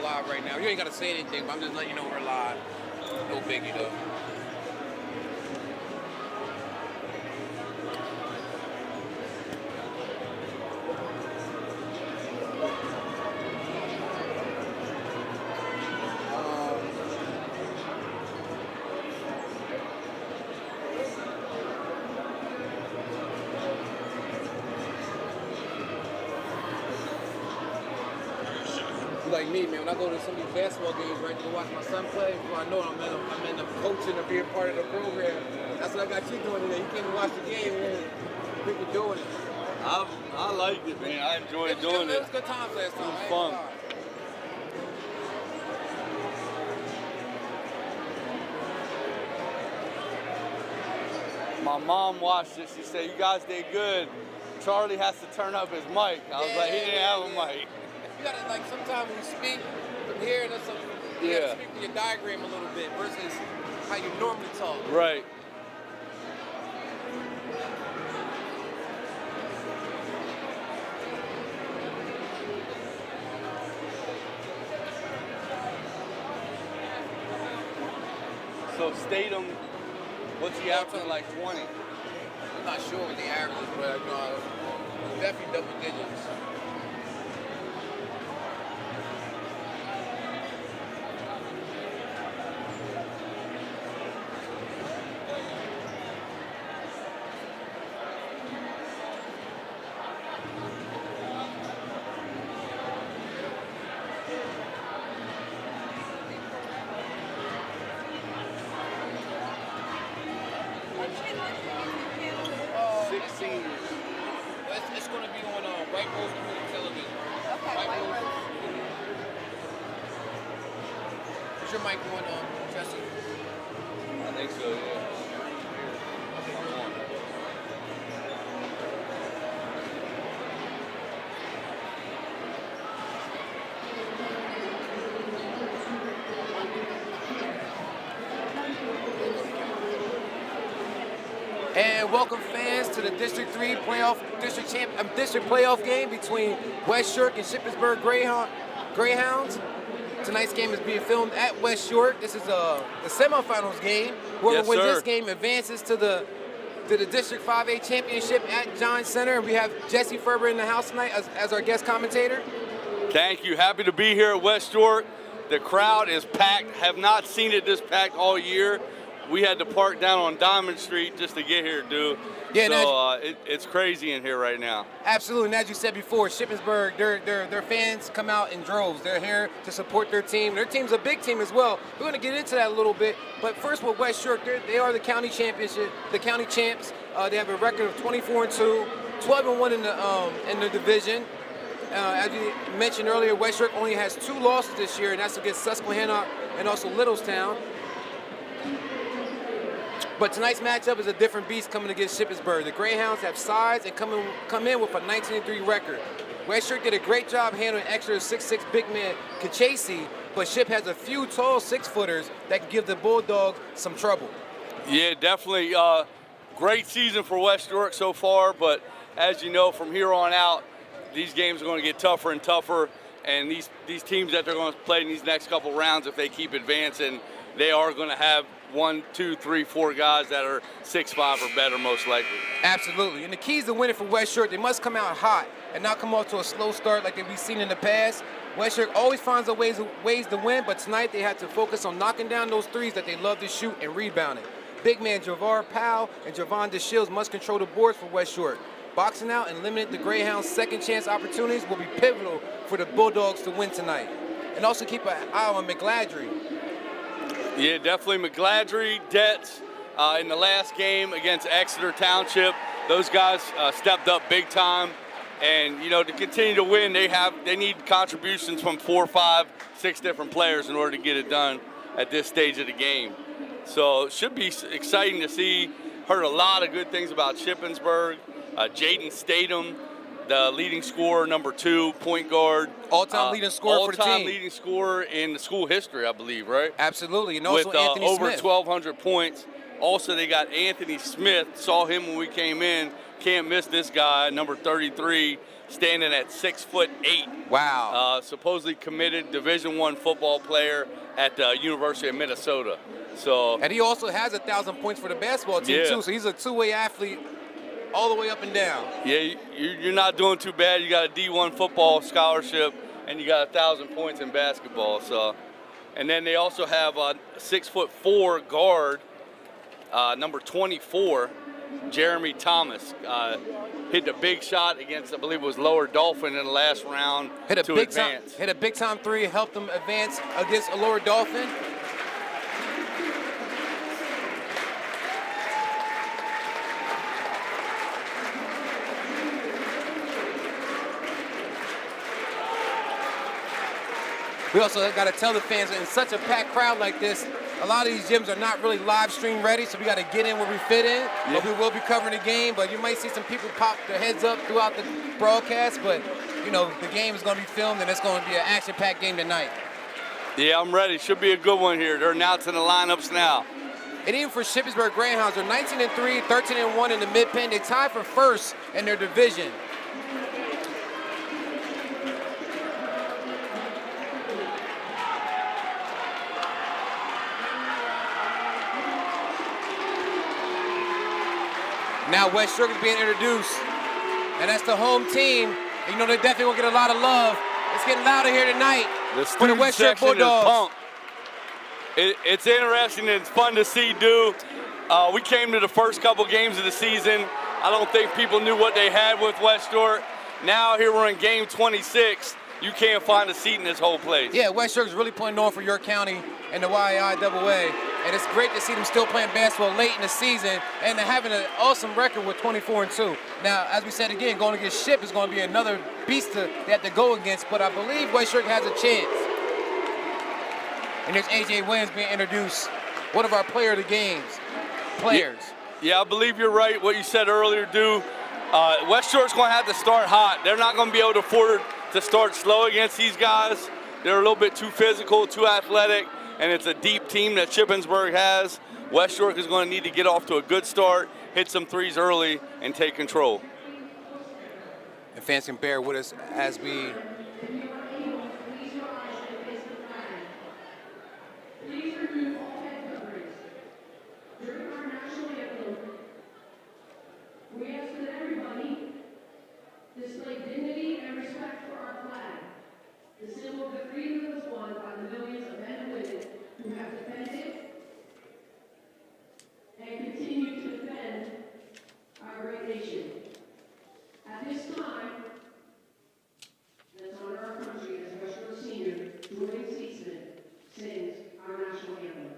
live right now. You ain't got to say anything, but I'm just letting you know we're live. No biggie, though. Like me, man, when I go to some of these basketball games, right, to watch my son play, before I know it, I'm in the coaching or being part of the program. That's what I got you doing today. You came to watch the game, man. People doing it. I liked it, man. I enjoyed doing it. It was good times last time. It was fun. My mom watched it. She said, "You guys did good. Charlie has to turn up his mic." I was like, he didn't have a mic. You gotta, like, sometimes when you speak from here, that's something. You gotta speak with your diagram a little bit versus how you normally talk. Right. So Statham, what's he averaging, like 20? I'm not sure what the average is, but definitely double digits. It's going to be on White Rose Community Television. Okay, White Rose. Is your mic on, Jesse? I think so, yeah. And welcome fans to the District 3 district playoff game between West York and Shippensburg Greyhounds. Tonight's game is being filmed at West York. This is the semifinals game. Whoever wins this game advances to the District 5A championship at John Center. And we have Jesse Ferber in the house tonight as our guest commentator. Thank you. Happy to be here at West York. The crowd is packed. Have not seen it this packed all year. We had to park down on Diamond Street just to get here, dude. Yeah, so it's crazy in here right now. Absolutely, and as you said before, Shippensburg, their fans come out in droves. They're here to support their team. Their team's a big team as well. We're going to get into that a little bit. But first, with West York, they are the county championship, the county champs. They have a record of 24-2, 12-1 in the division. As you mentioned earlier, West York only has 2 losses this year, and that's against Susquehanna and also Littlestown. But tonight's matchup is a different beast coming against Shippensburg. The Greyhounds have size and come in with a 19-3 record. West York did a great job handling extra 6'6" big man Kachase, but Ship has a few tall 6-footers that can give the Bulldogs some trouble. Yeah, definitely. Great season for West York so far, but as you know, from here on out, these games are going to get tougher and tougher, and these teams that they're going to play in these next couple rounds, if they keep advancing, they are going to have 1, 2, 3, 4 guys that are 6'5" or better, most likely. Absolutely. And the keys to winning for West York, they must come out hot and not come off to a slow start like we've seen in the past. West York always finds ways to win, but tonight they had to focus on knocking down those threes that they love to shoot and rebounding. Big man Javar Powell and Javon DeShields must control the boards for West York. Boxing out and limiting the Greyhounds' second chance opportunities will be pivotal for the Bulldogs to win tonight. And also keep an eye on McGladrey. Yeah, definitely McGladrey, Detz in the last game against Exeter Township. Those guys stepped up big time. And, you know, to continue to win, they need contributions from 4, 5, 6 different players in order to get it done at this stage of the game. So it should be exciting to see. Heard a lot of good things about Shippensburg. Jaden Statham, the leading scorer, number 2, point guard. All-time leading scorer for the team. All-time leading scorer in the school history, I believe, right? Absolutely, and also with, Anthony over Smith. 1,200 points. Also, they got Anthony Smith. Saw him when we came in. Can't miss this guy, number 33, standing at 6'8". Wow. Supposedly committed Division I football player at the University of Minnesota. So, and he also has 1,000 points for the basketball team too. So he's a two-way athlete all the way up and down. Yeah, you're not doing too bad. You got a D1 football scholarship, and you got 1,000 points in basketball. So, and then they also have a 6'4" guard, number 24, Jeremy Thomas. Hit a big shot against, I believe it was Lower Dolphin in the last round to advance. Hit a big-time three, helped them advance against a Lower Dolphin. We also got to tell the fans that in such a packed crowd like this, a lot of these gyms are not really live stream ready, so we got to get in where we fit in. Yeah. But we will be covering the game, but you might see some people pop their heads up throughout the broadcast, but you know, the game is going to be filmed and it's going to be an action-packed game tonight. Yeah, I'm ready. Should be a good one here. They're announcing the lineups now. And even for Shippensburg Greyhounds, they're 19-3, 13-1 in the mid-pen. They tied for first in their division. Now West Shore is being introduced, and that's the home team. And you know they're definitely gonna get a lot of love. It's getting louder here tonight for the West Shore Bulldogs. It's interesting and it's fun to see, we came to the first couple games of the season. I don't think people knew what they had with West Shore. Now here we're in game 26. You can't find a seat in this whole place. Yeah, West Shore is really putting on for York County and the YIAA. And it's great to see them still playing basketball late in the season and having an awesome record with 24-2. Now, as we said again, going against Ship is going to be another beast they have to go against, but I believe West Shore has a chance. And there's A.J. Williams being introduced, one of our player of the games, players. Yeah, I believe you're right, what you said earlier, West Shore's going to have to start hot. They're not going to be able to afford to start slow against these guys. They're a little bit too physical, too athletic, and it's a deep team that Shippensburg has. West York is going to need to get off to a good start, hit some threes early, and take control. And fans can bear with us as we ask that everybody display dignity and respect for our flag, the symbol of the freedom that was won by the millions of men and women who have defended and continue to defend our great nation. At this time, let's honor our country as West Shore Senior Julian Seatsman sings our national anthem.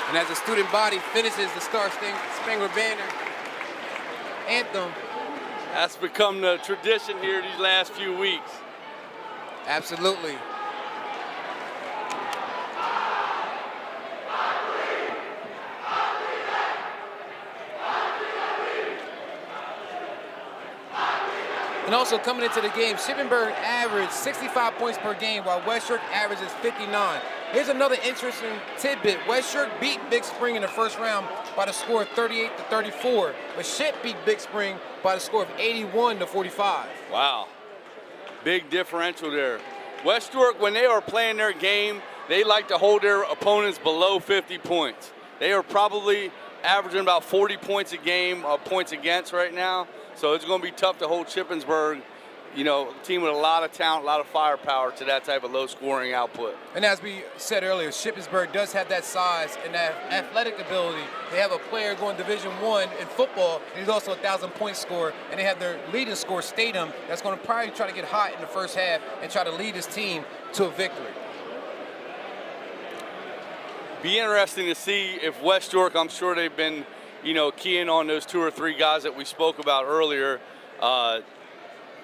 And as the student body finishes the Star Spangled Banner anthem. That's become the tradition here these last few weeks. Absolutely. And also coming into the game, Shippensburg averaged 65 points per game, while West York averages 59. Here's another interesting tidbit. West York beat Big Spring in the first round by the score of 38-34, but Ship beat Big Spring by the score of 81-45. Wow. Big differential there. West York, when they are playing their game, they like to hold their opponents below 50 points. They are probably averaging about 40 points a game, points against right now. So it's going to be tough to hold Shippensburg, you know, a team with a lot of talent, a lot of firepower, to that type of low-scoring output. And as we said earlier, Shippensburg does have that size and that athletic ability. They have a player going Division I in football, and he's also a 1,000-point scorer, and they have their leading scorer, Statham, that's going to probably try to get hot in the first half and try to lead his team to a victory. Be interesting to see if West York, I'm sure they've been, you know, keying on those 2 or 3 guys that we spoke about earlier,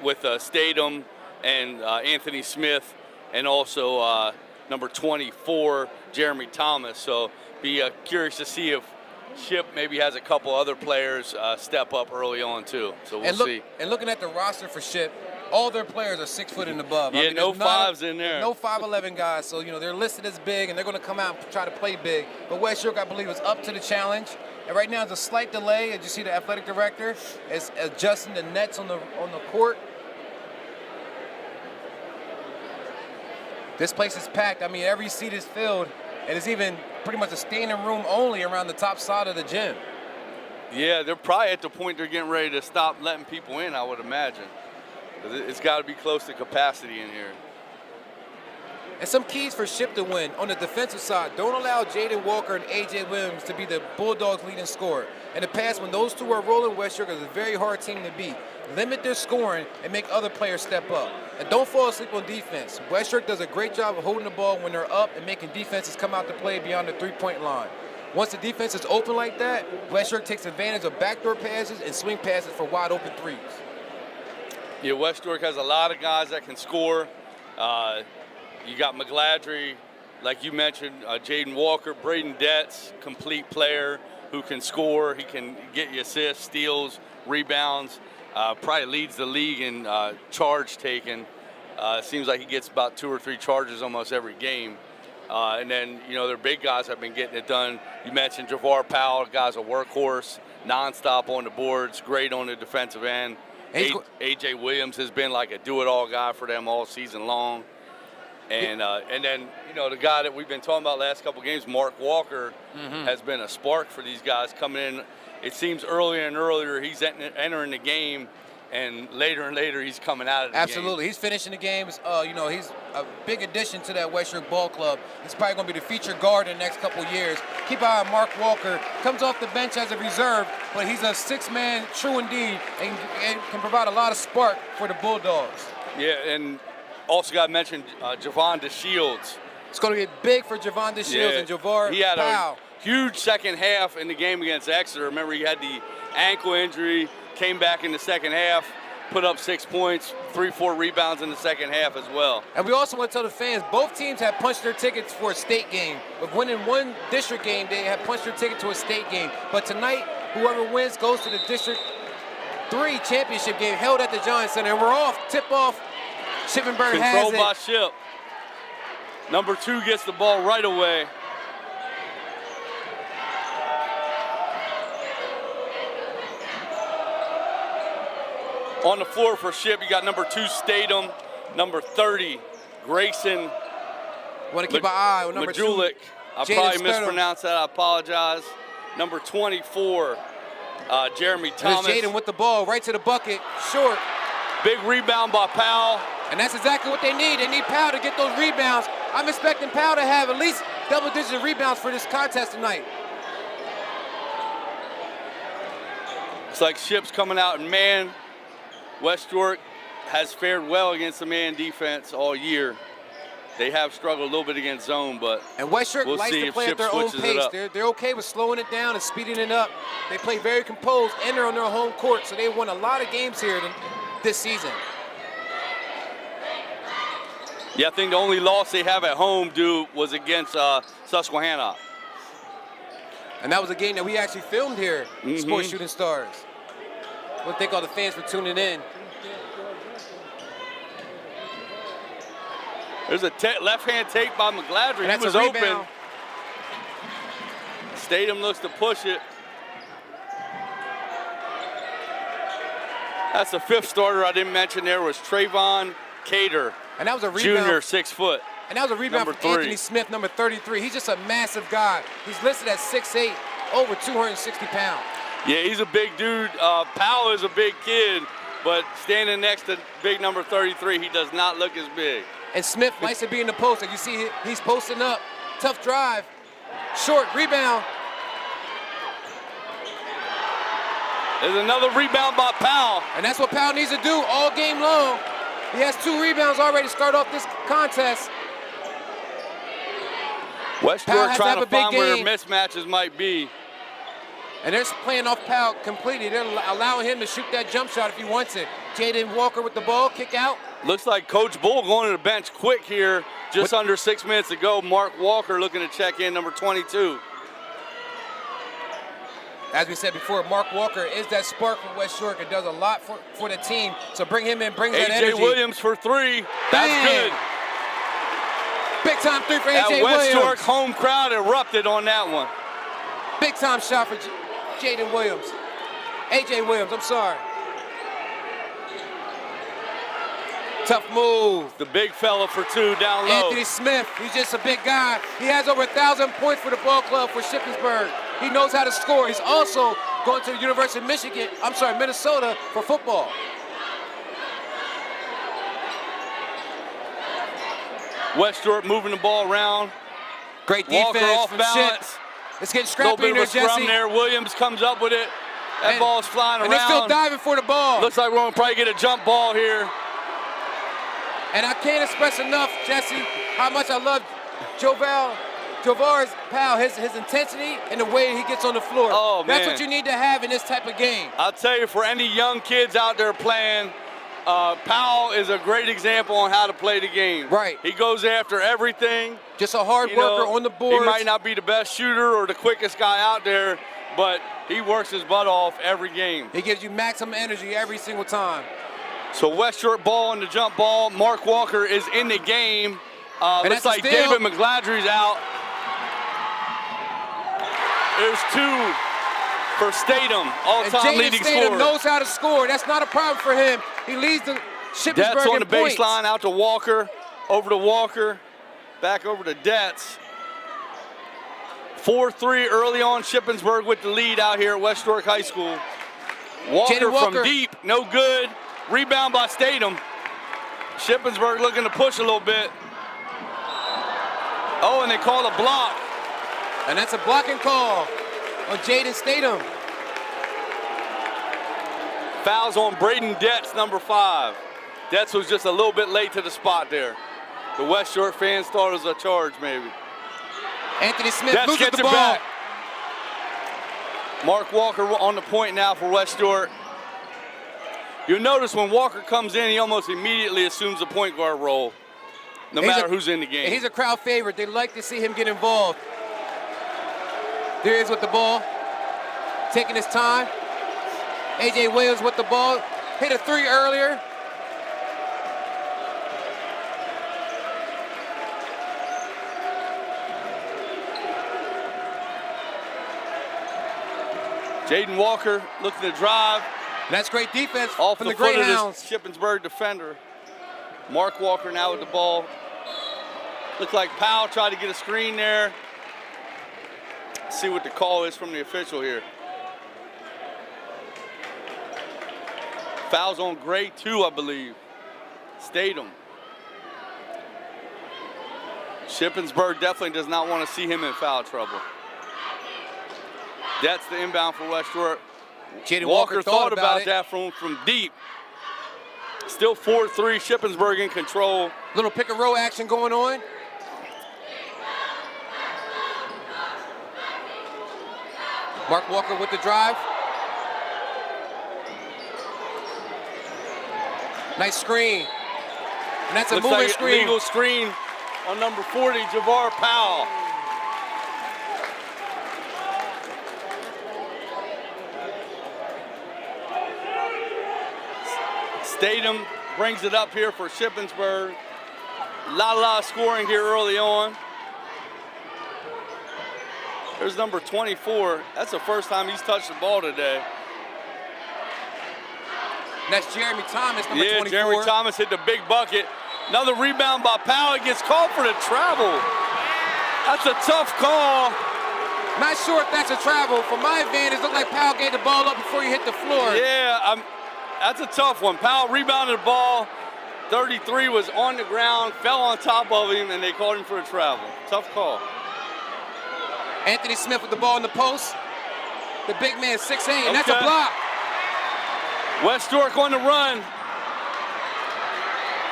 with Statham and Anthony Smith, and also number 24, Jeremy Thomas. So be curious to see if Ship maybe has a couple other players step up early on too. So we'll see. And looking at the roster for Ship, all their players are 6 foot and above. Yeah, I mean, no fives in there. No 5'11" guys, so you know they're listed as big, and they're going to come out and try to play big. But West York, I believe, is up to the challenge. And right now, there's a slight delay. As you see, the athletic director is adjusting the nets on the court. This place is packed. I mean, every seat is filled, and it's even pretty much a standing room only around the top side of the gym. Yeah, they're probably at the point they're getting ready to stop letting people in, I would imagine. It's got to be close to capacity in here. And some keys for Ship to win. On the defensive side, don't allow Jaden Walker and A.J. Williams to be the Bulldogs' leading scorer. In the past, when those two are rolling, West York is a very hard team to beat. Limit their scoring and make other players step up. And don't fall asleep on defense. West York does a great job of holding the ball when they're up and making defenses come out to play beyond the three-point line. Once the defense is open like that, West York takes advantage of backdoor passes and swing passes for wide open threes. Yeah, West York has a lot of guys that can score. You got McGladry, like you mentioned, Jaden Walker, Braden Detz, complete player who can score. He can get you assists, steals, rebounds. Probably leads the league in charge taken. Seems like he gets about 2 or 3 charges almost every game. And then, you know, their big guys have been getting it done. You mentioned Javar Powell, the guy's a workhorse, nonstop on the boards, great on the defensive end. A.J. Williams has been like a do-it-all guy for them all season long. And then, you know, the guy that we've been talking about last couple games, Mark Walker, has been a spark for these guys coming in. It seems earlier and earlier he's entering the game, and later he's coming out of the game. Absolutely. He's finishing the games. You know, he's a big addition to that West York ball club. He's probably going to be the featured guard in the next couple of years. Keep an eye on Mark Walker. Comes off the bench as a reserve, but he's a 6-man true indeed and can provide a lot of spark for the Bulldogs. Yeah, and also got to mention Javon DeShields. It's going to get big for Javon DeShields and Javar He had Powell. a huge second half in the game against Exeter. Remember, he had the ankle injury, came back in the second half, put up 6 points, 3-4 rebounds in the second half as well. And we also want to tell the fans, both teams have punched their tickets for a state game. With winning one district game, they have punched their ticket to a state game. But tonight, whoever wins goes to the District 3 championship game held at the Giants Center. And we're off, tip-off. Shippensburg has it. Controlled by Ship. Number 2 gets the ball right away. On the floor for Ship, you got number 2, Statham, number 30, Grayson. Want to keep an eye on number 2. Majulik. I probably mispronounced that. I apologize. Number 24, Jeremy Thomas. There's Jaden with the ball right to the bucket, short. Big rebound by Powell. And that's exactly what they need. They need Powell to get those rebounds. I'm expecting Powell to have at least double-digit rebounds for this contest tonight. It's like Ship's coming out and man. West York has fared well against the man defense all year. They have struggled a little bit against zone, but and West York we'll likes see to if play Ship at their own switches pace. it up. They're okay with slowing it down and speeding it up. They play very composed, and they're on their home court, so they won a lot of games here this season. Yeah, I think the only loss they have at home was against Susquehanna. And that was a game that we actually filmed here, Sports Shooting Stars. I want to thank all the fans for tuning in. There's a left-hand take by McGladry. And that's he was a open. rebound. Statham looks to push it. That's the 5th starter I didn't mention there was Trayvon Cater. And that was a rebound. Junior, 6 foot. And that was a rebound Number from 3. Anthony Smith, number 33. He's just a massive guy. He's listed at 6'8", over 260 pounds. Yeah, he's a big dude. Powell is a big kid, but standing next to big number 33, he does not look as big. And Smith likes to be in the post. Like you see, he's posting up. Tough drive. Short rebound. There's another rebound by Powell. And that's what Powell needs to do all game long. He has 2 rebounds already to start off this contest. West Powell York has trying to to have a big find where game. mismatches might be. And they're playing off Powell completely. They're allowing him to shoot that jump shot if he wants it. Jaden Walker with the ball, kick out. Looks like Coach Bull going to the bench quick here. Just under 6 minutes to go. Mark Walker looking to check in, number 22. As we said before, Mark Walker is that spark for West York. It does a lot for the team. So bring him in, brings that energy. A.J. Williams for 3. That's Bang. good. Big time 3 for That A.J. West Williams. York home crowd erupted on that one. Big time shot for Jaden Williams. A.J. Williams, I'm sorry. Tough move. The big fella for 2 down low. Anthony Smith, he's just a big guy. He has over 1,000 points for the ball club for Shippensburg. He knows how to score. He's also going to the University of Minnesota for football. West York moving the ball around. Great Walker defense off from balance. Ship. It's getting A little scrappy bit in of there, a scrum Jesse. there. Williams comes up with it. That ball's flying And around. they're still diving for the ball. Looks like we're going to probably get a jump ball here. And I can't express enough, Jesse, how much I love Jovar's Powell, his intensity and the way he gets on the floor. Oh, That's man. what you need to have in this type of game. I'll tell you, for any young kids out there playing, Powell is a great example on how to play the game. Right. He goes after everything. Just a hard You know, worker on the boards. He might not be the best shooter or the quickest guy out there, but he works his butt off every game. He gives you maximum energy every single time. So West York ball on the jump ball. Mark Walker is in the game. And Looks that's a like steal. David McGladry's out. There's 2 for Statham, And all-time Jaden leading Statham scorer. knows how to score. That's not a problem for him. He leads the Shippensburg Dets on in the points. baseline, out to Walker, over to Walker, back over to Dets. 4-3 early on, Shippensburg with the lead out here at West York High School. Walker from deep, no good. Rebound by Statham. Shippensburg looking to push a little bit. Oh, and they call a block. And that's a blocking call on Jaden Statham. Fouls on Braden Dets, number 5. Dets was just a little bit late to the spot there. The West York fans thought it was a charge, maybe. Anthony Smith Dets loses gets the it ball. back. Mark Walker on the point now for West York. You'll notice when Walker comes in, he almost immediately assumes the point guard role, no matter who's in the game. He's a crowd favorite. They like to see him get involved. There he is with the ball, taking his time. A.J. Williams with the ball, hit a 3 earlier. Jaden Walker looking to drive. And that's great defense Off from the the foot Greyhounds. of this Shippensburg defender. Mark Walker now with the ball. Looked like Powell tried to get a screen there. See what the call is from the official here. Fouls on Gray 2, I believe. Statham. Shippensburg definitely does not want to see him in foul trouble. That's the inbound for West York. Jaden Walker thought about it. that from deep. Still 4-3, Shippensburg in control. Little pick and roll action going on. Mark Walker with the drive. Nice screen. And that's a Looks moving like screen. illegal screen on number 40, Javar Powell. Statham brings it up here for Shippensburg. La scoring here early on. There's number 24. That's the first time he's touched the ball today. And that's Jeremy Thomas, number 24. Jeremy Thomas hit the big bucket. Another rebound by Powell. It gets called for the travel. That's a tough call. Not sure if that's a travel. For my advantage, looked like Powell gave the ball up before he hit the floor. Yeah, that's a tough one. Powell rebounded the ball. 33 was on the ground, fell on top of him, and they called him for a travel. Tough call. Anthony Smith with the ball in the post. The big man, 6'8", and that's a block. West York on the run.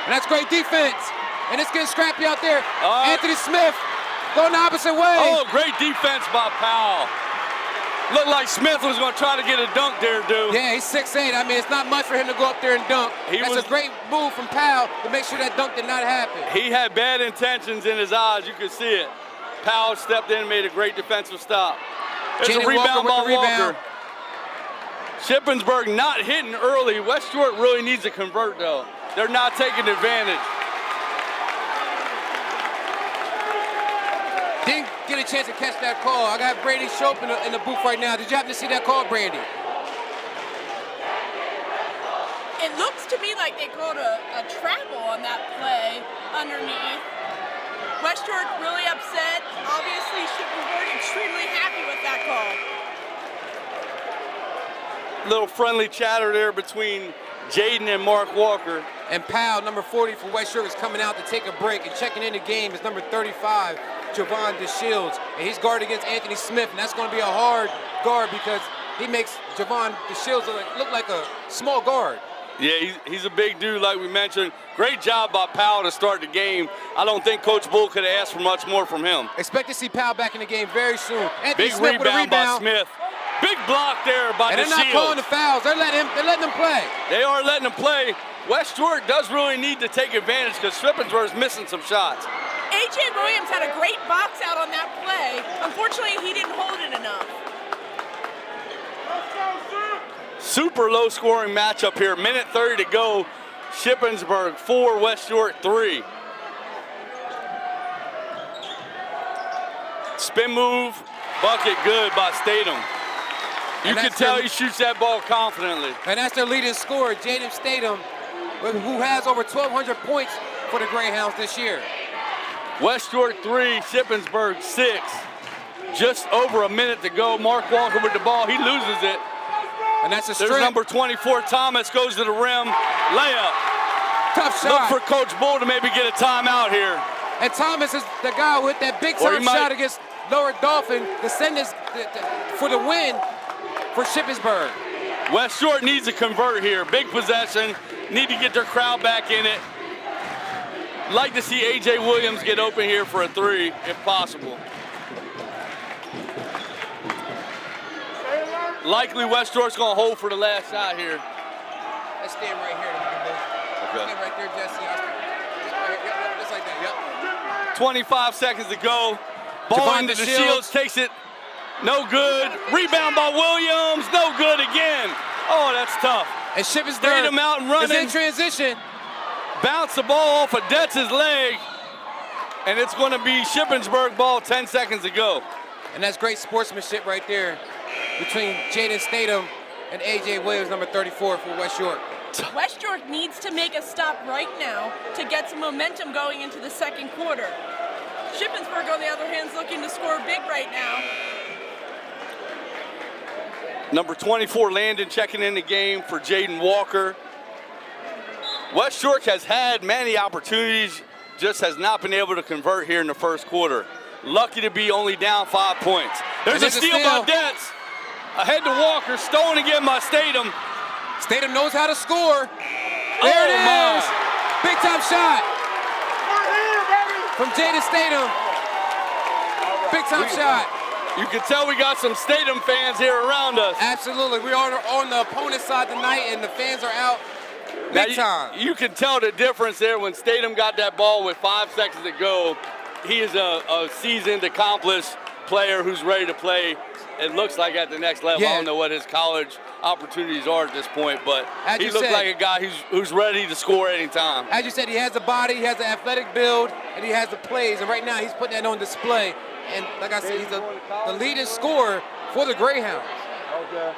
And that's great defense. And it's getting scrappy out there. Anthony Smith going the opposite way. Oh, great defense by Powell. Looked like Smith was going to try to get a dunk there, dude. Yeah, he's 6'8". I mean, it's not much for him to go up there and dunk. That's a great move from Powell to make sure that dunk did not happen. He had bad intentions in his eyes. You could see it. Powell stepped in and made a great defensive stop. There's a rebound by Walker. Shippensburg not hitting early. West York really needs to convert, though. They're not taking advantage. Didn't get a chance to catch that call. I got Brady Shope in the booth right now. Did you happen to see that call, Brandy? It looks to me like they called a travel on that play underneath. West York really upset. Obviously, Shippensburg extremely happy with that call. Little friendly chatter there between Jaden and Mark Walker. And Powell, number 40 for West York, is coming out to take a break. And checking in the game is number 35, Javon DeShields. And he's guarded against Anthony Smith. And that's going to be a hard guard because he makes Javon DeShields look like a small guard. Yeah, he's a big dude, like we mentioned. Great job by Powell to start the game. I don't think Coach Bull could have asked for much more from him. Expect to see Powell back in the game very soon. Anthony Big Smith rebound with a by Smith. Big block there by DeShields. And they're not calling the fouls. They're letting them play. They are letting them play. West York does really need to take advantage because Shippensburg is missing some shots. A.J. Williams had a great box out on that play. Unfortunately, he didn't hold it enough. Super low scoring matchup here. Minute 30 to go. Shippensburg 4, West York 3. Spin move, bucket good by Statham. You can tell he shoots that ball confidently. And that's their leading scorer, Jaden Statham, who has over 1,200 points for the Greyhounds this year. West York 3, Shippensburg 6. Just over a minute to go. Mark Walker with the ball. He loses it. And that's a There's number 24, Thomas, goes to the rim. Layup. Tough shot. Look for Coach Bull to maybe get a timeout here. And Thomas is the guy with that big time shot against Lower Dolphin to send this for the win for Shippensburg. West York needs to convert here. Big possession. Need to get their crowd back in it. Like to see A.J. Williams get open here for a 3, if possible. Likely West York's going to hold for the last shot here. Let's stand right here. Okay. Stand right there, Jesse. Just like that, yep. 25 seconds to go. Ball into DeShields, takes it. No good. Rebound by Williams. No good again. Oh, that's tough. And Shippensburg him out and running. is in transition. Bounce the ball off of Detz's leg. And it's going to be Shippensburg ball, 10 seconds to go. And that's great sportsmanship right there between Jaden Statham and A.J. Williams, number 34 for West York. West York needs to make a stop right now to get some momentum going into the second quarter. Shippensburg, on the other hand, is looking to score big right now. Number 24, Landon, checking in the game for Jaden Walker. West York has had many opportunities, just has not been able to convert here in the first quarter. Lucky to be only down 5 points. There's a steal by Detz. Ahead to Walker, stolen again by Statham. Statham knows how to score. There it is. Big time shot from Jaden Statham. Big time shot. You can tell we got some Statham fans here around us. Absolutely. We are on the opponent's side tonight, and the fans are out big time. You can tell the difference there when Statham got that ball with 5 seconds to go. He is a seasoned, accomplished player who's ready to play. It looks like at the next level. I don't know what his college opportunities are at this point, but he looks like a guy who's ready to score anytime. As you said, he has the body, he has the athletic build, and he has the plays. And right now, he's putting that on display. And like I said, he's the leading scorer for the Greyhounds. Okay.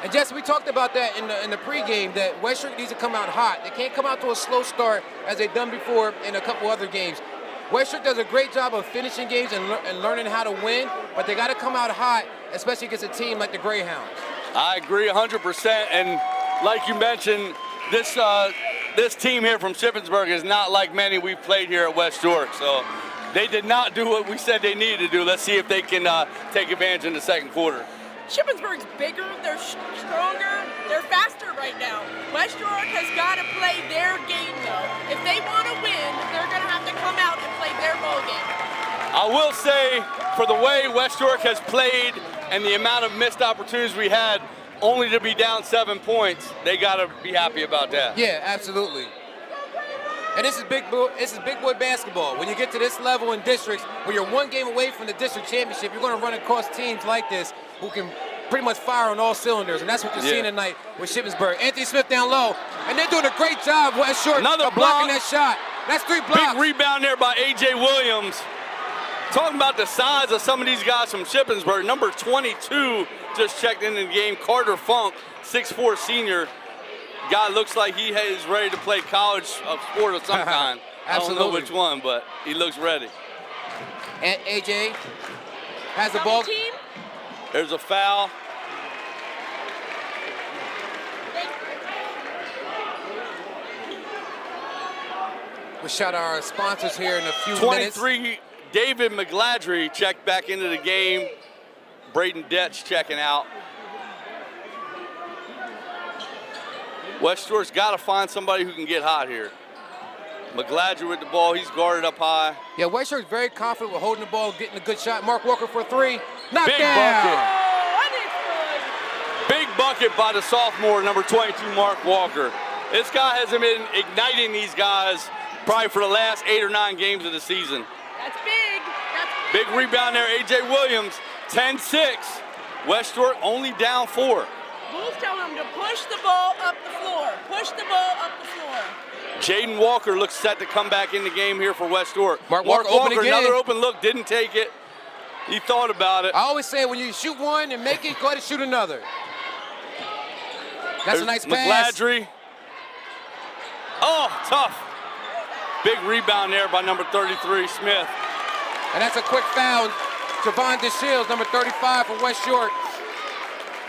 And Jesse, we talked about that in the pregame, that West Shore needs to come out hot. They can't come out to a slow start as they've done before in a couple other games. West Shore does a great job of finishing games and learning how to win, but they got to come out hot, especially against a team like the Greyhounds. I agree 100%. And like you mentioned, this team here from Shippensburg is not like many we've played here at West York. So they did not do what we said they needed to do. Let's see if they can take advantage in the second quarter. Shippensburg's bigger, they're stronger, they're faster right now. West York has got to play their game, though. If they want to win, they're going to have to come out and play their ball game. I will say, for the way West York has played and the amount of missed opportunities we had, only to be down 7 points, they got to be happy about that. Yeah, absolutely. And this is big boy basketball. When you get to this level in districts, where you're one game away from the district championship, you're going to run across teams like this who can pretty much fire on all cylinders, and that's what you're seeing tonight with Shippensburg. Anthony Smith down low, and they're doing a great job, West Shore, Another of blocking that shot. That's 3 blocks. Big rebound there by A.J. Williams. Talking about the size of some of these guys from Shippensburg. Number 22 just checked into the game. Carter Funk, 6'4" senior. Guy looks like he is ready to play college sport of some kind. I don't know which one, but he looks ready. And A.J. has the ball. Team. There's a foul. We'll shout out our sponsors here in a few 23, minutes. David McGladry checked back into the game. Braden Detch checking out. West Shore's got to find somebody who can get hot here. McGladry with the ball. He's guarded up high. Yeah, West Shore's very confident with holding the ball, getting a good shot. Mark Walker for 3. Knockdown. Big bucket. Oh, and it's good. Big bucket by the sophomore, number 22, Mark Walker. This guy hasn't been igniting these guys probably for the last 8 or 9 games of the season. That's big. That's big. Big rebound there, A.J. Williams, 10-6. West York only down 4. Bulls telling him to push the ball up the floor. Push the ball up the floor. Jaden Walker looks set to come back in the game here for West York. Mark Walker open again. Another open look, didn't take it. He thought about it. I always say when you shoot one and make it, go ahead and shoot another. That's There's a nice pass. McGladry. Oh, tough. Big rebound there by number 33, Smith. And that's a quick foul. Javon DeShields, number 35 for West York.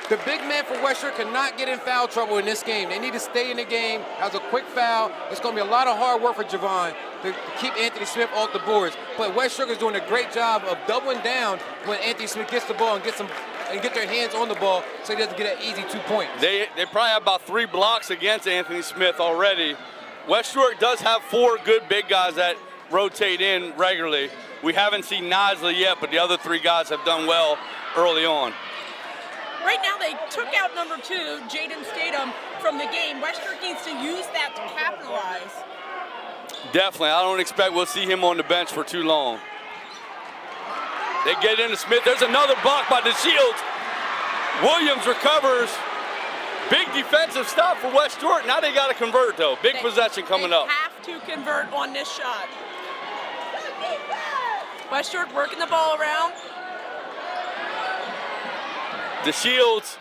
The big man for West York cannot get in foul trouble in this game. They need to stay in the game. That was a quick foul. It's going to be a lot of hard work for Javon to keep Anthony Smith off the boards. But West York is doing a great job of doubling down when Anthony Smith gets the ball and get their hands on the ball so he doesn't get an easy 2 points. They probably have about 3 blocks against Anthony Smith already. West York does have 4 good big guys that rotate in regularly. We haven't seen Nisley yet, but the other 3 guys have done well early on. Right now they took out number 2, Jaden Statham, from the game. West York needs to use that to capitalize. Definitely. I don't expect we'll see him on the bench for too long. They get into Smith. There's another block by DeShields. Williams recovers. Big defensive stop for West York. Now they got to convert, though. Big possession coming up. They have to convert on this shot. West York working the ball around. DeShields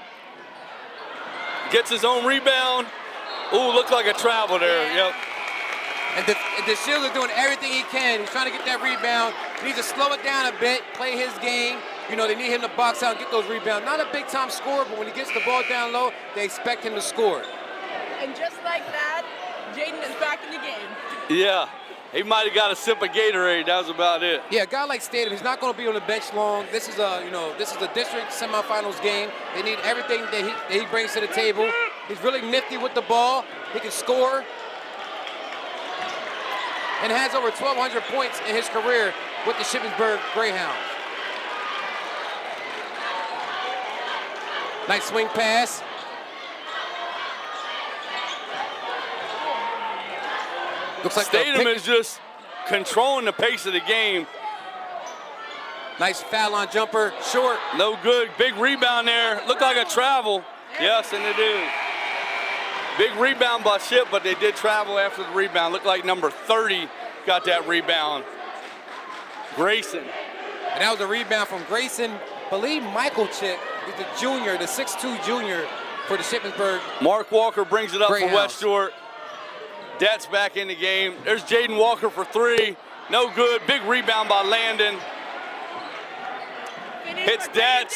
gets his own rebound. Ooh, looked like a travel there. Yeah. Yep. And DeShields is doing everything he can. He's trying to get that rebound. He needs to slow it down a bit, play his game. You know, they need him to box out and get those rebounds. Not a big-time scorer, but when he gets the ball down low, they expect him to score. And just like that, Jaden is back in the game. Yeah. He might have got a sip of Gatorade. That was about it. Yeah, a guy like Statham, he's not going to be on the bench long. This is a district semifinals game. They need everything that he brings to the table. He's really nifty with the ball. He can score. And has over 1,200 points in his career with the Shippensburg Greyhounds. Nice swing pass. Looks like Statham is just controlling the pace of the game. Nice foul on jumper, short. No good. Big rebound there. Looked like a travel. Yes, and it is. Big rebound by Ship, but they did travel after the rebound. Looked like number 30 got that rebound. Grayson. And that was a rebound from Grayson, I believe Michael Chick. He's the junior, the 6'2 junior for the Shippensburg. Mark Walker brings it up Greyhounds. for West Short. Detz back in the game. There's Jaden Walker for 3. No good. Big rebound by Landon. Hits Detz.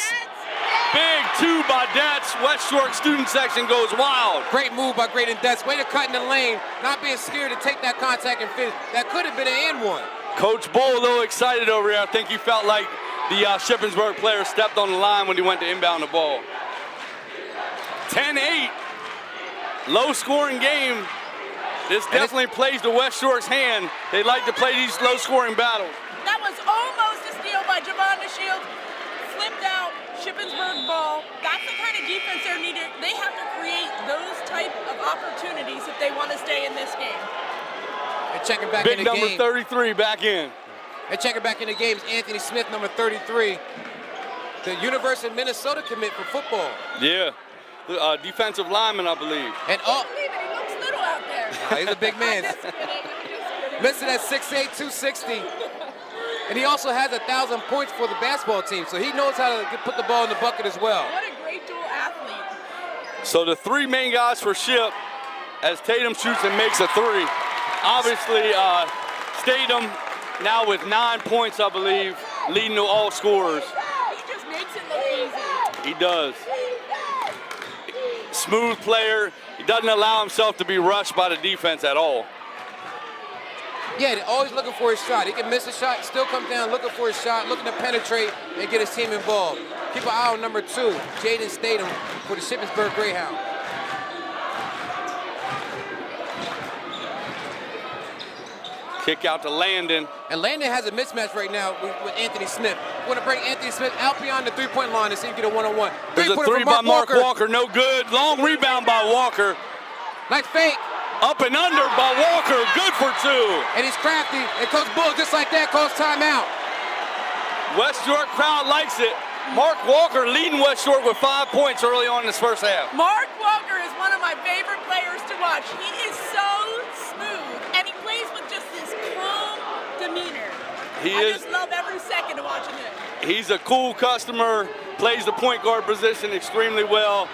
Big 2 by Detz. West Short student section goes wild. Great move by Graydon Detz. Way to cut in the lane, not being scared to take that contact and finish. That could have been an and one. Coach Bull a little excited over here. I think he felt like the Shippensburg player stepped on the line when he went to inbound the ball. 10-8. Low scoring game. This definitely plays to West Short's hand. They like to play these low scoring battles. That was almost a steal by Javonda Shields. Flipped out, Shippensburg ball. That's the kind of defense they're needed. They have to create those type of opportunities if they want to stay in this game. And checking back Big in the number game. 33 back in. And checking back in the game is Anthony Smith, number 33. The University of Minnesota commit for football. Yeah. The defensive lineman, I believe. And I believe it. He looks little out there. He's a big man. I'm just kidding. Listed at 6'8", 260. And he also has 1,000 points for the basketball team, so he knows how to put the ball in the bucket as well. What a great dual athlete. So the 3 main guys for Ship as Tatum shoots and makes a 3. Obviously, Statham now with 9 points, I believe, leading to all scorers. He just makes it look easy. He does. Smooth player. He doesn't allow himself to be rushed by the defense at all. Yeah, always looking for his shot. He can miss a shot, still come down looking for his shot, looking to penetrate and get his team involved. Keep an eye on number 2, Jaden Statham for the Shippensburg Greyhound. Kick out to Landon. And Landon has a mismatch right now with Anthony Smith. We're going to bring Anthony Smith out beyond the three-point line to see if he get a one-on-one. There's a 3 by Mark Walker. No good. Long rebound by Walker. Nice fake. Up and under by Walker. Good for 2. And he's crafty. And Coach Bull, just like that, calls timeout. West York crowd likes it. Mark Walker leading West York with 5 points early on in this first half. Mark Walker is one of my favorite players to watch. He is so smooth, and he plays with just this calm demeanor. I just love every second of watching him. He's a cool customer, plays the point guard position extremely well,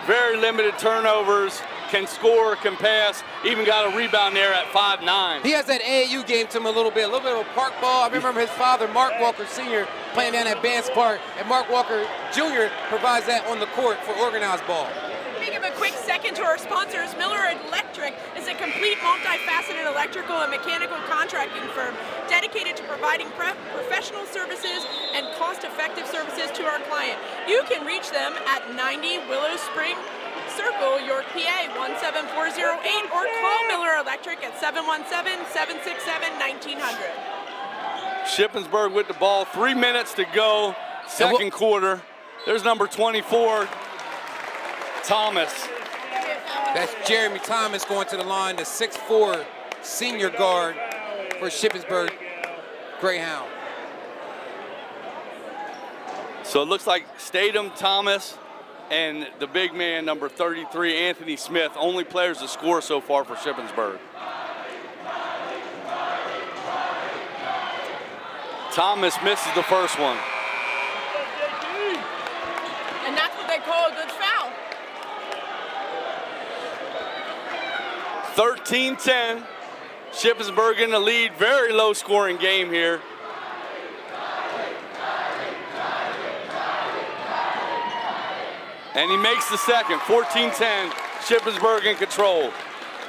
very limited turnovers, can score, can pass, even got a rebound there at 5'9". He has that AAU game to him a little bit of a park ball. I remember his father, Mark Walker Sr., playing down at Vance Park, and Mark Walker Jr. provides that on the court for organized ball. Let me give a quick second to our sponsors. Miller Electric is a complete multifaceted electrical and mechanical contracting firm dedicated to providing professional services and cost-effective services to our client. You can reach them at 90 Willow Spring Circle, York, PA 17408, or call Miller Electric at 717-767-1900. Shippensburg with the ball, 3 minutes to go, second quarter. There's number 24, Thomas. That's Jeremy Thomas going to the line, the 6'4" senior guard for Shippensburg Greyhound. So it looks like Statham, Thomas, and the big man, number 33, Anthony Smith, only players to score so far for Shippensburg. Thomas misses the first one. And that's what they call a good foul. 13-10. Shippensburg in the lead. Very low scoring game here. And he makes the second. 14-10. Shippensburg in control.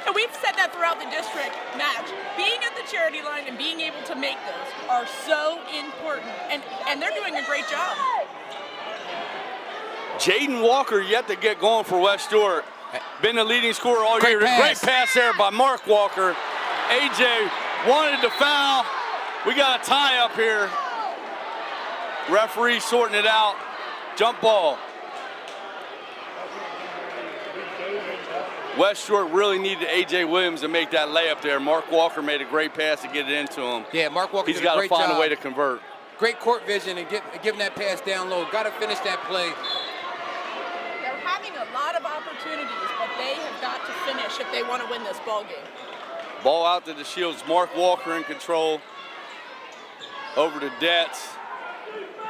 And we've said that throughout the district match. Being at the charity line and being able to make those are so important. And they're doing a great job. Jaden Walker yet to get going for West York. Been the leading scorer all year. Great pass there by Mark Walker. AJ wanted to foul. We got a tie up here. Referee sorting it out. Jump ball. West York really needed AJ Williams to make that layup there. Mark Walker made a great pass to get it into him. Yeah, Mark Walker He's got to find a way to convert. Great court vision and giving that pass down low. Got to finish that play. They're having a lot of opportunities, but they have got to finish if they want to win this ball game. Ball out to the Shields. Mark Walker in control. Over to Detz.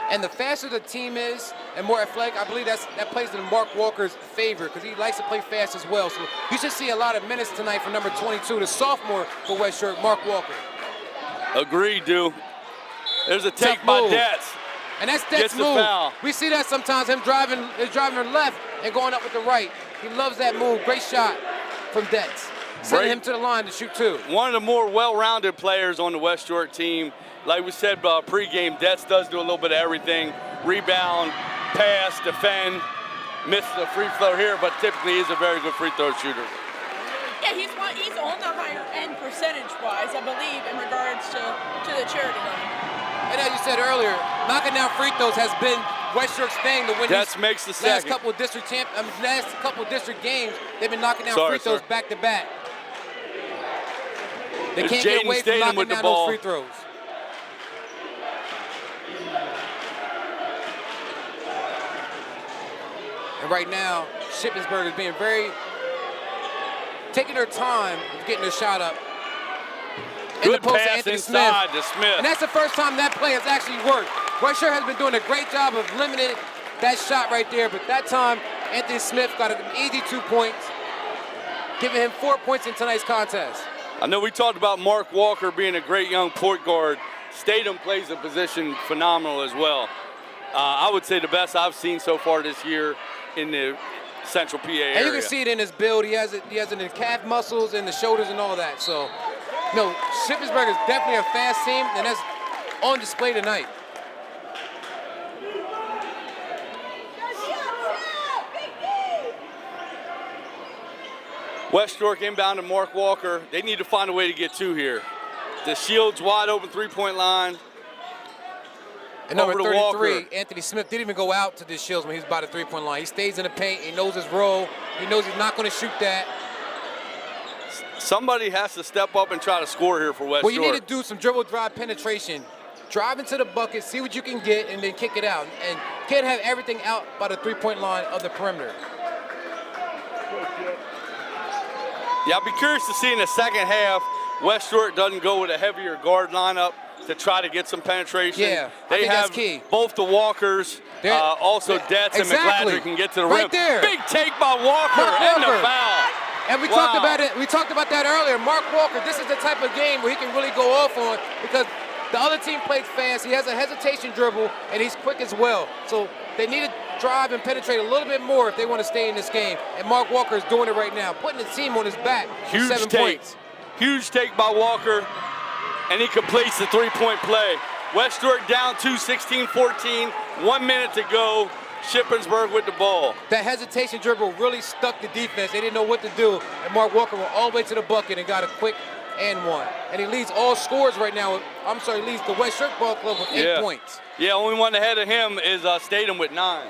And the faster the team is and more athletic, I believe that plays in Mark Walker's favor because he likes to play fast as well. So you should see a lot of minutes tonight from number 22, the sophomore for West York, Mark Walker. Agreed, dude. There's a take by Dets. And that's Dets' move. Foul. We see that sometimes, him driving left and going up with the right. He loves that move. Great shot from Dets. Sending him to the line to shoot two. One of the more well-rounded players on the West York team. Like we said pregame, Dets does do a little bit of everything. Rebound, pass, defend. Missed the free throw here, but typically he's a very good free throw shooter. Yeah, he's on the higher end percentage-wise, I believe, in regards to the charity line. And as you said earlier, knocking down free throws has been West York's thing to win Dets makes the last second. couple of district games. They've been knocking down free throws back to back. They can't get away from knocking down those free throws. And right now, Shippensburg is being taking their time with getting their shot up. Good pass inside to Smith. And that's the first time that play has actually worked. West York has been doing a great job of limiting that shot right there, but that time, Anthony Smith got an easy 2 points, giving him 4 points in tonight's contest. I know we talked about Mark Walker being a great young point guard. Statham plays the position phenomenal as well. I would say the best I've seen so far this year in the Central PA area. And you can see it in his build. He has it in the calf muscles and the shoulders and all that. So, no, Shippensburg is definitely a fast team, and that's on display tonight. West York inbound to Mark Walker. They need to find a way to get two here. The Shields wide open three-point line. And number 33, Anthony Smith, didn't even go out to the Shields when he was by the three-point line. He stays in the paint. He knows his role. He knows he's not going to shoot that. Somebody has to step up and try to score here for West York. Well, you need to do some dribble drive penetration. Drive into the bucket, see what you can get, and then kick it out. And can't have everything out by the three-point line of the perimeter. Yeah, I'll be curious to see in the second half, West York doesn't go with a heavier guard lineup to try to get some penetration. Yeah, I think that's key. Both the Walkers, also Dets and McGladrey can get to the rim. Right there. Big take by Walker and the foul. And we talked about it. We talked about that earlier. Mark Walker, this is the type of game where he can really go off on because the other team plays fast. He has a hesitation dribble, and he's quick as well. So they need to drive and penetrate a little bit more if they want to stay in this game. And Mark Walker is doing it right now, putting the team on his back. Huge 7 take. points. Huge take by Walker, and he completes the three-point play. West York down 16-14, 1 minute to go. Shippensburg with the ball. That hesitation dribble really stuck the defense. They didn't know what to do, and Mark Walker went all the way to the bucket and got a quick and one. And he leads all scores right now. He leads the West York Ball Club with 8 points. Yeah, only one ahead of him is Statham with 9.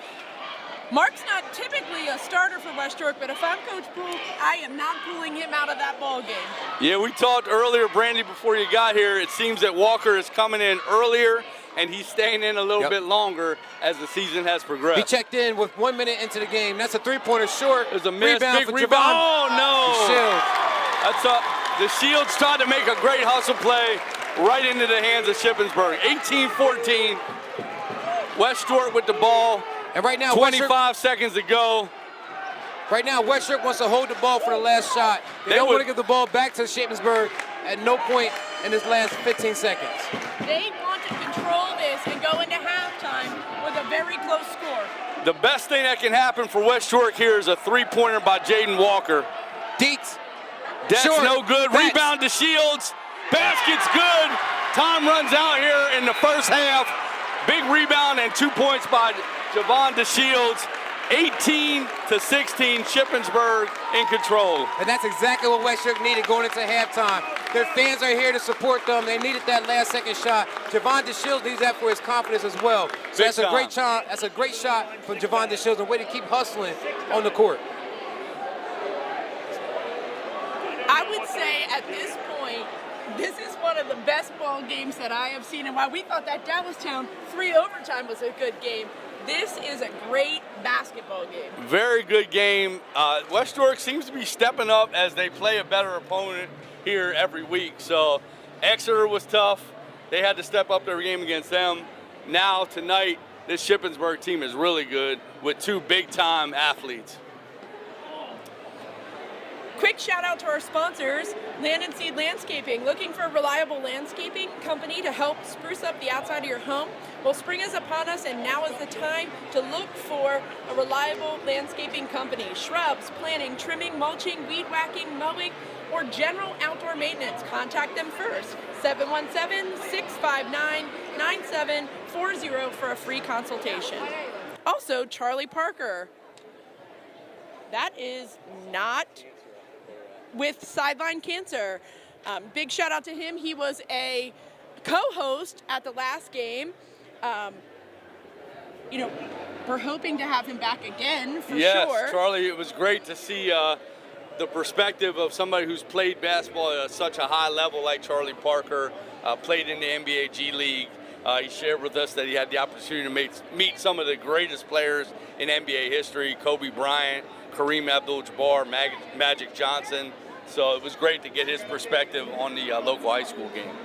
Mark's not typically a starter for West York, but if I'm Coach Poole, I am not pulling him out of that ball game. Yeah, we talked earlier, Brandy, before you got here. It seems that Walker is coming in earlier, and he's staying in a little bit longer as the season has progressed. He checked in with 1 minute into the game. That's a three-pointer short. There's a miss, big rebound. Javon. Oh, no. The Shields tried to make a great hustle play right into the hands of Shippensburg. 18-14. West York with the ball. And right now, 25 seconds to go. Right now, West York wants to hold the ball for the last shot. They don't want to give the ball back to Shippensburg at no point in this last 15 seconds. They want to control this and go into halftime with a very close score. The best thing that can happen for West York here is a three-pointer by Jaden Walker. Deets. That's no good. Rebound to Shields. Basket's good. Time runs out here in the first half. Big rebound and 2 points by Javon DeShields. 18-16, Shippensburg in control. And that's exactly what West York needed going into halftime. Their fans are here to support them. They needed that last second shot. Javon DeShields needs that for his confidence as well. So that's a great shot. That's a great shot from Javon DeShields, a way to keep hustling on the court. I would say at this point, this is one of the best ball games that I have seen. And while we thought that Dallastown 3 overtime was a good game, this is a great basketball game. Very good game. West York seems to be stepping up as they play a better opponent here every week. So Exeter was tough. They had to step up their game against them. Now, tonight, this Shippensburg team is really good with 2 big-time athletes. Quick shout out to our sponsors, Land and Seed Landscaping. Looking for a reliable landscaping company to help spruce up the outside of your home? Well, spring is upon us, and now is the time to look for a reliable landscaping company. Shrubs, planting, trimming, mulching, weed whacking, mowing, or general outdoor maintenance. Contact them first. 717-659-9740 for a free consultation. Also, Charlie Parker. That is not with Sideline Cancer. Big shout out to him. He was a co-host at the last game. We're hoping to have him back again for sure. Yes, Charlie, it was great to see the perspective of somebody who's played basketball at such a high level like Charlie Parker, played in the NBA G League. He shared with us that he had the opportunity to meet some of the greatest players in NBA history, Kobe Bryant, Kareem Abdul-Jabbar, Magic Johnson. So it was great to get his perspective on the local high school game.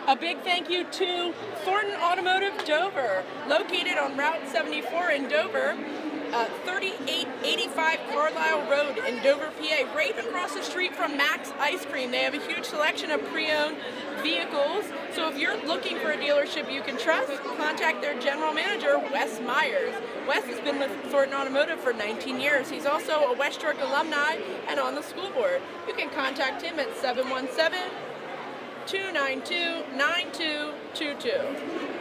A big thank you to Thornton Automotive Dover, located on Route 74 in Dover, 3885 Carlisle Road in Dover, PA, right across the street from Max Ice Cream. They have a huge selection of pre-owned vehicles. So if you're looking for a dealership you can trust, contact their general manager, Wes Myers. Wes has been with Thornton Automotive for 19 years. He's also a West York alumni and on the school board. You can contact him at 717-292-9222.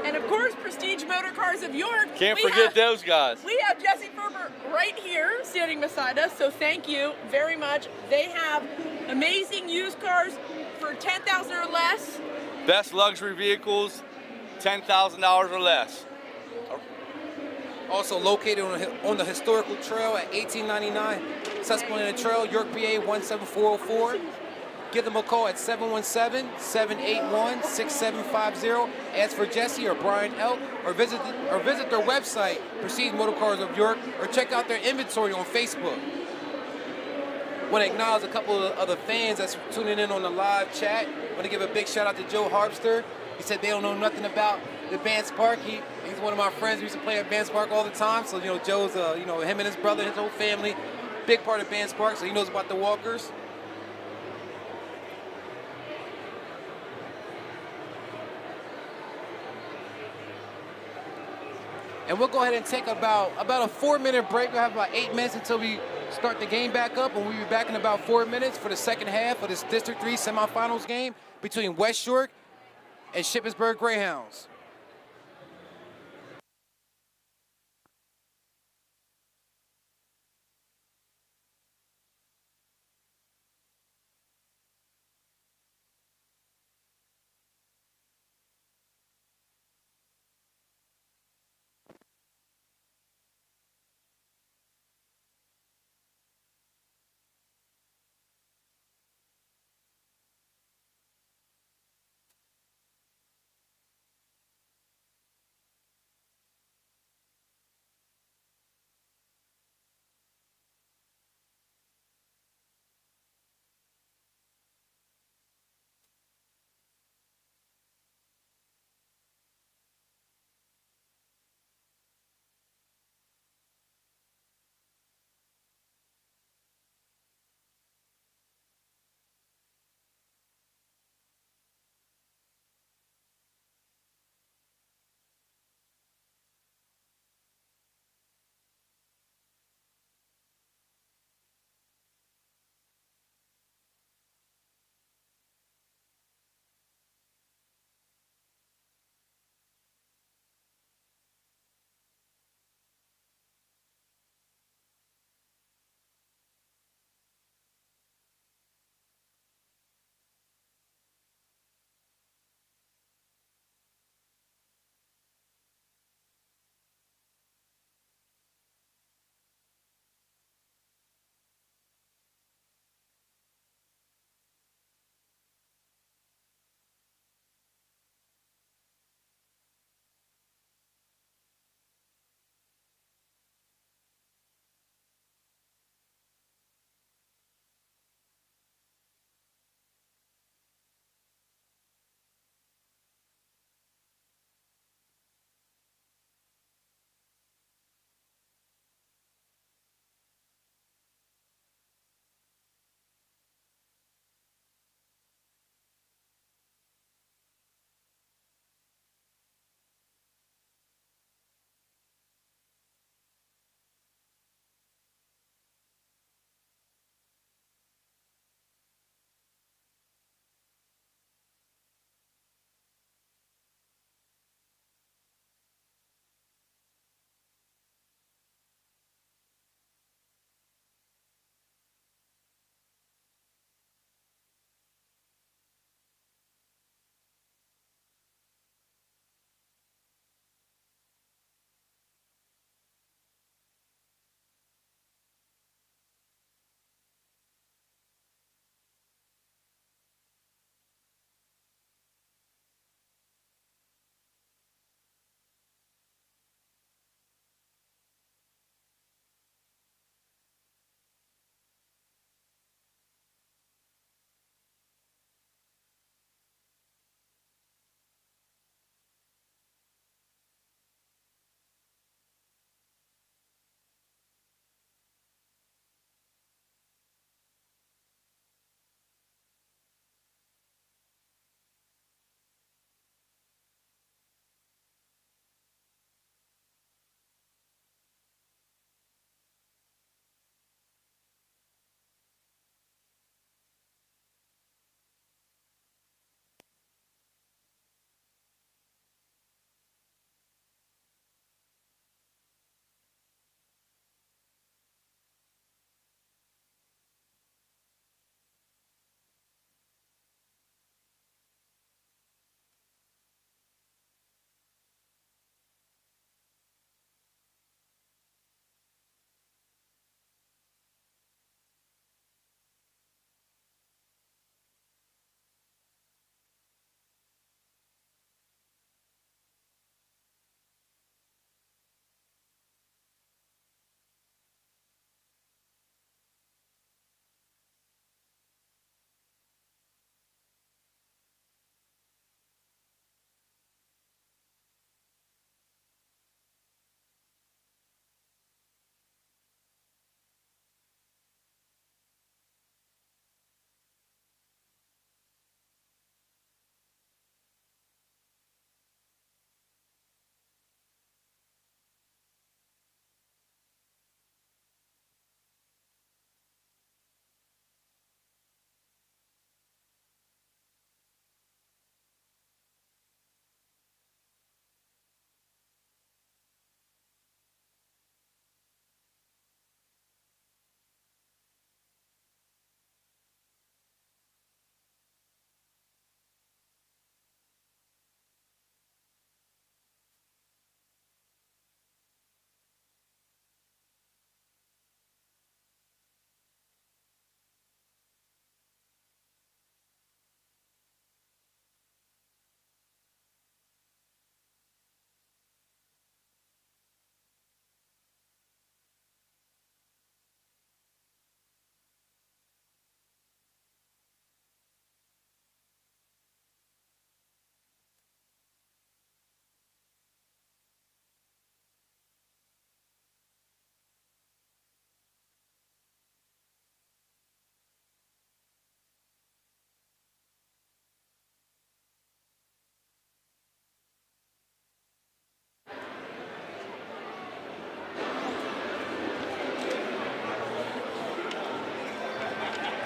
And of course, Prestige Motor Cars of York. Can't forget those guys. We have Jesse Ferber right here standing beside us, so thank you very much. They have amazing used cars for $10,000 or less. Best luxury vehicles, $10,000 or less. Also located on the historical trail at 1899 Susquehanna Trail, York, PA 17404. Give them a call at 717-781-6750. Ask for Jesse or Brian Elk, or visit their website, Prestige Motor Cars of York, or check out their inventory on Facebook. Want to acknowledge a couple of the fans that's tuning in on the live chat. Want to give a big shout out to Joe Harpster. He said they don't know nothing about the Vance Park. He's one of my friends. We used to play at Vance Park all the time. So Joe's him and his brother, his whole family, big part of Vance Park. So he knows about the Walkers. And we'll go ahead and take about a 4-minute break. We'll have about 8 minutes until we start the game back up, and we'll be back in about 4 minutes for the second half of this District 3 semifinals game between West York and Shippensburg Greyhounds.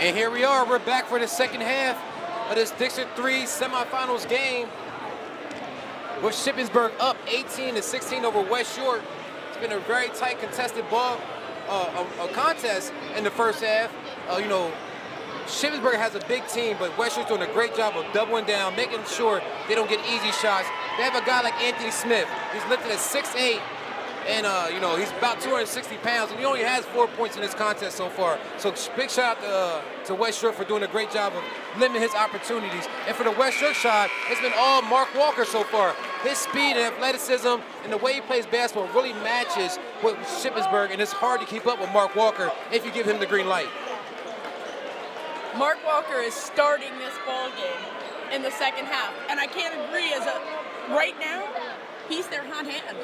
And here we are. We're back for the second half of this District 3 semifinals game with Shippensburg up 18-16 over West York. It's been a very tight contested ball a contest in the first half. Shippensburg has a big team, but West York's doing a great job of doubling down, making sure they don't get easy shots. They have a guy like Anthony Smith. He's lifted at 6'8", and he's about 260 pounds, and he only has 4 points in this contest so far. So big shout out to West York for doing a great job of limiting his opportunities. And for the West York side, it's been all Mark Walker so far. His speed and athleticism and the way he plays basketball really matches with Shippensburg, and it's hard to keep up with Mark Walker if you give him the green light. Mark Walker is starting this ball game in the second half, and I can't agree. Right now, he's their hot hand.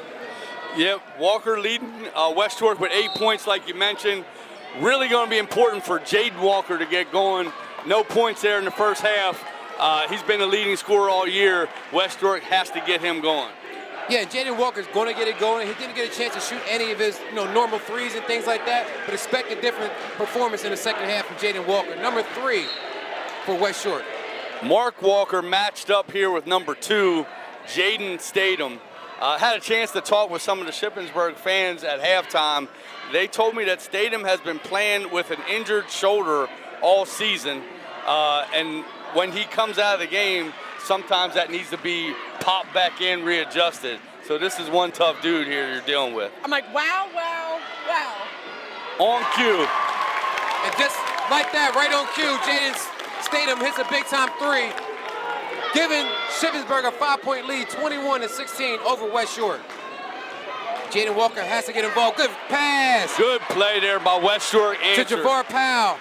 Yep, Walker leading West York with 8 points, like you mentioned. Really going to be important for Jaden Walker to get going. No points there in the first half. He's been the leading scorer all year. West York has to get him going. Yeah, Jaden Walker's going to get it going. He didn't get a chance to shoot any of his normal threes and things like that, but expect a different performance in the second half from Jaden Walker. Number 3 for West York. Mark Walker matched up here with number 2, Jaden Statham. Had a chance to talk with some of the Shippensburg fans at halftime. They told me that Statham has been playing with an injured shoulder all season, and when he comes out of the game, sometimes that needs to be popped back in, readjusted. So this is one tough dude here you're dealing with. I'm like, wow, wow, wow. On cue. And just like that, right on cue, Jaden Statham hits a big-time 3, giving Shippensburg a 5-point lead, 21-16 over West York. Jaden Walker has to get involved. Good pass. Good play there by West York. To Javar Powell,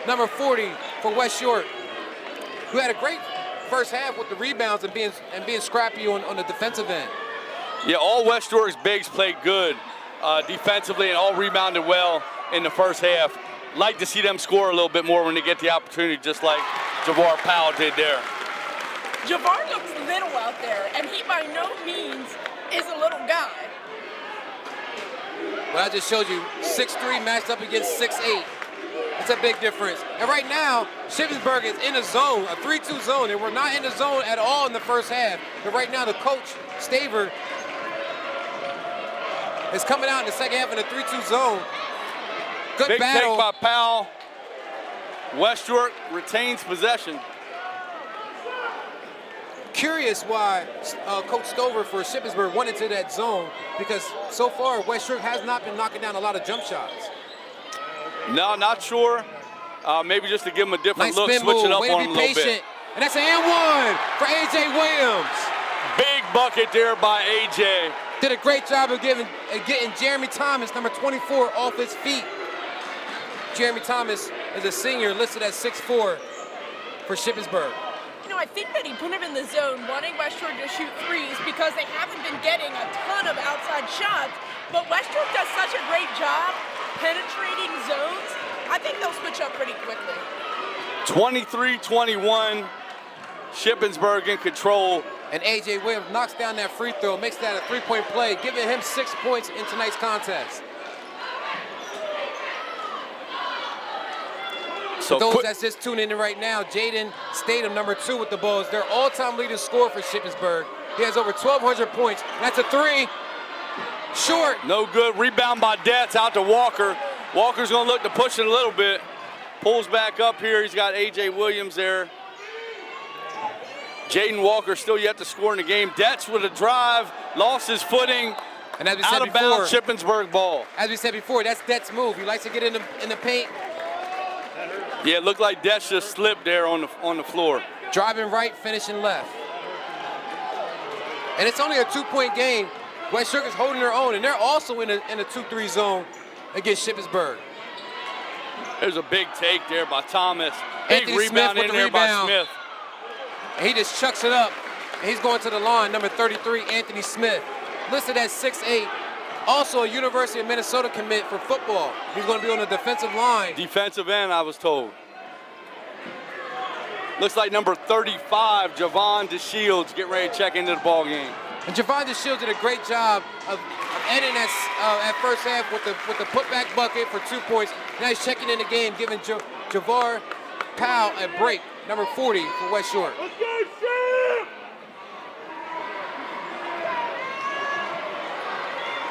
number 40 for West York, who had a great first half with the rebounds and being scrappy on the defensive end. Yeah, all West York's bigs played good defensively and all rebounded well in the first half. Like to see them score a little bit more when they get the opportunity, just like Javar Powell did there. Javar looks little out there, and he by no means is a little guy. Well, I just showed you 6'3" matched up against 6'8". It's a big difference. And right now, Shippensburg is in a zone, a 3-2 zone, and we're not in the zone at all in the first half. But right now, the coach, Staver, is coming out in the second half in a 3-2 zone. Good big battle. Take by Powell. West York retains possession. Curious why Coach Stover for Shippensburg went into that zone, because so far West York has not been knocking down a lot of jump shots. No, not sure. Maybe just to give him a different Nice look, spin switch move. it up Way on to him be a little patient. bit. And that's an and one for A.J. Williams. Big bucket there by A.J. Did a great job of getting Jeremy Thomas, number 24, off his feet. Jeremy Thomas is a senior listed at 6'4" for Shippensburg. I think that he put him in the zone, wanting West York to shoot threes because they haven't been getting a ton of outside shots. But West York does such a great job penetrating zones. I think they'll switch up pretty quickly. 23-21, Shippensburg in control. And A.J. Williams knocks down that free throw, makes that a 3-point play, giving him 6 points in tonight's contest. So For those that's just tuning in right now, Jaden Statham, number 2 with the Bulls, their all-time leading scorer for Shippensburg. He has over 1,200 points. That's a 3. Short. No good. Rebound by Detz out to Walker. Walker's going to look to push it a little bit. Pulls back up here. He's got A.J. Williams there. Jaden Walker still yet to score in the game. Detz with a drive, lost his footing. And as we said out of bounds, Shippensburg ball. As we said before, that's Det's move. He likes to get in the paint. Yeah, it looked like Detz just slipped there on the floor. Driving right, finishing left. And it's only a 2-point game. West York is holding their own, and they're also in a 2-3 zone against Shippensburg. There's a big take there by Thomas. Big Anthony rebound Smith in with the there rebound. by Smith. And he just chucks it up. And he's going to the line, number 33, Anthony Smith. Listed at 6'8". Also a University of Minnesota commit for football. He's going to be on the defensive line. Defensive end, I was told. Looks like number 35, Javon DeShields, get ready to check into the ball game. And Javon DeShields did a great job of ending that first half with the putback bucket for 2 points. Now he's checking in the game, giving Javar Powell a break, number 40 for West Shore.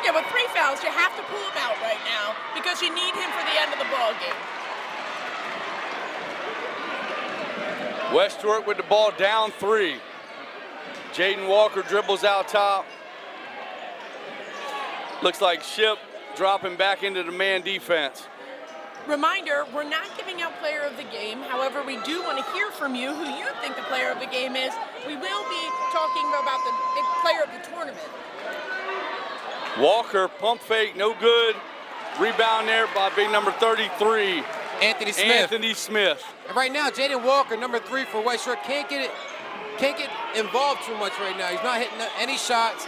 Yeah, with 3 fouls, you have to pull him out right now because you need him for the end of the ball game. West York with the ball down 3. Jaden Walker dribbles out top. Looks like Ship dropping back into the man defense. Reminder, we're not giving out player of the game. However, we do want to hear from you who you think the player of the game is. We will be talking about the player of the tournament. Walker, pump fake, no good. Rebound there by big number 33. Anthony Smith. Anthony Smith. And right now, Jaden Walker, number 3 for West Shore, can't get involved too much right now. He's not hitting any shots.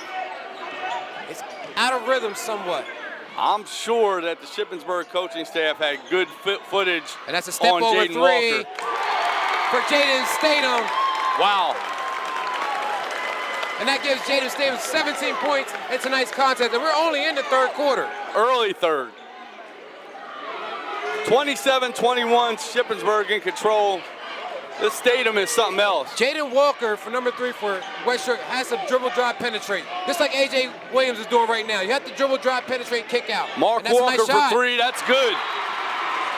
It's out of rhythm somewhat. I'm sure that the Shippensburg coaching staff had good footage And that's a step on over Jaden 3 Walker. for Jaden Statham. Wow. And that gives Jaden Statham 17 points in tonight's contest. And we're only in the third quarter. Early third. 27-21, Shippensburg in control. This Statham is something else. Jaden Walker for number 3 for West Shore has to dribble, drive, penetrate. Just like A.J. Williams is doing right now. You have to dribble, drive, penetrate, kick out. Mark And that's Walker a nice for shot. 3, that's good.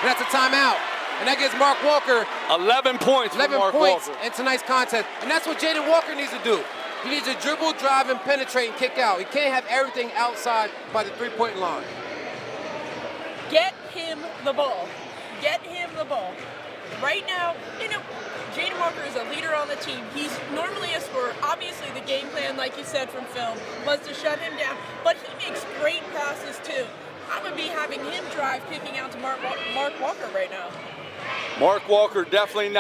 And that's a timeout. And that gives Mark Walker 11 points 11 for Mark points Walker. in tonight's contest. And that's what Jaden Walker needs to do. He needs to dribble, drive, and penetrate and kick out. He can't have everything outside by the 3-point line. Get him the ball. Get him the ball. Right now, Jaden Walker is a leader on the team. He's normally a scorer. Obviously, the game plan, like you said from film, was to shut him down. But he makes great passes, too. I would be having him drive, kicking out to Mark Walker right now. Mark Walker definitely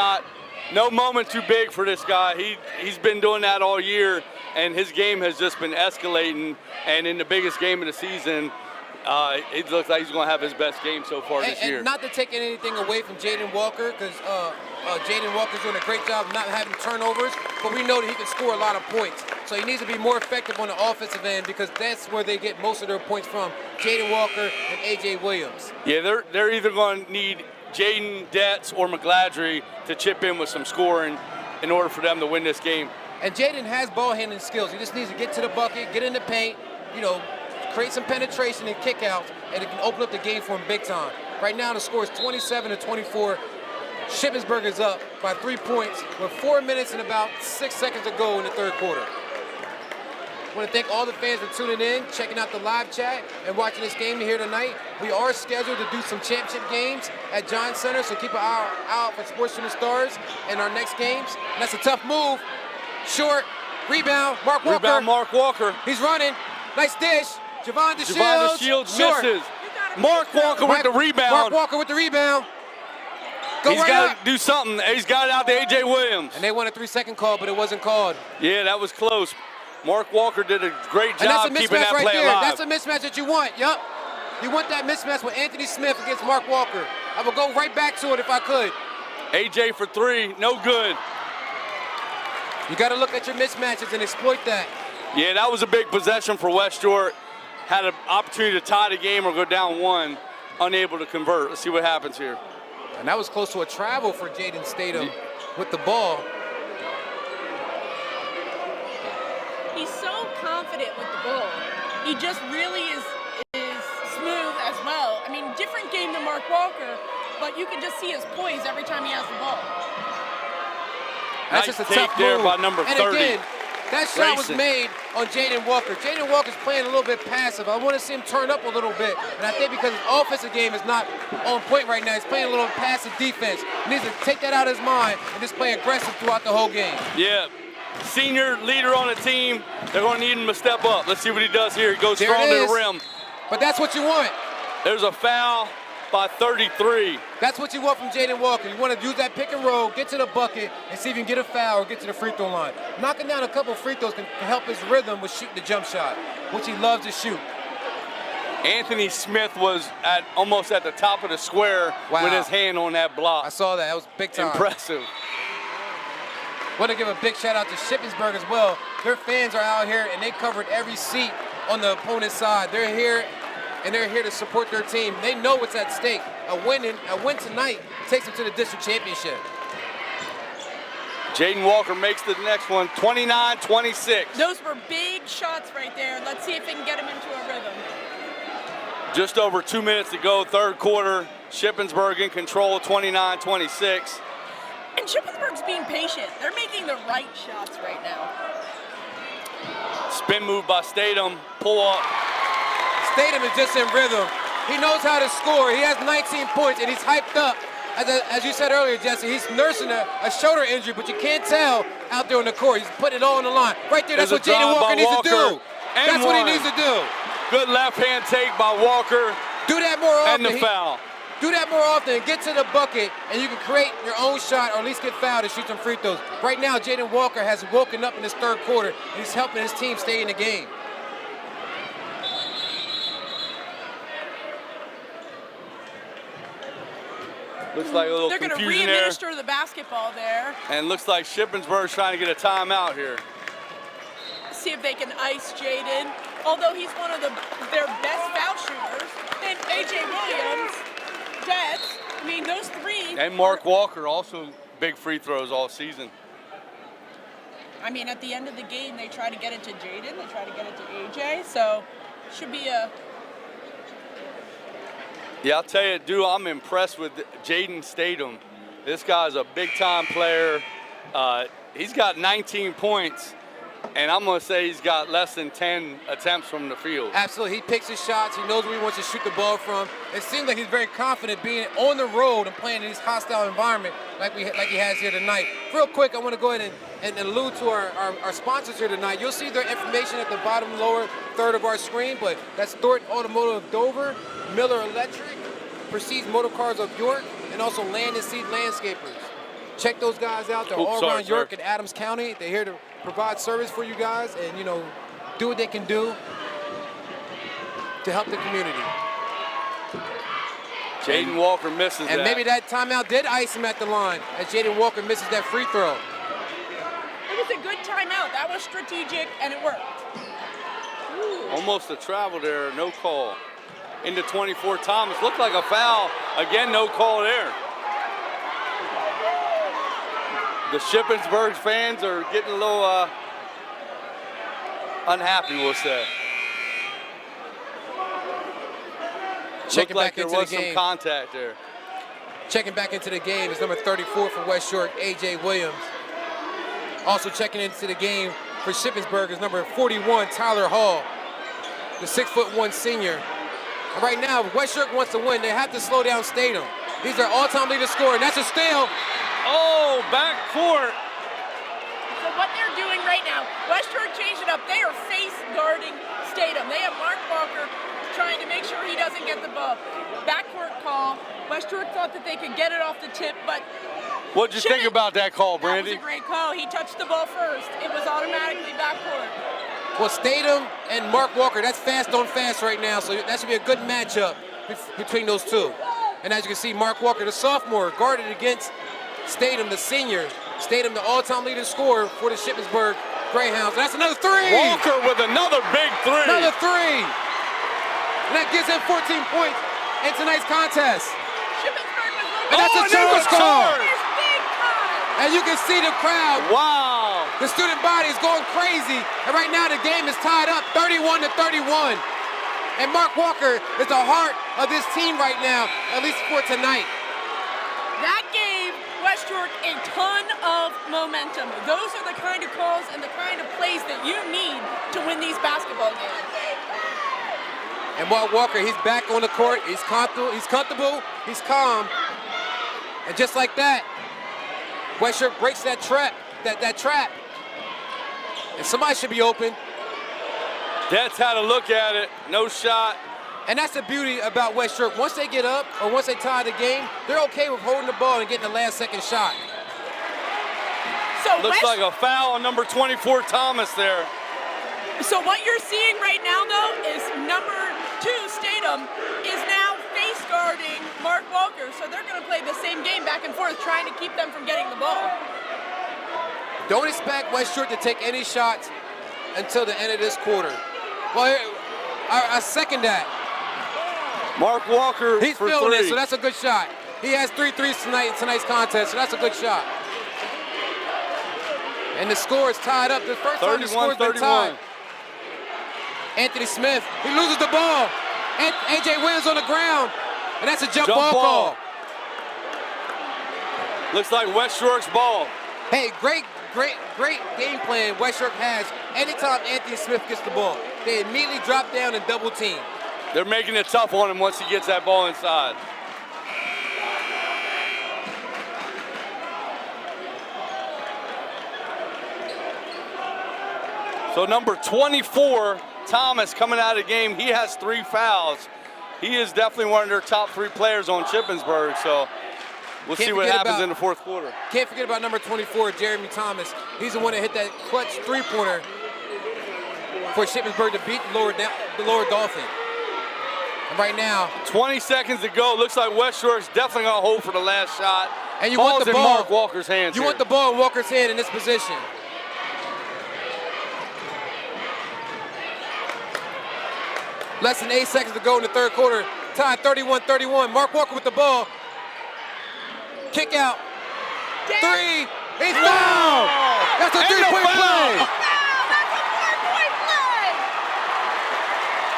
no moment too big for this guy. He's been doing that all year, and his game has just been escalating. And in the biggest game of the season, it looks like he's going to have his best game so far this year. And not to take anything away from Jaden Walker, because Jaden Walker's doing a great job of not having turnovers, but we know that he can score a lot of points. So he needs to be more effective on the offensive end because that's where they get most of their points from, Jaden Walker and A.J. Williams. Yeah, they're either going to need Jaden Detz or McGladrey to chip in with some scoring in order for them to win this game. And Jaden has ball handling skills. He just needs to get to the bucket, get in the paint, create some penetration and kick outs, and it can open up the game for him big time. Right now the score is 27-24. Shippensburg is up by 3 points with 4 minutes and about 6 seconds to go in the third quarter. I want to thank all the fans for tuning in, checking out the live chat, and watching this game here tonight. We are scheduled to do some championship games at John Center, so keep an eye out for Sports Shooting Stars in our next games. And that's a tough move. Short, rebound, Mark Walker. Rebound, Mark Walker. He's running. Nice dish. Javon DeShields short. misses. Mark Walker with the rebound. Mark Walker with the rebound. He's got to do something. He's got it out to A.J. Williams. And they won a 3-second call, but it wasn't called. Yeah, that was close. Mark Walker did a great And that's job a keeping mismatch that right play there. alive. That's a mismatch that you want. Yup. You want that mismatch with Anthony Smith against Mark Walker. I would go right back to it if I could. A.J. for 3, no good. You got to look at your mismatches and exploit that. Yeah, that was a big possession for West York. Had an opportunity to tie the game or go down 1, unable to convert. Let's see what happens here. And that was close to a travel for Jaden Statham with the ball. He's so confident with the ball. He just really is smooth as well. I mean, different game than Mark Walker, but you can just see his poise every time he has the ball. That's Nice just a take tough there move. by number 30. And again, that shot was Racing. made on Jaden Walker. Jaden Walker's playing a little bit passive. I want to see him turn up a little bit. And I think because his offensive game is not on point right now, he's playing a little passive defense. He needs to take that out of his mind and just play aggressive throughout the whole game. Yeah, senior leader on the team. They're going to need him to step up. Let's see what he does here. He goes There strong it to is. the rim. But that's what you want. There's a foul by 33. That's what you want from Jaden Walker. You want to use that pick and roll, get to the bucket, and see if you can get a foul or get to the free throw line. Knocking down a couple free throws can help his rhythm with shooting the jump shot, which he loves to shoot. Anthony Smith was almost at the top of the square Wow. with his hand on that block. I saw that. That was big time. Impressive. Want to give a big shout out to Shippensburg as well. Their fans are out here, and they covered every seat on the opponent's side. They're here, and they're here to support their team. They know what's at stake. A win tonight takes them to the district championship. Jaden Walker makes the next one, 29-26. Those were big shots right there. Let's see if they can get him into a rhythm. Just over 2 minutes to go, third quarter. Shippensburg in control, 29-26. And Shippensburg's being patient. They're making the right shots right now. Spin move by Statham, pull up. Statham is just in rhythm. He knows how to score. He has 19 points, and he's hyped up. As you said earlier, Jesse, he's nursing a shoulder injury, but you can't tell out there on the court. He's putting it all on the line. Right there, that's what Jaden Walker needs to do. That's what he needs to do. Good left hand take by Walker. Do that more often. And the foul. Do that more often and get to the bucket, and you can create your own shot or at least get fouled and shoot some free throws. Right now, Jaden Walker has woken up in this third quarter, and he's helping his team stay in the game. Looks like a little They're going to confusion there. re-administer the basketball there. And looks like Shippensburg's trying to get a timeout here. See if they can ice Jaden. Although he's one of their best foul shooters. And A.J. Williams, Jets. I mean, those three. And Mark Walker also big free throws all season. I mean, at the end of the game, they try to get it to Jaden. They try to get it to A.J. So, should be a... Yeah, I'll tell you, dude, I'm impressed with Jaden Statham. This guy's a big-time player. He's got 19 points, and I'm going to say he's got less than 10 attempts from the field. Absolutely. He picks his shots. He knows where he wants to shoot the ball from. It seems like he's very confident being on the road and playing in this hostile environment like he has here tonight. Real quick, I want to go ahead and allude to our sponsors here tonight. You'll see their information at the bottom lower third of our screen, but that's Thornton Automotive of Dover, Miller Electric, Prestige Motor Cars of York, and also Land and Seed Landscapers. Check those guys out. They're all around York and Adams County. They're here to provide service for you guys and, you know, do what they can do to help the community. Jaden Walker misses that. And maybe that timeout did ice him at the line as Jaden Walker misses that free throw. It was a good timeout. That was strategic, and it worked. Almost a travel there, no call. Into 24, Thomas. Looked like a foul. Again, no call there. The Shippensburg fans are getting a little unhappy, we'll say. Checking back into the game. There was some contact there. Checking back into the game is number 34 for West York, A.J. Williams. Also checking into the game for Shippensburg is number 41, Tyler Hall, the 6'1" senior. And right now, if West York wants to win, they have to slow down Statham. He's their all-time leader scorer, and that's a steal. Oh, back court. So what they're doing right now, West York changed it up. They are face guarding Statham. They have Mark Walker trying to make sure he doesn't get the ball. Backcourt call. West York thought that they could get it off the tip, but what'd you think about that call, Brandy? That was a great call. He touched the ball first. It was automatically backcourt. Well, Statham and Mark Walker, that's fast on fast right now, so that should be a good matchup between those two. And as you can see, Mark Walker, the sophomore, guarded against Statham, the senior. Statham, the all-time leading scorer for the Shippensburg Greyhounds. That's another three! Walker with another big three. Another three! And that gives him 14 points in tonight's contest. Shippensburg was looking. And that's a charge call! Big time! And you can see the crowd. Wow! The student body is going crazy. And right now the game is tied up 31-31. And Mark Walker is the heart of this team right now, at least for tonight. That gave West York a ton of momentum. Those are the kind of calls and the kind of plays that you need to win these basketball games. And Mark Walker, he's back on the court. He's comfortable, he's calm. And just like that, West York breaks that trap, that trap. And somebody should be open. That's how to look at it. No shot. And that's the beauty about West York. Once they get up or once they tie the game, they're okay with holding the ball and getting the last second shot. So looks like a foul on number 24, Thomas there. So what you're seeing right now, though, is number 2, Statham, is now face guarding Mark Walker. So they're going to play the same game back and forth, trying to keep them from getting the ball. Don't expect West York to take any shots until the end of this quarter. Well, I second that. Mark Walker He's for feeling three. it, so that's a good shot. He has 3 threes tonight in tonight's contest, so that's a good shot. And the score is tied up. The first time the score's been tied. Anthony Smith, he loses the ball. A.J. Williams on the ground, and that's a jump ball call. Looks like West York's ball. Hey, great game plan West York has. Anytime Anthony Smith gets the ball, they immediately drop down and double team. They're making it tough on him once he gets that ball inside. So number 24, Thomas, coming out of the game, he has 3 fouls. He is definitely one of their top 3 players on Shippensburg, so we'll see what happens in the fourth quarter. Can't forget about number 24, Jeremy Thomas. He's the one that hit that clutch 3-pointer for Shippensburg to beat the lower Dolphin. And right now, 20 seconds to go. Looks like West York's definitely going to hold for the last shot. And you want the ball in Mark Walker's hands. You want the ball in Walker's hand in this position. Less than 8 seconds to go in the third quarter. Tied 31-31. Mark Walker with the ball. Kick out. 3. He's fouled. That's a 3-point play.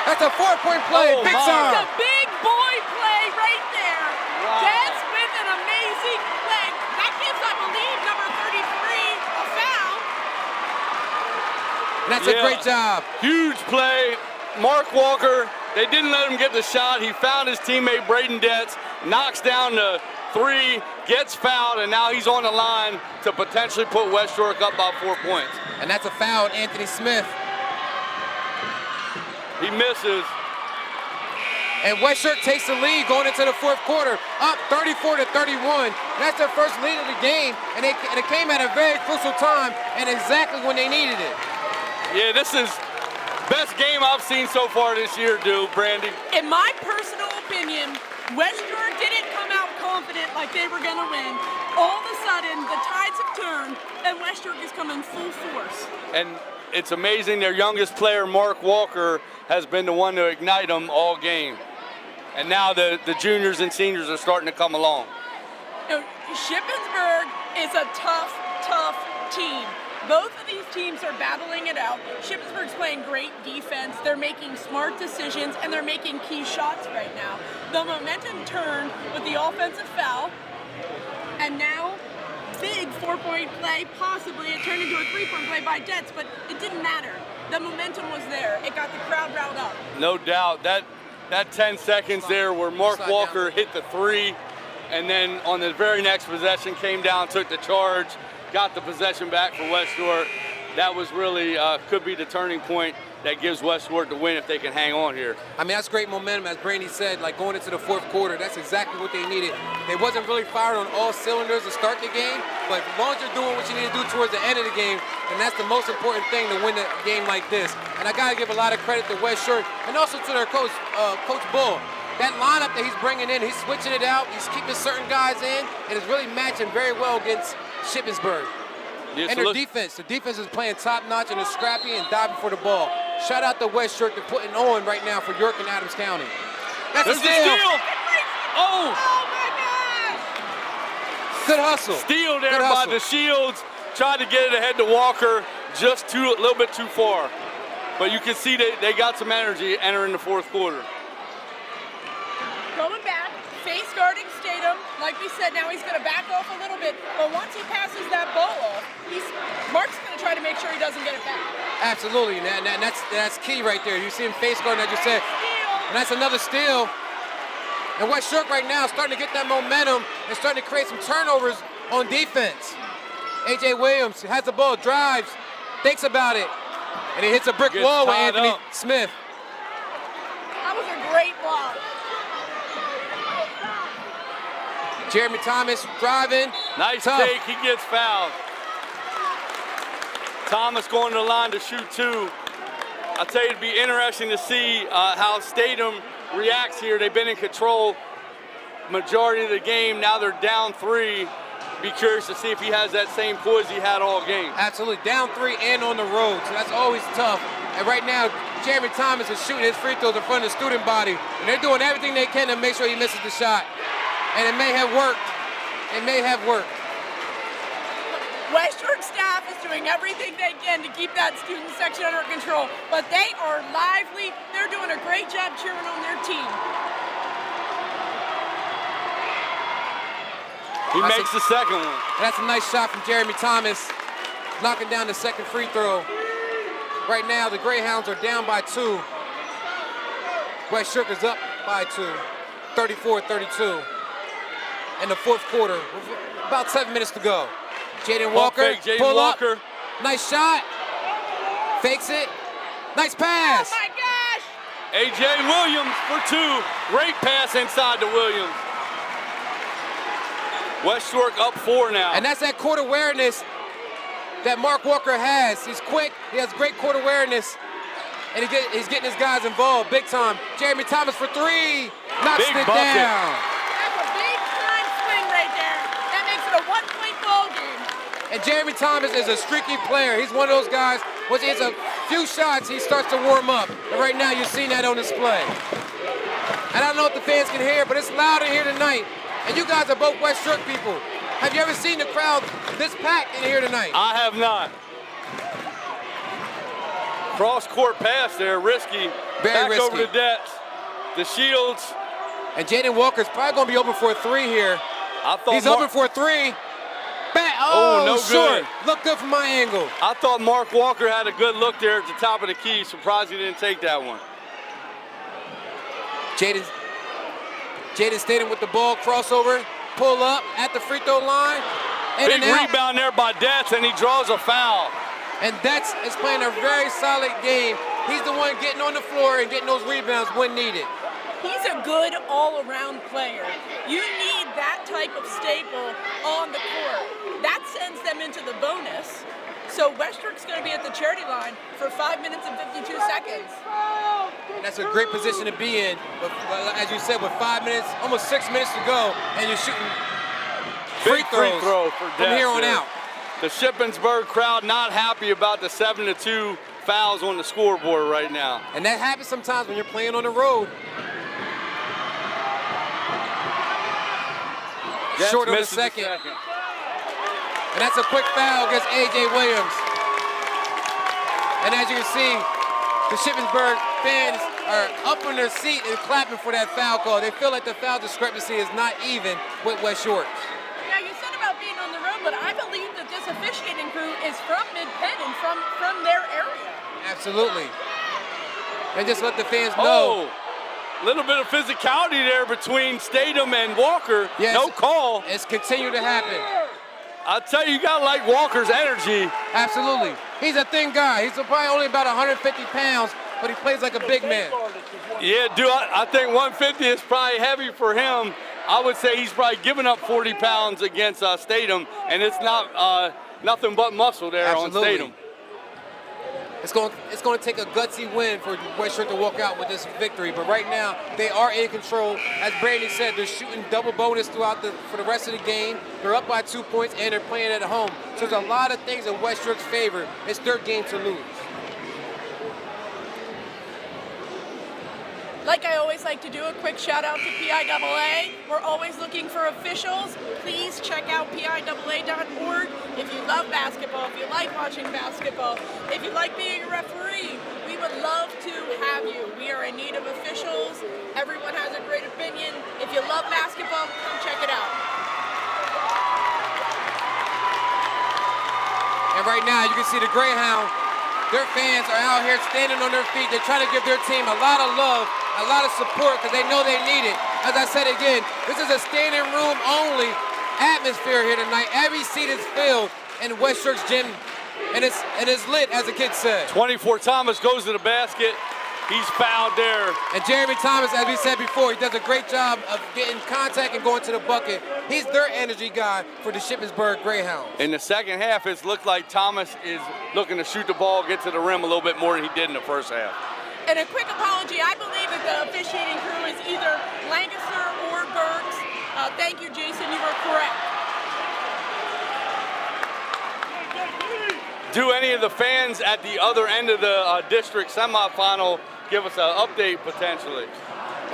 That's a 4-point play. Big time. That's a big boy play right there. Wow. Des with an amazing play. That gives, I believe, number 33 a foul. And that's a great job. Huge play. Mark Walker, they didn't let him get the shot. He found his teammate Braden Detz, knocks down the 3, gets fouled, and now he's on the line to potentially put West York up by 4 points. And that's a foul on Anthony Smith. He misses. And West York takes the lead going into the fourth quarter, up 34-31. That's their first lead of the game, and it came at a very crucial time and exactly when they needed it. Yeah, this is best game I've seen so far this year, Brandy. In my personal opinion, West York didn't come out confident like they were going to win. All of a sudden, the tides have turned, and West York is coming full force. And it's amazing their youngest player, Mark Walker, has been the one to ignite them all game. And now the juniors and seniors are starting to come along. You know, Shippensburg is a tough, tough team. Both of these teams are battling it out. Shippensburg's playing great defense. They're making smart decisions, and they're making key shots right now. The momentum turned with the offensive foul, and now big 4-point play, possibly. It turned into a 3-point play by Jets, but it didn't matter. The momentum was there. It got the crowd riled up. No doubt. That 10 seconds there where Mark Walker hit the 3, and then on the very next possession came down, took the charge, got the possession back for West York. That was really, could be the turning point that gives West York the win if they can hang on here. I mean, that's great momentum, as Brandy said, like going into the fourth quarter. That's exactly what they needed. They wasn't really fired on all cylinders to start the game, but as long as you're doing what you need to do towards the end of the game, then that's the most important thing to win a game like this. And I got to give a lot of credit to West York and also to their coach, Coach Bull. That lineup that he's bringing in, he's switching it out, he's keeping certain guys in, and it's really matching very well against Shippensburg. Yeah, and their defense. The defense is playing top-notch and they're scrappy and diving for the ball. Shout out to West York. They're putting on right now for York and Adams County. That's a steal. Oh! my gosh! Good hustle. Steal there by the Shields. Tried to get it ahead to Walker, just a little bit too far. But you can see they got some energy entering the fourth quarter. Going back, face guarding Statham. Like we said, now he's going to back off a little bit. But once he passes that ball off, Mark's going to try to make sure he doesn't get it back. Absolutely, and that's key right there. You see him face guarding, as you said. And that's another steal. And West York right now is starting to get that momentum and starting to create some turnovers on defense. A.J. Williams has the ball, drives, thinks about it, and he hits a brick wall with Anthony Smith. That was a great block. Jeremy Thomas driving. Nice tough. take, he gets fouled. Thomas going to the line to shoot 2. I'll tell you, it'd be interesting to see how Statham reacts here. They've been in control majority of the game. Now they're down 3. Be curious to see if he has that same poise he had all game. Absolutely, down 3 and on the road, so that's always tough. And right now, Jeremy Thomas is shooting his free throws in front of the student body, and they're doing everything they can to make sure he misses the shot. And it may have worked. It may have worked. West York staff is doing everything they can to keep that student section under control, but they are lively. They're doing a great job cheering on their team. He makes the second one. That's a nice shot from Jeremy Thomas, knocking down the second free throw. Right now, the Greyhounds are down by 2. West York is up by 2, 34-32. In the fourth quarter, about 7 minutes to go. Jaden Walker, pull up, nice shot, fakes it, nice pass. Oh my gosh! A.J. Williams for 2, great pass inside to Williams. West York up 4 now. And that's that court awareness that Mark Walker has. He's quick, he has great court awareness, and he's getting his guys involved big time. Jeremy Thomas for 3, knocks it down. That's a big time swing right there. That makes it a 1-point ball game. And Jeremy Thomas is a streaky player. He's one of those guys, once he hits a few shots, he starts to warm up. And right now, you're seeing that on display. And I don't know if the fans can hear, but it's loud in here tonight. And you guys are both West York people. Have you ever seen the crowd this packed in here tonight? I have not. Cross-court pass there, risky. Very risky. Back over to Detz. The Shields. And Jaden Walker's probably going to be open for a 3 here. He's open for a 3. Oh, no short. good. Look good from my angle. I thought Mark Walker had a good look there at the top of the key. Surprised he didn't take that one. Jaden Staten with the ball, crossover, pull up at the free throw line. Big rebound there by Detz, and he draws a foul. And Detz is playing a very solid game. He's the one getting on the floor and getting those rebounds when needed. He's a good all-around player. You need that type of staple on the court. That sends them into the bonus. So West York's going to be at the charity line for 5 minutes and 52 seconds. That's a great position to be in. But as you said, with 5 minutes, almost 6 minutes to go, and you're shooting free throws from here on out. The Shippensburg crowd not happy about the 7-2 fouls on the scoreboard right now. And that happens sometimes when you're playing on the road. Short on the second. And that's a quick foul against A.J. Williams. And as you can see, the Shippensburg fans are up on their seat and clapping for that foul call. They feel like the foul discrepancy is not even with West York. Now, you said about being on the road, but I believe that this officiating crew is from Mid-Penn and from their area. Absolutely. And just let the fans know. A little bit of physicality there between Statham and Walker. Yes, no call. It's continued to happen. I'll tell you, you got to like Walker's energy. Absolutely. He's a thin guy. He's probably only about 150 pounds, but he plays like a big man. Yeah, dude, I think 150 is probably heavy for him. I would say he's probably giving up 40 pounds against Statham, and it's not nothing but muscle there. Absolutely. On Statham. It's going to take a gutsy win for West York to walk out with this victory, but right now they are in control. As Brandon said, they're shooting double bonus for the rest of the game. They're up by 2 points and they're playing at home. So there's a lot of things in West York's favor. It's their game to lose. Like I always like to do, a quick shout out to PIAA. We're always looking for officials. Please check out PIAA.org. If you love basketball, if you like watching basketball, if you like being a referee, we would love to have you. We are in need of officials. Everyone has a great opinion. If you love basketball, come check it out. And right now you can see the Greyhound. Their fans are out here standing on their feet. They're trying to give their team a lot of love, a lot of support, because they know they need it. As I said again, this is a standing room only atmosphere here tonight. Every seat is filled in West York's gym, and it's lit, as the kids said. 24 Thomas goes to the basket. He's fouled there. And Jeremy Thomas, as we said before, he does a great job of getting contact and going to the bucket. He's their energy guy for the Shippensburg Greyhounds. In the second half, it's looked like Thomas is looking to shoot the ball, get to the rim a little bit more than he did in the first half. And a quick apology, I believe that the officiating crew is either Lancaster or Burks. Thank you, Jason, you were correct. Do any of the fans at the other end of the district semifinal give us an update potentially?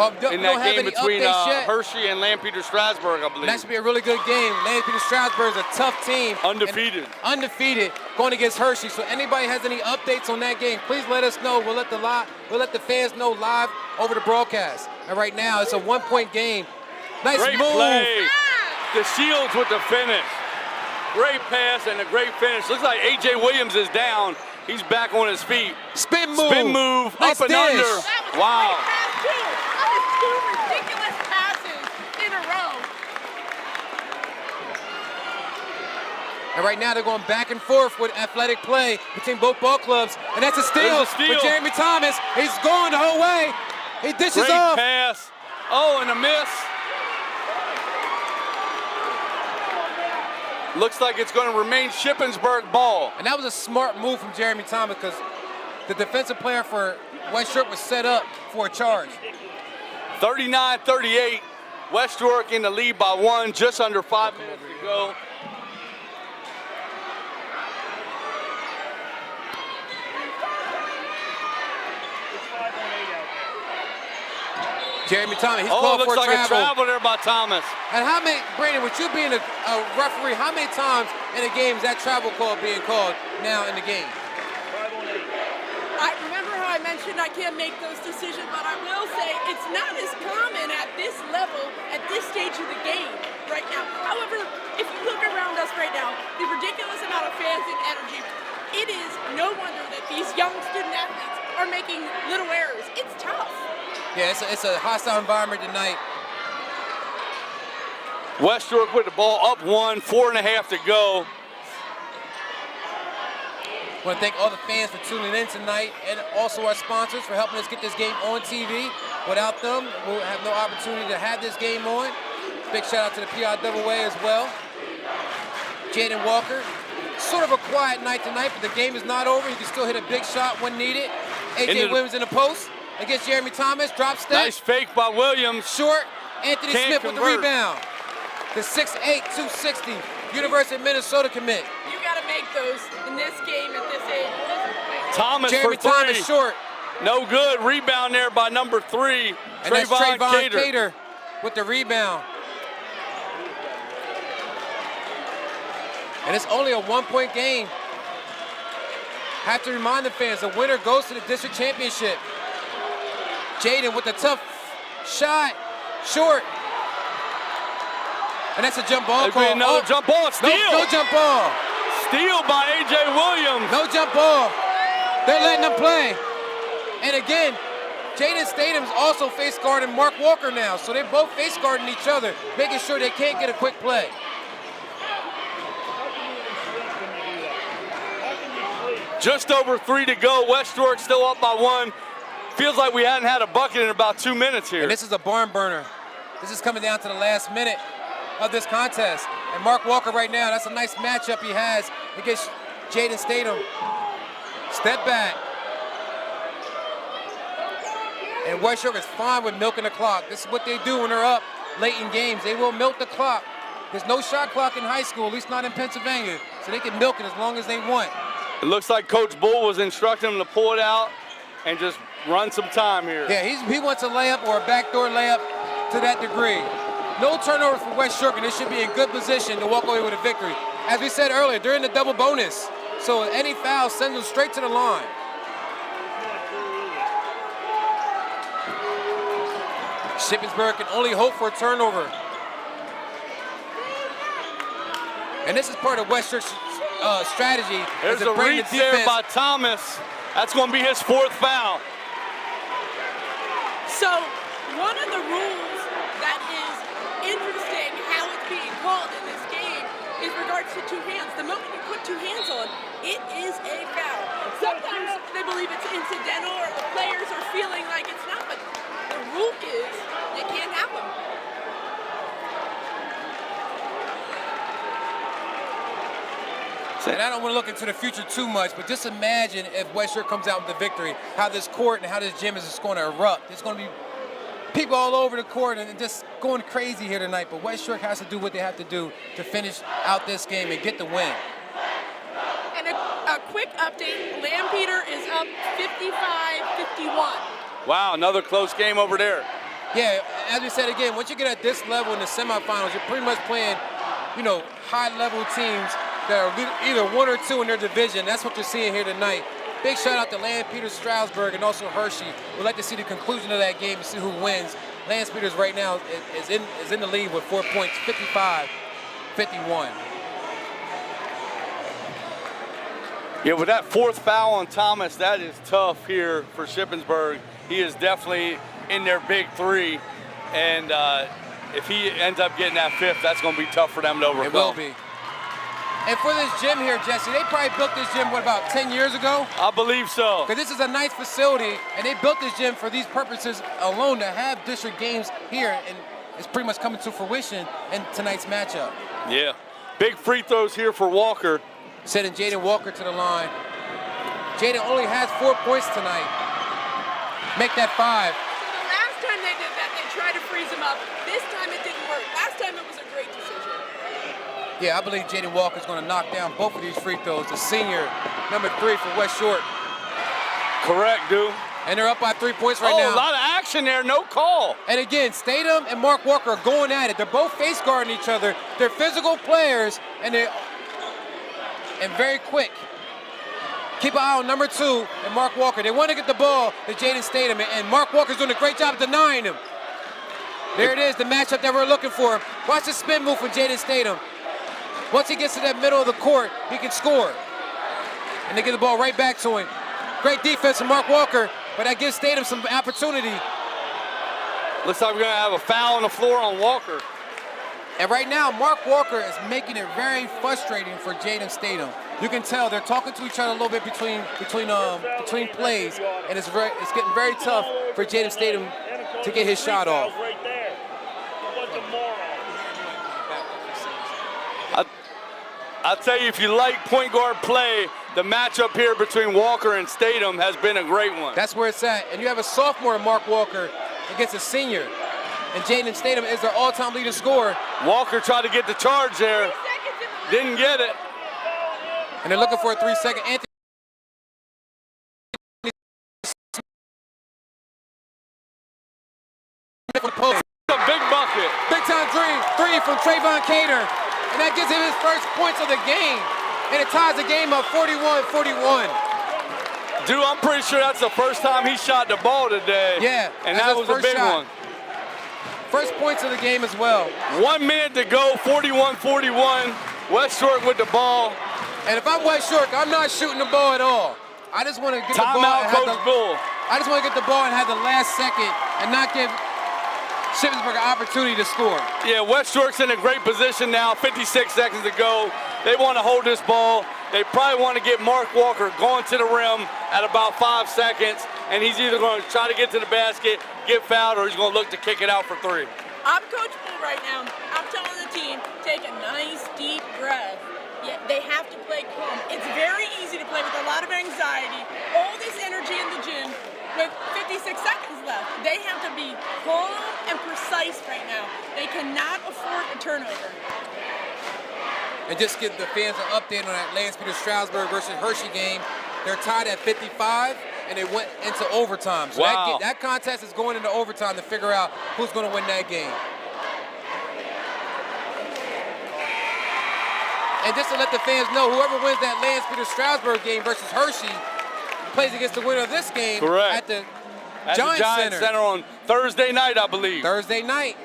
in that game between yet. Hershey and Lampeter Strasburg, I believe. That should be a really good game. Lampeter Strasburg is a tough team. Undefeated. Undefeated going against Hershey. So anybody has any updates on that game, please let us know. We'll let the fans know live over the broadcast. And right now, it's a 1-point game. Nice Great move. play. The Shields with the finish. Great pass and a great finish. Looks like A.J. Williams is down. He's back on his feet. Spin move. Spin move. Nice up and dish. under. That was Wow. a great pass, too. That was 2 ridiculous passes in a row. And right now they're going back and forth with athletic play between both ball clubs. And that's a steal, There's a steal. for Jeremy Thomas. He's going the whole way. He dishes Great off. pass. Oh, and a miss. Looks like it's going to remain Shippensburg ball. And that was a smart move from Jeremy Thomas because the defensive player for West York was set up for a charge. 39-38. West York in the lead by 1, just under 5 minutes to go. Jeremy Thomas, he's Oh, called looks for a like a travel there by Thomas. And how many, Brandon, with you being a referee, how many times in a game is that travel call being called now in the game? I remember how I mentioned I can't make those decisions, but I will say it's not as common at this level, at this stage of the game right now. However, if you look around us right now, the ridiculous amount of fans and energy, it is no wonder that these young student athletes are making little errors. It's tough. Yeah, it's a hostile environment tonight. West York with the ball up 1, 4.5 to go. I want to thank all the fans for tuning in tonight and also our sponsors for helping us get this game on TV. Without them, we'll have no opportunity to have this game on. Big shout out to the PIAA as well. Jaden Walker. Sort of a quiet night tonight, but the game is not over. You can still hit a big shot when needed. A.J. Williams in the post against Jeremy Thomas. Drop step. Nice fake by Williams. Short. Anthony Can't Smith with the convert. rebound. The 6'8", 260 University of Minnesota commit. You got to make those in this game at this age. Thomas Jeremy for 3. Thomas short. No good. Rebound there by number 3, And that's Trayvon Trayvon Cater. Cater with the rebound. And it's only a 1-point game. Have to remind the fans, the winner goes to the district championship. Jaden with the tough shot, short. And that's a jump ball There's been call. another jump ball. Steal. No jump ball. Steal by A.J. Williams. No jump ball. They're letting them play. And again, Jaden Stathem's also face guarding Mark Walker now. So they're both face guarding each other, making sure they can't get a quick play. Just over 3 to go. West York still up by 1. Feels like we hadn't had a bucket in about 2 minutes here. And this is a barn burner. This is coming down to the last minute of this contest. And Mark Walker right now, that's a nice matchup he has against Jaden Statham. Step back. And West York is fine with milking the clock. This is what they do when they're up late in games. They will milk the clock. There's no shot clock in high school, at least not in Pennsylvania. So they can milk it as long as they want. It looks like Coach Bull was instructing him to pull it out and just run some time here. Yeah, he wants a layup or a backdoor layup to that degree. No turnover for West York, and they should be in good position to walk away with a victory. As we said earlier, they're in the double bonus. So any foul sends them straight to the line. Shippensburg can only hope for a turnover. And this is part of West York's strategy. There's a reach there by Thomas. That's going to be his 4th foul. So one of the rules that is interesting how it's being called in this game is regards to 2 hands. The moment you put 2 hands on, it is a foul. Sometimes they believe it's incidental or the players are feeling like it's not, but the rule is you can't have them. And I don't want to look into the future too much, but just imagine if West York comes out with the victory, how this court and how this gym is just going to erupt. There's going to be people all over the court and just going crazy here tonight, but West York has to do what they have to do to finish out this game and get the win. And a quick update, Lampeter is up 55-51. Wow, another close game over there. Yeah, as we said again, once you get at this level in the semifinals, you're pretty much playing, you know, high-level teams that are either 1 or 2 in their division. That's what you're seeing here tonight. Big shout out to Lance Peters Stroudsburg and also Hershey. We'd like to see the conclusion of that game and see who wins. Lance Peters right now is in the lead with 4 points, 55-51. Yeah, with that 4th foul on Thomas, that is tough here for Shippensburg. He is definitely in their big 3, and if he ends up getting that 5th, that's going to be tough for them to overcome. It will be. And for this gym here, Jesse, they probably built this gym, what, about 10 years ago? I believe so. Because this is a nice facility, and they built this gym for these purposes alone to have district games here, and it's pretty much coming to fruition in tonight's matchup. Yeah. Big free throws here for Walker. Sending Jaden Walker to the line. Jaden only has 4 points tonight. Make that 5. So the last time they did that, they tried to freeze him up. This time it didn't work. Last time it was a great decision. Yeah, I believe Jaden Walker's going to knock down both of these free throws. The senior, number 3 for West Short. Correct, dude. And they're up by 3 points right now. Oh, a lot of action there, no call. And again, Statham and Mark Walker are going at it. They're both face guarding each other. They're physical players, and very quick. Keep an eye on number 2 and Mark Walker. They want to get the ball to Jaden Statham, and Mark Walker's doing a great job denying him. There it is, the matchup that we're looking for. Watch the spin move from Jaden Statham. Once he gets to that middle of the court, he can score. And they get the ball right back to him. Great defense from Mark Walker, but that gives Statham some opportunity. Looks like we're going to have a foul on the floor on Walker. And right now, Mark Walker is making it very frustrating for Jaden Statham. You can tell they're talking to each other a little bit between plays, and it's getting very tough for Jaden Statham to get his shot off. I'll tell you, if you like point guard play, the matchup here between Walker and Statham has been a great one. That's where it's at. And you have a sophomore, Mark Walker, against a senior. And Jaden Statham is their all-time leading scorer. Walker tried to get the charge there. Didn't get it. And they're looking for a 3-second. Anthony. A big bucket. Big-time three from Trayvon Cater. And that gives him his first points of the game. And it ties the game up 41-41. Dude, I'm pretty sure that's the first time he shot the ball today. Yeah. And that was a big one. First points of the game as well. 1 minute to go, 41-41. West Short with the ball. And if I'm West Short, I'm not shooting the ball at all. I just want to get the ball. Timeout, Coach Bull. I just want to get the ball and have the last second and not give Shippensburg an opportunity to score. Yeah, West York's in a great position now, 56 seconds to go. They want to hold this ball. They probably want to get Mark Walker going to the rim at about 5 seconds, and he's either going to try to get to the basket, get fouled, or he's going to look to kick it out for 3. I'm Coach Bull right now. I'm telling the team, take a nice deep breath. Yeah, they have to play calm. It's very easy to play with a lot of anxiety, all this energy in the gym with 56 seconds left. They have to be calm and precise right now. They cannot afford a turnover. And just give the fans an update on that Lance Peters Stroudsburg versus Hershey game. They're tied at 55, and they went into overtime. So wow. that contest is going into overtime to figure out who's going to win that game. And just to let the fans know, whoever wins that Lance Peters Stroudsburg game versus Hershey plays against the winner of this game. Correct. At the At Giant the Giant Center on Thursday night, I believe. Thursday night.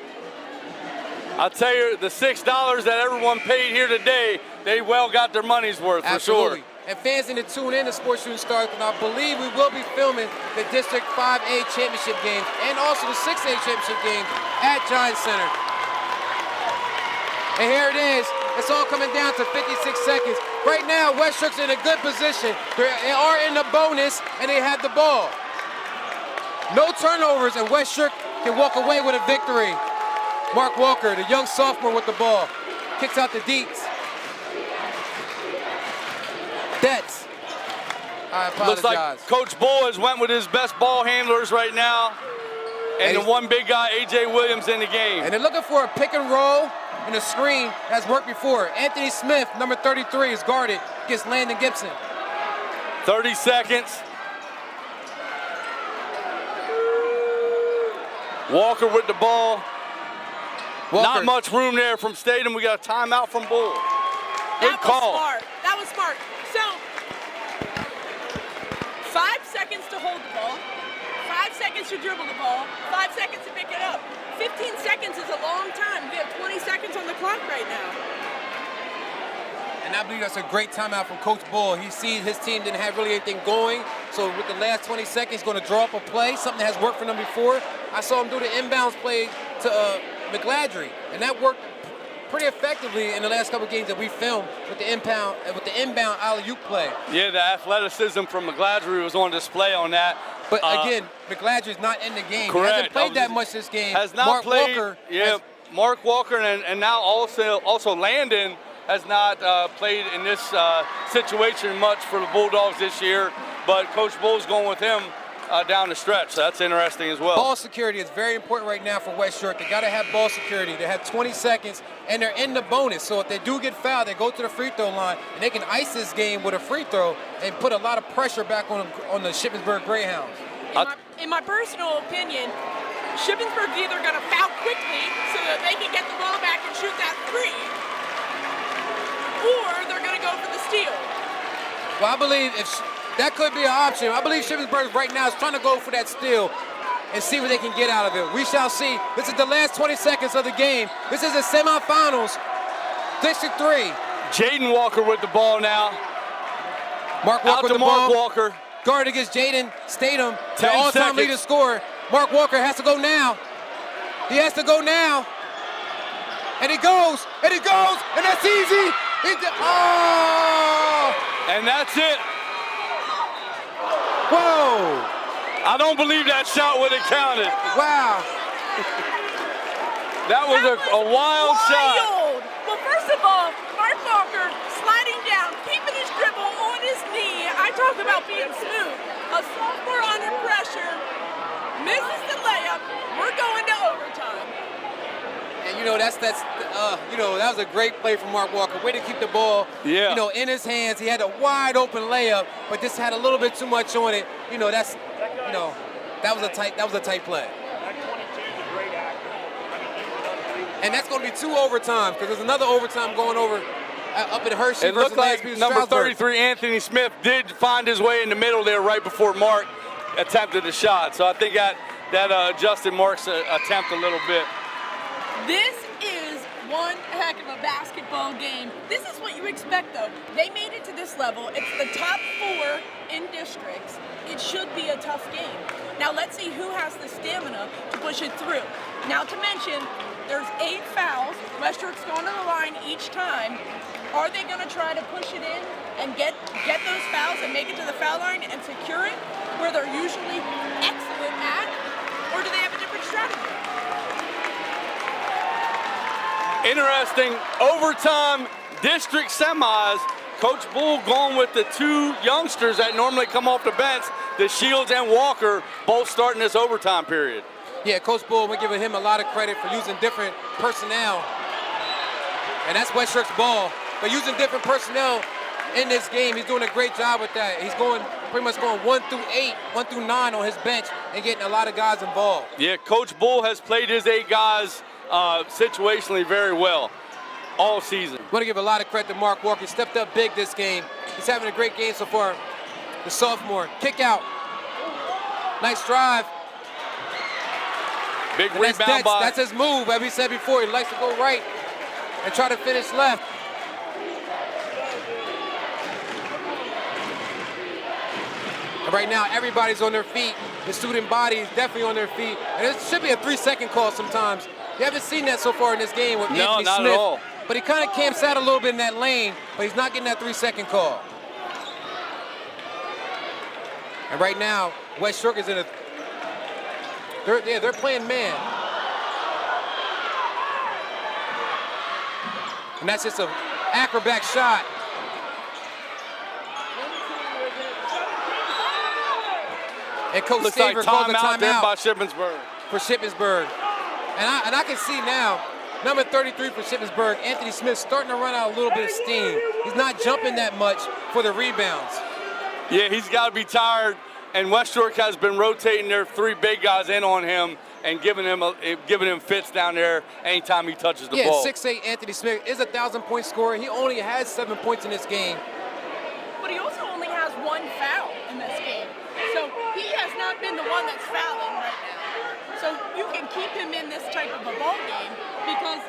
I'll tell you, the $6 that everyone paid here today, they well got their money's worth, Absolutely. for sure. And fans need to tune in to Sports Shooting Stars, and I believe we will be filming the District 5A Championship game and also the 6A Championship game at Giant Center. And here it is. It's all coming down to 56 seconds. Right now, West Shook's in a good position. They are in the bonus, and they have the ball. No turnovers, and West Shook can walk away with a victory. Mark Walker, the young sophomore with the ball, kicks out the deets. Dets. I apologize. Looks like Coach Bull has went with his best ball handlers right now. And the one big guy, A.J. Williams, in the game. And they're looking for a pick and roll and a screen that's worked before. Anthony Smith, number 33, is guarded against Landon Gibson. 30 seconds. Walker with the ball. Walker. Not much room there from Statham. We got a timeout from Bull. Good That was call. smart. That was smart. So, 5 seconds to hold the ball, 5 seconds to dribble the ball, 5 seconds to pick it up. 15 seconds is a long time. We have 20 seconds on the clock right now. And I believe that's a great timeout from Coach Bull. He sees his team didn't have really anything going, so with the last 20 seconds, he's going to draw up a play, something that has worked for them before. I saw him do the inbounds play to McGladrey, and that worked pretty effectively in the last couple of games that we filmed with the inbound alley-oop play. Yeah, the athleticism from McGladrey was on display on that. But again, McGladrey's not in the game. Correct. He hasn't played that much this game. Has not Mark played. Walker Mark Walker and now also Landon has not played in this situation much for the Bulldogs this year. But Coach Bull's going with him down the stretch. So that's interesting as well. Ball security is very important right now for West York. They got to have ball security. They have 20 seconds, and they're in the bonus. So if they do get fouled, they go to the free throw line, and they can ice this game with a free throw and put a lot of pressure back on the Shippensburg Greyhounds. In my personal opinion, Shippensburg's either going to foul quickly so that they can get the ball back and shoot that three, or they're going to go for the steal. Well, I believe that could be an option. I believe Shippensburg right now is trying to go for that steal and see what they can get out of it. We shall see. This is the last 20 seconds of the game. This is the semifinals. District 3. Jaden Walker with the ball now. Mark Walker Out with to the Mark ball. Walker. Guard against Jaden Statham, the 10 all-time seconds. leading scorer. Mark Walker has to go now. He has to go now. And he goes, and that's easy. And that's it. Whoa. I don't believe that shot would have counted. Wow. That was a wild shot. Well, first of all, Mark Walker sliding down, keeping his dribble on his knee. I talk about being smooth. A sophomore under pressure, misses the layup. We're going to overtime. And that was a great play from Mark Walker. Way to keep the ball, in his hands. He had a wide open layup, but just had a little bit too much on it. That was a tight play. And that's going to be 2 overtimes because there's another overtime going over up at Hershey. It looked like number 33, Anthony Smith, did find his way in the middle there right before Mark attempted the shot. So I think that adjusted Mark's attempt a little bit. This is one heck of a basketball game. This is what you expect, though. They made it to this level. It's the top 4 in districts. It should be a tough game. Now let's see who has the stamina to push it through. Now to mention, there's 8 fouls. West York's going to the line each time. Are they going to try to push it in and get those fouls and make it to the foul line and secure it where they're usually excellent at? Or do they have a different strategy? Interesting overtime district semis. Coach Bull going with the 2 youngsters that normally come off the bench, the Shields and Walker, both starting this overtime period. Yeah, Coach Bull, we're giving him a lot of credit for using different personnel. And that's West York's ball. But using different personnel in this game, he's doing a great job with that. He's pretty much going 1 through 8, 1 through 9 on his bench and getting a lot of guys involved. Yeah, Coach Bull has played his 8 guys situationally very well all season. I want to give a lot of credit to Mark Walker. He stepped up big this game. He's having a great game so far. The sophomore. Kick out. Nice drive. Big And rebound by. that's his move, as we said before. He likes to go right and try to finish left. And right now, everybody's on their feet. The student body is definitely on their feet. And it should be a 3-second call sometimes. You haven't seen that so far in this game with Anthony not Smith. at all. But he kind of camps out a little bit in that lane, but he's not getting that 3-second call. And right now, West York is in a... They're playing man. And that's just an acrobat shot. And Coach Looks Saver like called the timeout there timeout by Shippensburg. for Shippensburg. And I can see now, number 33 for Shippensburg, Anthony Smith, starting to run out a little bit of steam. He's not jumping that much for the rebounds. Yeah, he's got to be tired. And West York has been rotating their 3 big guys in on him. and giving him fits down there anytime he touches the yeah, ball. 6'8" Anthony Smith is a 1,000-point scorer. He only has 7 points in this game. But he also only has 1 foul in this game. So he has not been the one that's fouling right now. So you can keep him in this type of a ball game because,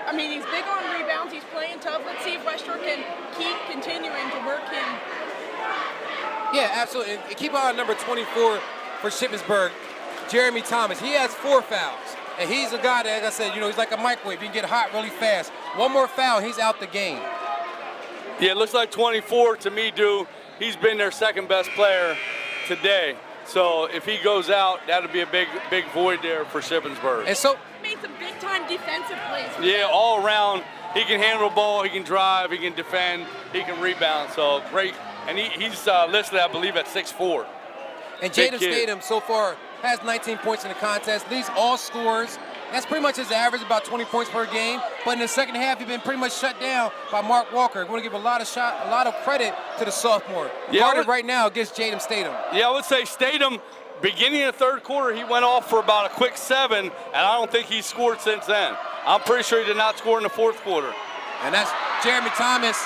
I mean, he's big on rebounds. He's playing tough. Let's see if West Shore can keep continuing to work him. Yeah, absolutely. And keep on number 24 for Shippensburg, Jeremy Thomas. He has 4 fouls. And he's a guy that, like I said, you know, he's like a microwave. He can get hot really fast. One more foul, he's out the game. Yeah, it looks like 24 to me, he's been their second best player today. So if he goes out, that'll be a big void there for Shippensburg. And so Made some big-time defensive plays. yeah, all around, he can handle the ball, he can drive, he can defend, he can rebound. So great. And he's listed, I believe, at 6'4". And Jaden Statham so far has 19 points in the contest, leads all scorers. That's pretty much his average, about 20 points per game. But in the second half, he's been pretty much shut down by Mark Walker. I want to give a lot of credit to the sophomore. Guarded right now against Jaden Statham. Yeah, I would say Statham, beginning of the third quarter, he went off for about a quick 7, and I don't think he's scored since then. I'm pretty sure he did not score in the fourth quarter. And that's Jeremy Thomas.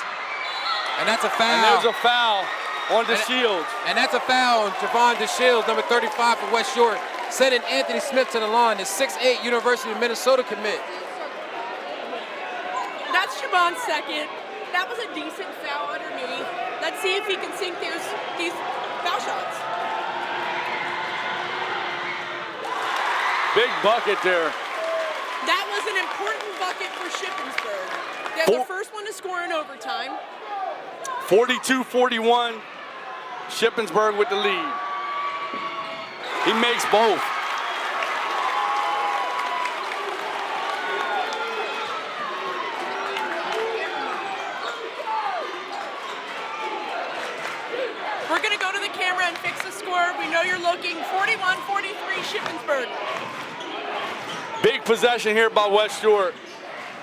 And that's a foul. And there's a foul on DeShields. And that's a foul on Javon DeShields, number 35 for West Shore, sending Anthony Smith to the line, the 6'8" University of Minnesota commit. That's Javon's second. That was a decent foul underneath. Let's see if he can sink these foul shots. Big bucket there. That was an important bucket for Shippensburg. They're the first one to score in overtime. 42-41, Shippensburg with the lead. He makes both. We're going to go to the camera and fix the score. We know you're looking. 41-43, Shippensburg. Big possession here by West Shore.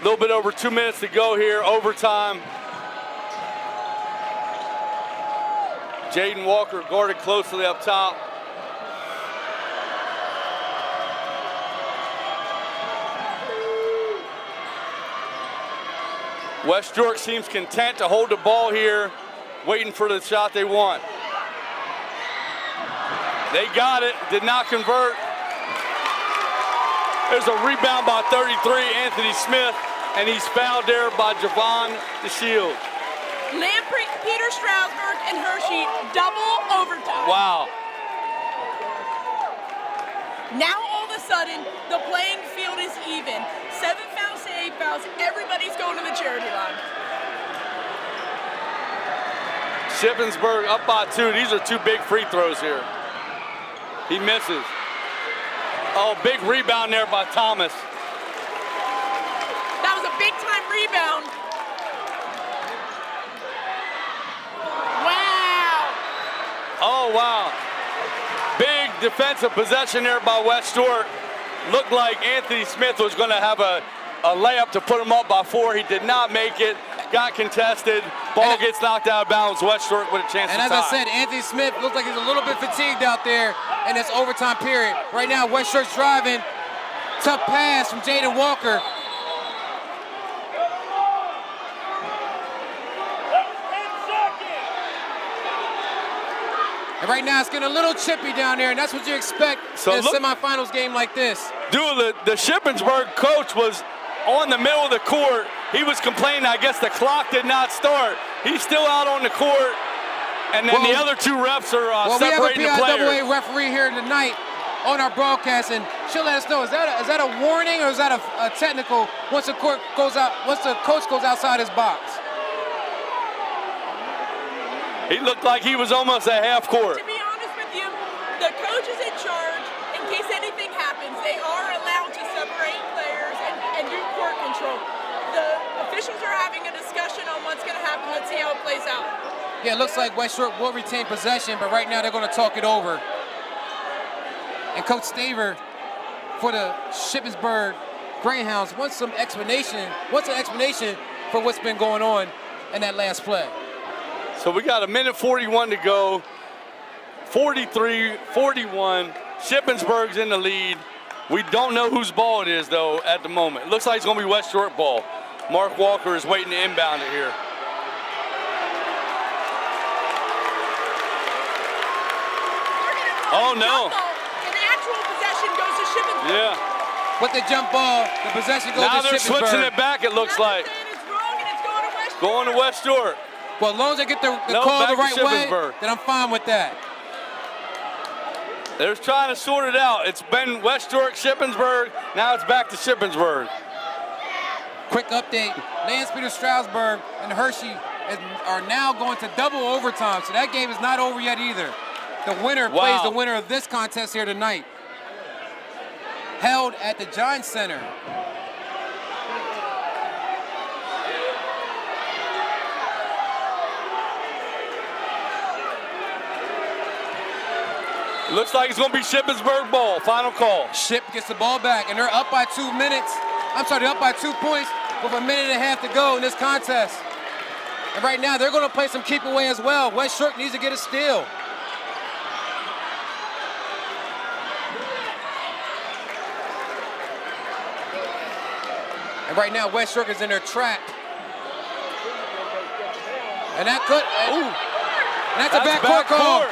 A little bit over 2 minutes to go here, overtime. Jaden Walker guarded closely up top. West York seems content to hold the ball here, waiting for the shot they want. They got it, did not convert. There's a rebound by 33, Anthony Smith, and he's fouled there by Javon DeShields. Lamprey, Peter Strasburg, and Hershey double overtime. Wow. Now all of a sudden, the playing field is even. 7 fouls to 8 fouls. Everybody's going to the charity line. Shippensburg up by 2. These are 2 big free throws here. He misses. Oh, big rebound there by Thomas. That was a big-time rebound. Wow. Oh, wow. Big defensive possession there by West York. Looked like Anthony Smith was going to have a layup to put him up by 4. He did not make it. Got contested. Ball gets knocked out of bounds. West York with a chance to tie. And as I said, Anthony Smith looks like he's a little bit fatigued out there in this overtime period. Right now, West York's driving. Tough pass from Jaden Walker. And right now, it's getting a little chippy down there, and that's what you expect in a semifinals game like this. Dude, the Shippensburg coach was on the middle of the court. He was complaining, I guess the clock did not start. He's still out on the court, and then the other 2 refs are separating the players. We have a PIAA referee here tonight on our broadcast, and she'll let us know, is that a warning or is that a technical once the coach goes outside his box? He looked like he was almost at half court. To be honest with you, the coach is in charge. In case anything happens, they are allowed to separate players and do court control. The officials are having a discussion on what's going to happen. Let's see how it plays out. Yeah, it looks like West York will retain possession, but right now they're going to talk it over. And Coach Staver for the Shippensburg Greyhounds wants an explanation for what's been going on in that last play. So we got 1:41 to go. 43-41. Shippensburg's in the lead. We don't know whose ball it is, though, at the moment. It looks like it's going to be West York ball. Mark Walker is waiting to inbound it here. Oh, no. And the actual possession goes to Shippensburg. Yeah. With the jump ball, the possession goes Now to they're Shippensburg. switching it back, it looks Now like. they're saying it's wrong and it's going to West York. Going to West York. Well, as long as they get the No, call back the to right way, Shippensburg. then I'm fine with that. They're trying to sort it out. It's been West York, Shippensburg. Now it's back to Shippensburg. Quick update, Lance Peter Stroudsburg and Hershey are now going to double overtime, so that game is not over yet either. The winner plays the winner of this contest here tonight. Held at the Giants Center. It looks like it's going to be Shippensburg ball. Final call. Ship gets the ball back, and they're up by 2 minutes. I'm sorry, they're up by 2 points with a minute and a half to go in this contest. And right now, they're going to play some keep away as well. West York needs to get a steal. And right now, West York is in their trap. And that could, and that's a backcourt call.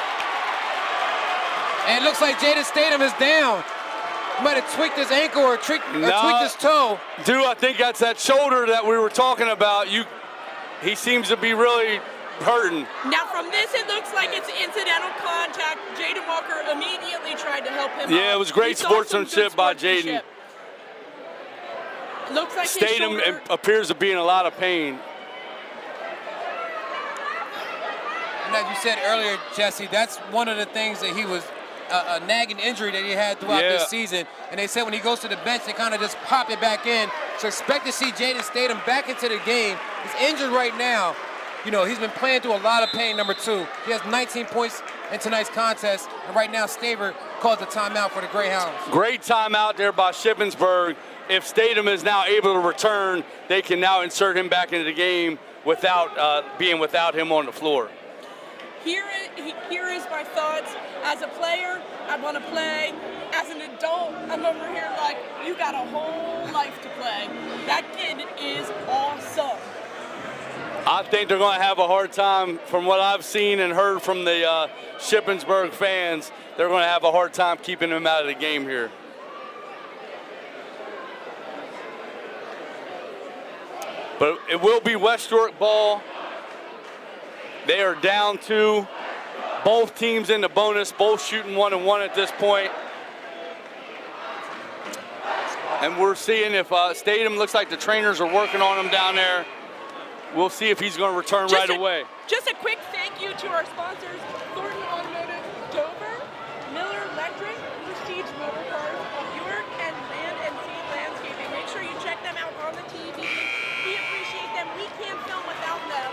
And it looks like Jaden Statham is down. He might have tweaked his ankle or tweaked his toe. Dude, I think that's that shoulder that we were talking about. He seems to be really hurting. Now from this, it looks like it's incidental contact. Jaden Walker immediately tried to help him. Yeah, it was great sportsmanship by Jaden. Looks like Statham his shoulder appears to be in a lot of pain. And as you said earlier, Jesse, that's one of the things that he was a nagging injury that he had throughout this season. And they said when he goes to the bench, they kind of just pop it back in. So expect to see Jaden Statham back into the game. He's injured right now. You know, he's been playing through a lot of pain, number 2. He has 19 points in tonight's contest. And right now, Staver calls a timeout for the Greyhounds. Great timeout there by Shippensburg. If Statham is now able to return, they can now insert him back into the game without being without him on the floor. Here is my thoughts. As a player, I want to play. As an adult, I'm over here like, you got a whole life to play. That kid is awesome. I think they're going to have a hard time, from what I've seen and heard from the Shippensburg fans, they're going to have a hard time keeping him out of the game here. But it will be West York ball. They are down 2. Both teams in the bonus, both shooting 1-1 at this point. And we're seeing if Statham looks like the trainers are working on him down there. We'll see if he's going to return right away. Just a quick thank you to our sponsors, Thornton Automotive, Dover, Miller Electric, Prestige Motor Cars, Buick, and Land and Sea Landscaping. Make sure you check them out on the TV. We appreciate them. We can't film without them.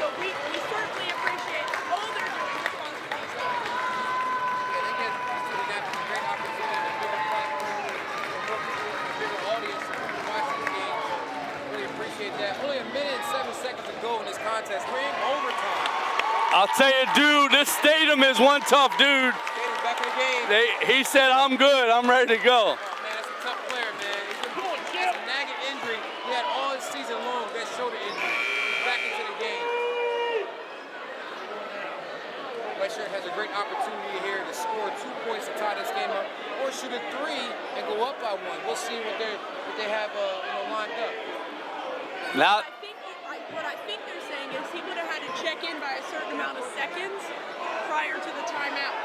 So we certainly appreciate all they're doing to sponsor these guys. Yeah, they get a great opportunity, a bigger platform, for more people, a bigger audience to watch these games. Really appreciate that. Only a minute and 7 seconds to go in this contest. We're in overtime. I'll tell you, dude, this Statham is one tough dude. Statham back in the game. He said, I'm good. I'm ready to go. Oh, man, that's a tough player, man. He's been doing a nagging injury. He had all his season long, that shoulder injury. Back into the game. West York has a great opportunity here to score 2 points to tie this game up, or shoot a 3 and go up by 1. We'll see what they have lined up. Now, What I think they're saying is he would have had to check in by a certain amount of seconds prior to the timeout.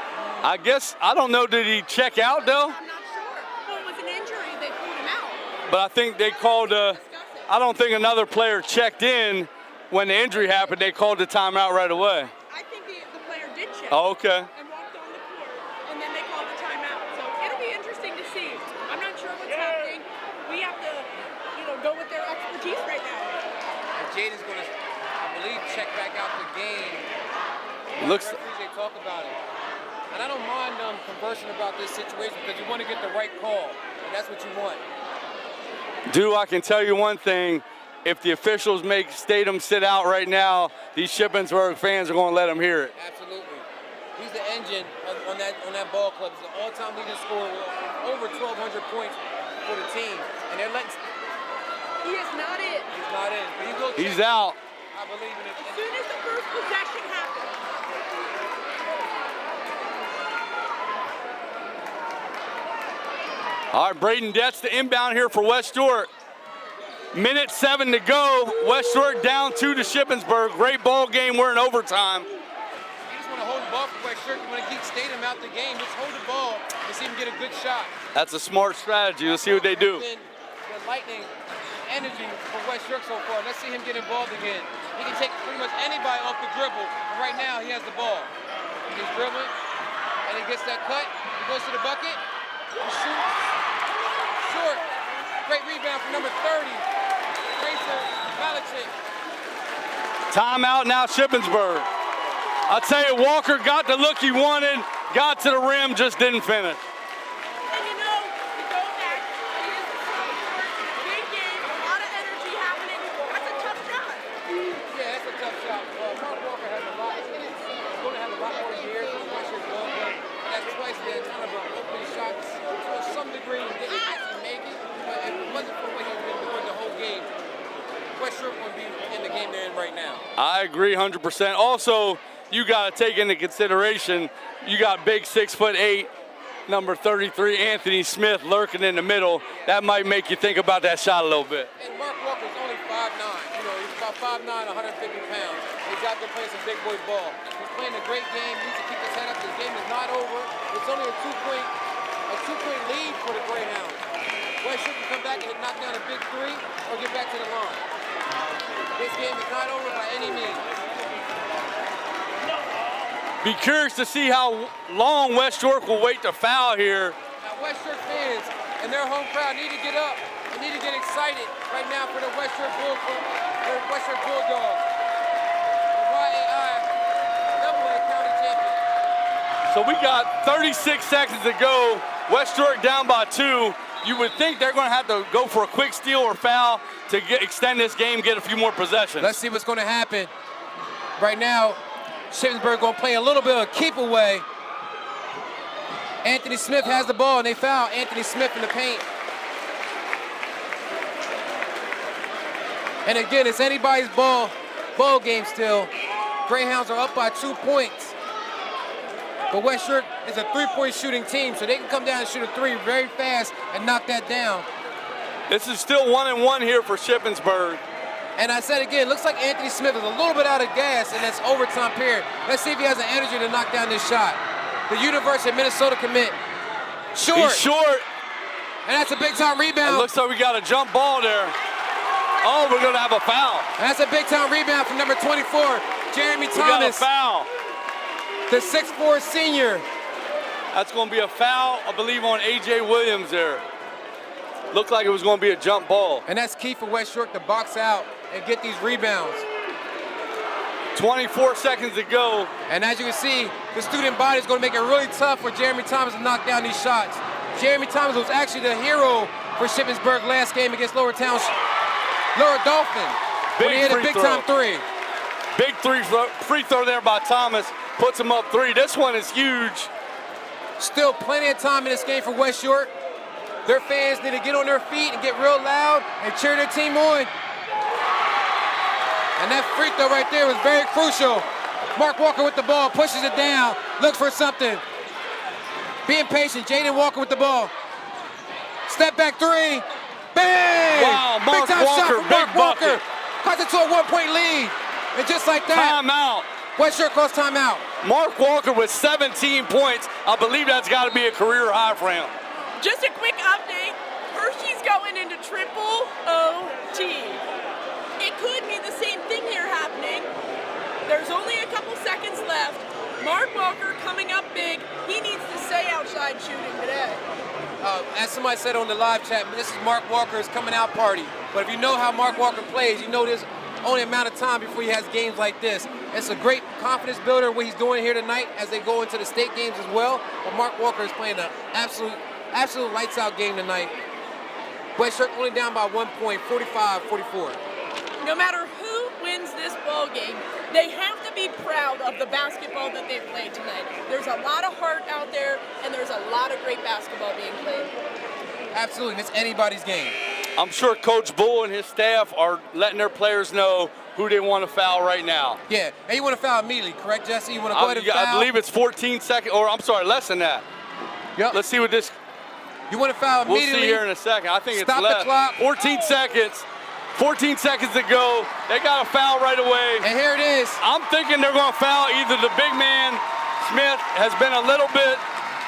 I don't know, did he check out though? I'm not sure. Well, it was an injury, they pulled him out. But I think they called, I don't think another player checked in when the injury happened. They called the timeout right away. I think the player did check. Oh, okay. And walked on the court, and then they called the timeout. So it'll be interesting to see. I'm not sure what's happening. We have to, go with their expertise right now. And Jaden's going to, I believe, check back out the game. Looks. They talk about it. And I don't mind them conversing about this situation because you want to get the right call, and that's what you want. Dude, I can tell you one thing. If the officials make Statham sit out right now, these Shippensburg fans are going to let him hear it. Absolutely. He's the engine on that ball club. He's the all-time leading scorer with over 1,200 points for the team. And they're letting. He is not in. He's not in. But he will check. He's out. I believe in it. As soon as the first possession happens. All right, Braden Detz the inbound here for West York. Minute 7 to go. West York down 2 to Shippensburg. Great ball game. We're in overtime. You just want to hold the ball for West York. You want to keep Statham out the game. Just hold the ball and see him get a good shot. That's a smart strategy. Let's see what they do. The lightning energy for West York so far. Let's see him get involved again. He can take pretty much anybody off the dribble. And right now, he has the ball. He's dribbling, and he gets that cut. He goes to the bucket. He shoots. Short. Great rebound from number 30. Racer Belichick. Timeout now, Shippensburg. I'll tell you, Walker got the look he wanted, got to the rim, just didn't finish. And you know, to go back, it is a slow court, big game, a lot of energy happening. That's a tough shot. Yeah, that's a tough shot. Mark Walker has a lot. He's going to have a lot more years than West York will, but that's twice the kind of open shots to some degree. He didn't actually make it, but if it wasn't for what he's been doing the whole game, West York would be in the game they're in right now. I agree 100%. Also, you got to take into consideration, you got big 6'8", number 33, Anthony Smith lurking in the middle. That might make you think about that shot a little bit. And Mark Walker's only 5'9". You know, he's about 5'9", 150 pounds. He's out there playing some big boy ball. He's playing a great game. He needs to keep his head up. This game is not over. It's only a two-point lead for the Greyhounds. West York can come back and knock down a big three or get back to the line. This game is not over by any means. Be curious to see how long West York will wait to foul here. Now, West York fans and their home crowd need to get up. They need to get excited right now for the West York Bulldogs. The YAI AA County champion. So we got 36 seconds to go. West York down by 2. You would think they're going to have to go for a quick steal or foul to extend this game, get a few more possessions. Let's see what's going to happen. Right now, Shippensburg going to play a little bit of keep away. Anthony Smith has the ball, and they foul Anthony Smith in the paint. And again, it's anybody's ball game still. Greyhounds are up by 2 points. But West York is a three-point shooting team, so they can come down and shoot a three very fast and knock that down. This is still 1-1 here for Shippensburg. And I said again, looks like Anthony Smith is a little bit out of gas in this overtime period. Let's see if he has the energy to knock down this shot. The University of Minnesota commit. Short. He's short. And that's a big-time rebound. It looks like we got a jump ball there. Oh, we're going to have a foul. And that's a big-time rebound from number 24, Jeremy Thomas. We got a foul. The 6'4" senior. That's going to be a foul, I believe, on A.J. Williams there. Looked like it was going to be a jump ball. And that's key for West York to box out and get these rebounds. 24 seconds to go. And as you can see, the student body is going to make it really tough for Jeremy Thomas to knock down these shots. Jeremy Thomas was actually the hero for Shippensburg last game against Lower Dolphin. When he hit a big-time three. Big free throw there by Thomas. Puts him up 3. This one is huge. Still plenty of time in this game for West York. Their fans need to get on their feet and get real loud and cheer their team on. And that free throw right there was very crucial. Mark Walker with the ball, pushes it down, looks for something. Being patient, Jaden Walker with the ball. Step back three, bang! Wow, Mark big time Walker, shot from Mark big Walker. bucket. Cuts it to a 1-point lead. And just like that, Timeout. West York calls timeout. Mark Walker with 17 points. I believe that's got to be a career high for him. Just a quick update. Hershey's going into triple OT. It could be the same thing here happening. There's only a couple seconds left. Mark Walker coming up big. He needs to stay outside shooting today. As somebody said on the live chat, this is Mark Walker's coming out party. But if you know how Mark Walker plays, you know there's only amount of time before he has games like this. It's a great confidence builder what he's doing here tonight as they go into the state games as well. But Mark Walker is playing an absolute lights out game tonight. West York only down by 1 point, 45-44. No matter who wins this ball game, They have to be proud of the basketball that they played tonight. There's a lot of heart out there, and there's a lot of great basketball being played. Absolutely, it's anybody's game. I'm sure Coach Bull and his staff are letting their players know who they want to foul right now. Yeah, and you want to foul immediately, correct, Jesse? You want to go ahead and foul? I believe it's 14 seconds, or I'm sorry, less than that. Yep. Let's see what this. You want to foul immediately? We'll see here in a second. I think Stop it's less. the clock. 14 seconds. 14 seconds to go. They got a foul right away. And here it is. I'm thinking they're going to foul either the big man, Smith, has been a little bit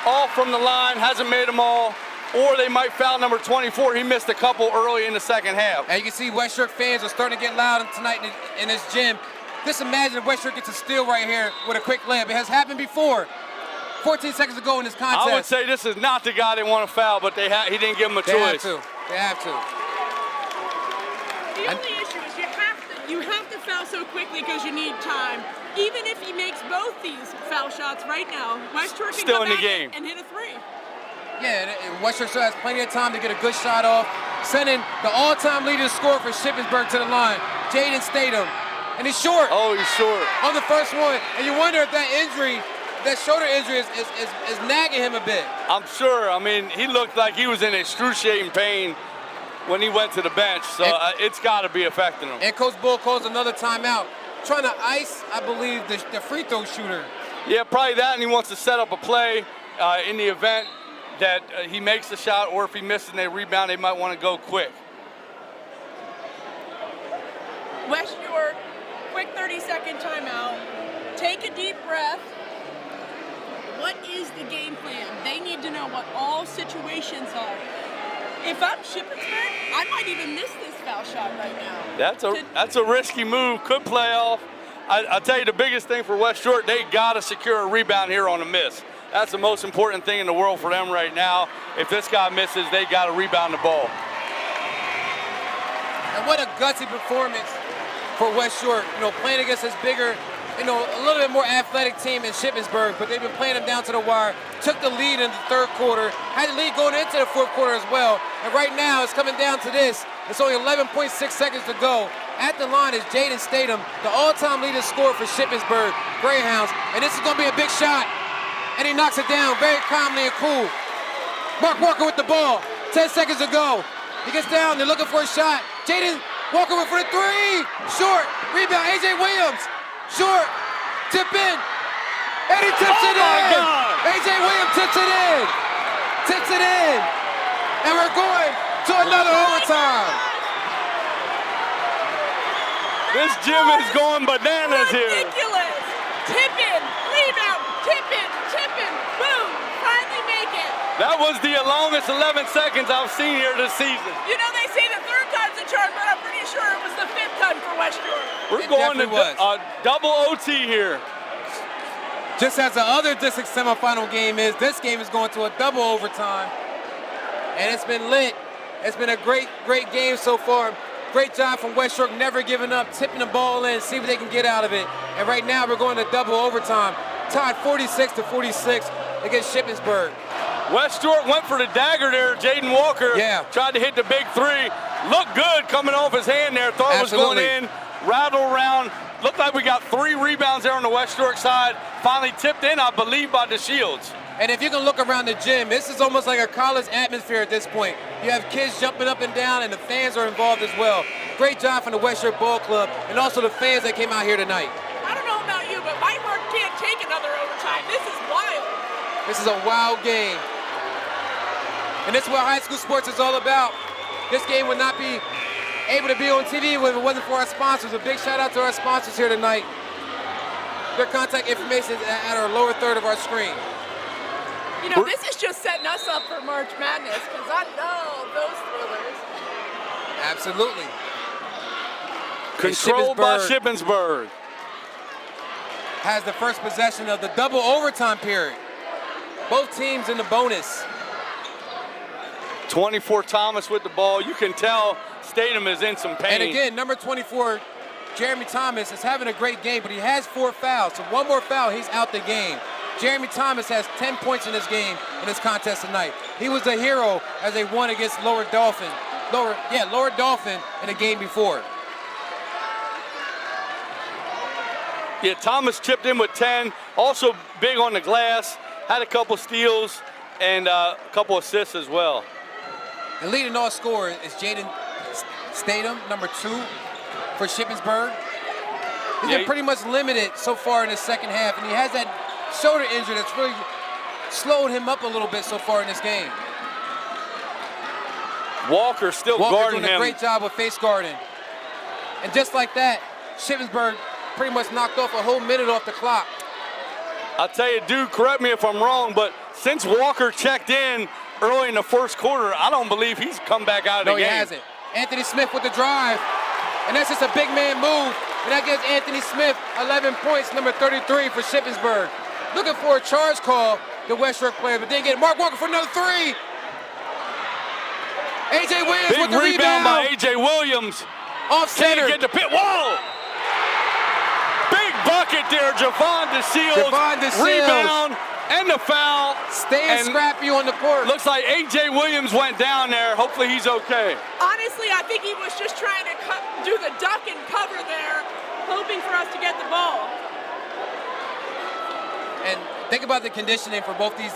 off from the line, hasn't made them all, or they might foul number 24. He missed a couple early in the second half. And you can see West York fans are starting to get loud tonight in this gym. Just imagine if West York gets a steal right here with a quick layup. It has happened before. 14 seconds to go in this contest. I would say this is not the guy they want to foul, but he didn't give him a choice. They have to. The only issue is you have to foul so quickly because you need time. Even if he makes both these foul shots right now, West York can still come in the back game and hit a three. Yeah, and West York still has plenty of time to get a good shot off, sending the all-time leading scorer for Shippensburg to the line, Jaden Statham. And he's short. Oh, he's short. On the first one. And you wonder if that injury, that shoulder injury is nagging him a bit. I'm sure. I mean, he looked like he was in excruciating pain when he went to the bench, so it's got to be affecting him. And Coach Bull calls another timeout, trying to ice, I believe, the free throw shooter. Yeah, probably that, and he wants to set up a play in the event that he makes the shot, or if he misses and they rebound, they might want to go quick. West York, quick 30-second timeout. Take a deep breath. What is the game plan? They need to know what all situations are. If I'm Shippensburg, I might even miss this foul shot right now. That's a risky move. Could play off. I'll tell you the biggest thing for West York, they got to secure a rebound here on a miss. That's the most important thing in the world for them right now. If this guy misses, they got to rebound the ball. And what a gutsy performance for West York. You know, playing against this bigger, you know, a little bit more athletic team in Shippensburg, but they've been playing them down to the wire. Took the lead in the third quarter, had the lead going into the fourth quarter as well. And right now it's coming down to this. It's only 11.6 seconds to go. At the line is Jaden Statham, the all-time leading scorer for Shippensburg Greyhounds. And this is going to be a big shot. And he knocks it down very calmly and cool. Mark Walker with the ball. 10 seconds to go. He gets down. They're looking for a shot. Jaden Walker for the three. Short. Rebound. A.J. Williams. Short. Tip in. And he tips it in. A.J. Williams tips it in. Tips it in. And we're going to another overtime. This gym is going bananas here. Ridiculous. Tip in. Rebound. Tip in. Tip in. Boom. Finally make it. That was the longest 11 seconds I've seen here this season. You know, they say the third time's a charm, but I'm pretty sure it was the fifth time for West York. We're going to double OT here. Just as the other district semifinal game is, this game is going to a double overtime. And it's been lit. It's been a great game so far. Great job from West York, never giving up, tipping the ball in, see what they can get out of it. And right now we're going to double overtime. Tied 46-46 against Shippensburg. West York went for the dagger there. Jaden Walker tried to hit the big three. Looked good coming off his hand there. Thought it was going in. Rattle around. Looked like we got 3 rebounds there on the West York side. Finally tipped in, I believe, by the Shields. And if you can look around the gym, this is almost like a college atmosphere at this point. You have kids jumping up and down, and the fans are involved as well. Great job from the West York Ball Club, and also the fans that came out here tonight. I don't know about you, but my heart can't take another overtime. This is wild. This is a wild game. And this is what high school sports is all about. This game would not be able to be on TV if it wasn't for our sponsors. A big shout out to our sponsors here tonight. Their contact information is at our lower third of our screen. You know, this is just setting us up for March Madness, because I know those thrillers. Absolutely. Controlled by Shippensburg. Has the first possession of the double overtime period. Both teams in the bonus. 24 Thomas with the ball. You can tell Statham is in some pain. And again, number 24, Jeremy Thomas, is having a great game, but he has 4 fouls. So one more foul, he's out the game. Jeremy Thomas has 10 points in this game, in this contest tonight. He was a hero as they won against Lower Dolphin in the game before. Yeah, Thomas chipped in with 10. Also big on the glass. Had a couple steals and a couple assists as well. And leading all scorer is Jaden Statham, number 2 for Shippensburg. He's been pretty much limited so far in the second half, and he has that shoulder injury that's really slowed him up a little bit so far in this game. Walker still guarding doing him. a great job with face guarding. And just like that, Shippensburg pretty much knocked off a whole minute off the clock. I'll tell you, dude, correct me if I'm wrong, but since Walker checked in early in the first quarter, I don't believe he's come back out of the game. No, he hasn't. Anthony Smith with the drive. And that's just a big man move. And that gives Anthony Smith 11 points, number 33 for Shippensburg. Looking for a charge call, the West York player, but didn't get it. Mark Walker for another 3. A.J. Williams Big with the rebound. by A.J. Williams. Off center. Can't get the pit. Whoa! Big bucket there, Javon DeShields. Rebound and the foul. Staying scrappy on the court. Looks like A.J. Williams went down there. Hopefully he's okay. Honestly, I think he was just trying to do the duck and cover there, hoping for us to get the ball. And think about the conditioning for both these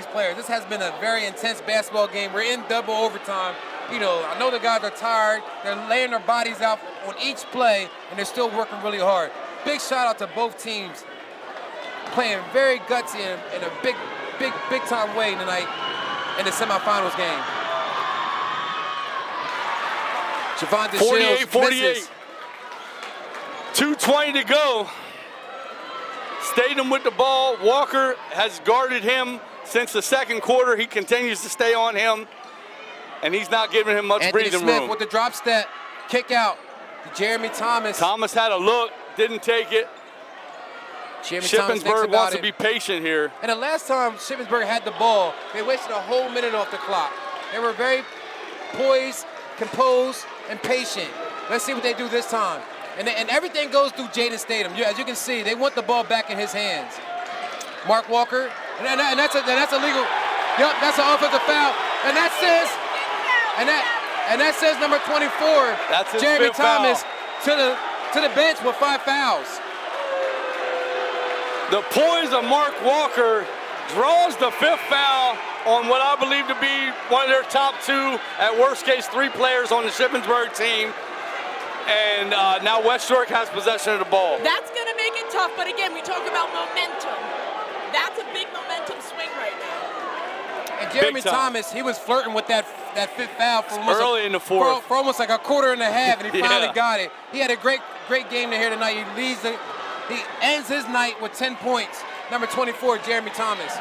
players. This has been a very intense basketball game. We're in double overtime. You know, I know the guys are tired. They're laying their bodies out on each play, and they're still working really hard. Big shout out to both teams playing very gutsy in a big time way tonight in the semifinals game. Javon DeShields 48-48. 2:20 to go. Statham with the ball. Walker has guarded him since the second quarter. He continues to stay on him, and he's not giving him much Anthony breathing Smith room. with the drop step, kick out to Jeremy Thomas. Thomas had a look, didn't take it. Shippensburg wants to be patient here. And the last time Shippensburg had the ball, they wasted a whole minute off the clock. They were very poised, composed, and patient. Let's see what they do this time. And everything goes through Jaden Statham. As you can see, they want the ball back in his hands. Mark Walker, and that's a legal. Yep, that's an offensive foul. And that says number 24, that's his Jeremy fifth Thomas, foul. to the bench with 5 fouls. The poise of Mark Walker draws the 5th foul on what I believe to be one of their top 2, at worst case 3 players on the Shippensburg team. And now West York has possession of the ball. That's going to make it tough, but again, we talk about momentum. That's a big momentum swing right now. And Jeremy Thomas, he was flirting with that 5th foul for almost early in the fourth. For almost like a quarter and a half, and he finally Yeah. got it. He had a great game to here tonight. He ends his night with 10 points. Number 24, Jeremy Thomas.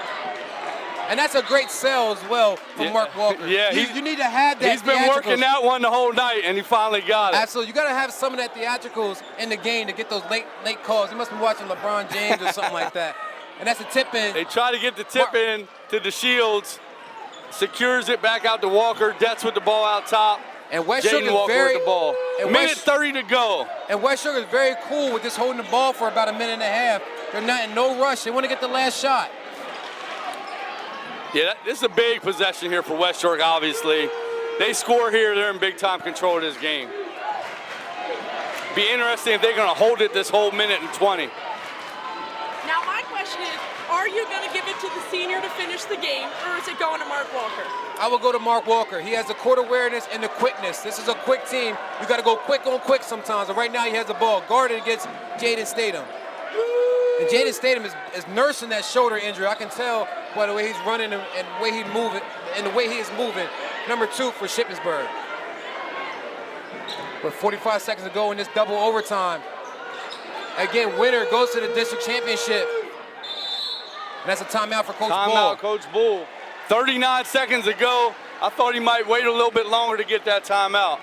And that's a great sell as well from Mark Walker. Yeah, you need to have that. He's been working that one the whole night, and he finally got it. Absolutely. You got to have some of that theatricals in the game to get those late calls. You must be watching LeBron James or something like that. And that's a tip in. They try to get the tip in to DeShields. Secures it back out to Walker. Detz with the ball out top. And West York Jaden is Walker very, with the ball. Minute 30 to go. And West York is very cool with just holding the ball for about a minute and a half. They're not in no rush. They want to get the last shot. Yeah, this is a big possession here for West York, obviously. They score here, they're in big-time control of this game. Be interesting if they're going to hold it this whole minute and 20. Now my question is, are you going to give it to the senior to finish the game, or is it going to Mark Walker? I will go to Mark Walker. He has the court awareness and the quickness. This is a quick team. You got to go quick on quick sometimes. And right now he has the ball guarded against Jaden Statham. And Jaden Statham is nursing that shoulder injury. I can tell by the way he's running and the way he's moving and the way he is moving. Number 2 for Shippensburg. With 45 seconds to go in this double overtime. Again, winner goes to the district championship. And that's a timeout for Coach Bull. Timeout, Coach Bull. 39 seconds to go. I thought he might wait a little bit longer to get that timeout.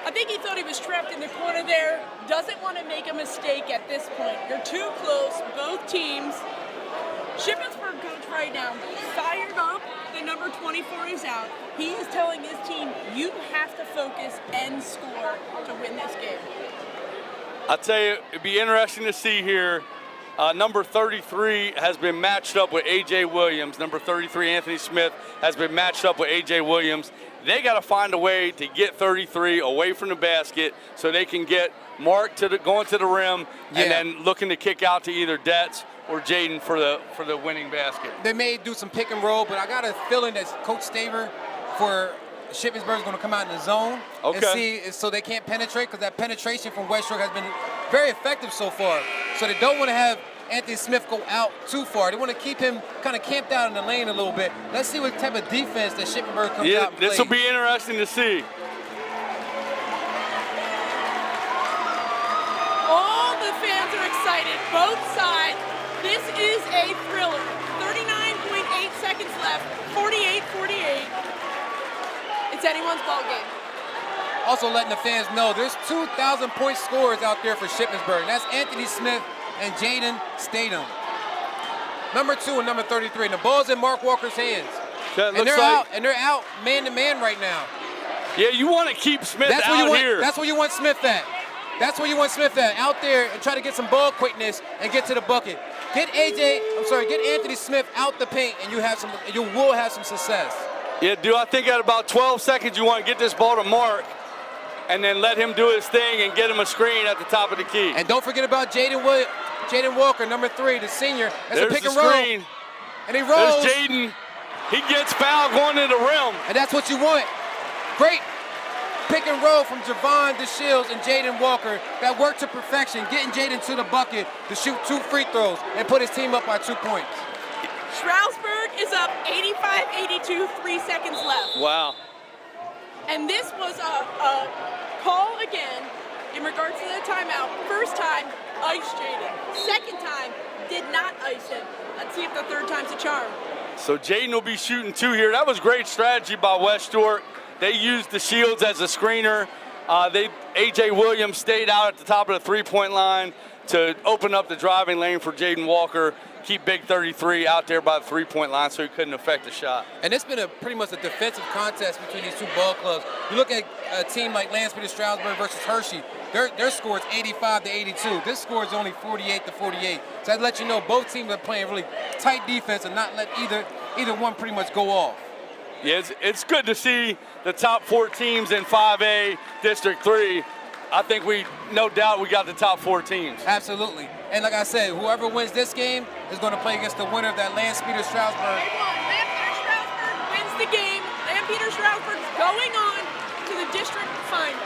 I think he thought he was trapped in the corner there. Doesn't want to make a mistake at this point. You're too close, both teams. Shippensburg coach right now, fired up. The number 24 is out. He is telling his team, you have to focus and score to win this game. I'll tell you, it'd be interesting to see here Number 33 has been matched up with A.J. Williams. Number 33, Anthony Smith, has been matched up with A.J. Williams. They got to find a way to get 33 away from the basket so they can get Mark going to the rim and then looking to kick out to either Detz or Jaden for the winning basket. They may do some pick and roll, but I got a feeling that Coach Staver for Shippensburg is going to come out in the zone and see so they can't penetrate, because that penetration from West York has been very effective so far. So they don't want to have Anthony Smith go out too far. They want to keep him kind of camped out in the lane a little bit. Let's see what type of defense that Shippensburg comes out and plays. This will be interesting to see. All the fans are excited, both sides. This is a thriller. 39.8 seconds left, 48-48. It's anyone's ball game. Also letting the fans know there's 2,000-point scorers out there for Shippensburg. That's Anthony Smith and Jaden Statham. Number 2 and number 33. And the ball's in Mark Walker's hands. And they're out man-to-man right now. Yeah, you want to keep Smith here. That's where you want Smith at. That's where you want Smith at, out there and try to get some ball quickness and get to the bucket. Get Anthony Smith out the paint, and you will have some success. Yeah, I think at about 12 seconds you want to get this ball to Mark and then let him do his thing and get him a screen at the top of the key. And don't forget about Jaden Walker, number 3, the senior. That's a pick and roll. Screen. And he rolls. There's Jaden. He gets fouled going to the rim. And that's what you want. Great pick and roll from Javon DeShields and Jaden Walker that worked to perfection, getting Jaden to the bucket to shoot 2 free throws and put his team up by 2 points. Stroudsburg is up 85-82, 3 seconds left. Wow. And this was a call again in regards to the timeout. First time, iced Jaden. Second time, did not ice him. Let's see if the third time's a charm. So Jaden will be shooting 2 here. That was great strategy by West York. They used the Shields as a screener. A.J. Williams stayed out at the top of the 3-point line to open up the driving lane for Jaden Walker, keep Big 33 out there by the 3-point line so he couldn't affect the shot. And it's been pretty much a defensive contest between these 2 ball clubs. You look at a team like Lanspeter Stroudsburg versus Hershey, their score is 85-82. This score is only 48-48. So that lets you know both teams are playing really tight defense and not let either one pretty much go off. Yeah, it's good to see the top 4 teams in 5A District 3. I think no doubt we got the top 4 teams. Absolutely. And like I said, whoever wins this game is going to play against the winner of that Lanspeter Stroudsburg. Lanspeter Stroudsburg wins the game. Lanspeter Stroudsburg's going on to the district finals.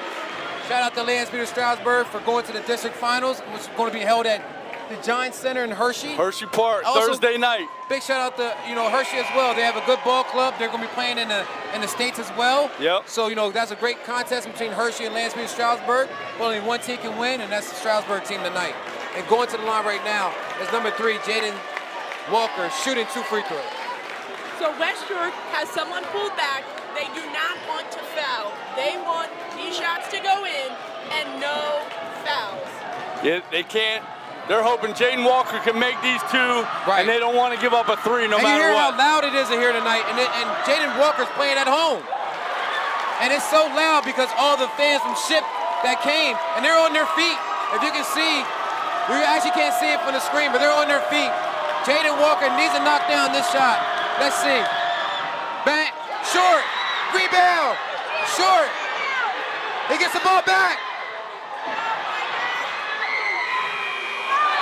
Shout out to Lanspeter Stroudsburg for going to the district finals, which is going to be held at the Giants Center in Hershey. Hershey Park, also, Thursday night. Big shout out to Hershey as well. They have a good ball club. They're going to be playing in the States as well. Yep. So, that's a great contest between Hershey and Lanspeter Stroudsburg. Only one team can win, and that's the Stroudsburg team tonight. And going to the line right now is number 3, Jaden Walker, shooting 2 free throws. So West York has someone pulled back. They do not want to foul. They want these shots to go in and no fouls. Yeah, they can't. They're hoping Jaden Walker can make these 2, and they don't want to give up a 3 no matter what. And you hear how loud it is in here tonight, and Jaden Walker's playing at home. And it's so loud because all the fans from Ship that came, and they're on their feet. If you can see, you actually can't see it from the screen, but they're on their feet. Jaden Walker needs to knock down this shot. Let's see. Back, short, rebound, short. He gets the ball back.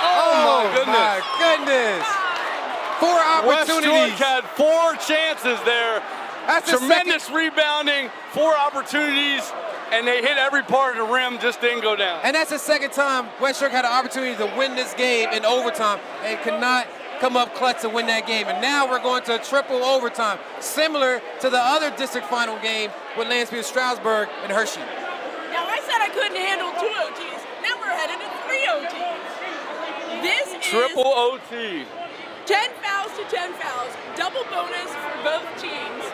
Oh my goodness. 4 opportunities. West York had 4 chances there. That's tremendous rebounding, 4 opportunities, and they hit every part of the rim, just didn't go down. And that's the second time West York had an opportunity to win this game in overtime and could not come up clutch to win that game. And now we're going to a triple overtime, similar to the other district final game with Lanspeter Stroudsburg and Hershey. Now I said I couldn't handle 2 OTs. Now we're headed to 3 OTs. This is triple OT. 10 fouls to 10 fouls. Double bonus for both teams.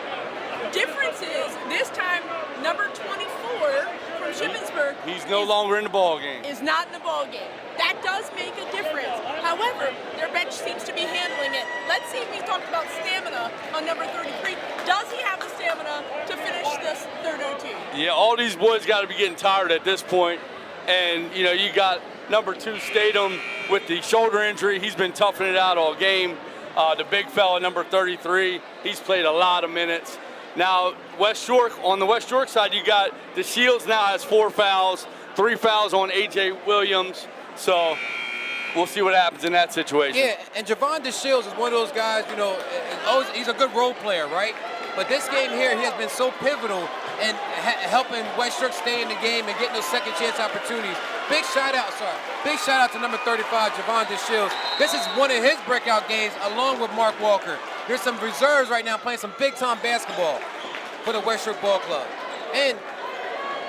Difference is this time number 24 from Shippensburg. He's no longer in the ball game. Is not in the ball game. That does make a difference. However, their bench seems to be handling it. Let's see if we talked about stamina on number 33. Does he have the stamina to finish this 3rd OT? Yeah, all these boys got to be getting tired at this point. And, you got number 2 Statham with the shoulder injury. He's been toughing it out all game. The big fella, number 33, he's played a lot of minutes. Now, West York, on the West York side, you got the Shields now has 4 fouls, 3 fouls on A.J. Williams. So we'll see what happens in that situation. Yeah, and Javon DeShields is one of those guys, you know, he's a good role player, right? But this game here, he has been so pivotal in helping West York stay in the game and getting those second chance opportunities. Big shout out to number 35, Javon DeShields. This is one of his breakout games along with Mark Walker. There's some reserves right now playing some big-time basketball for the West York Ball Club. And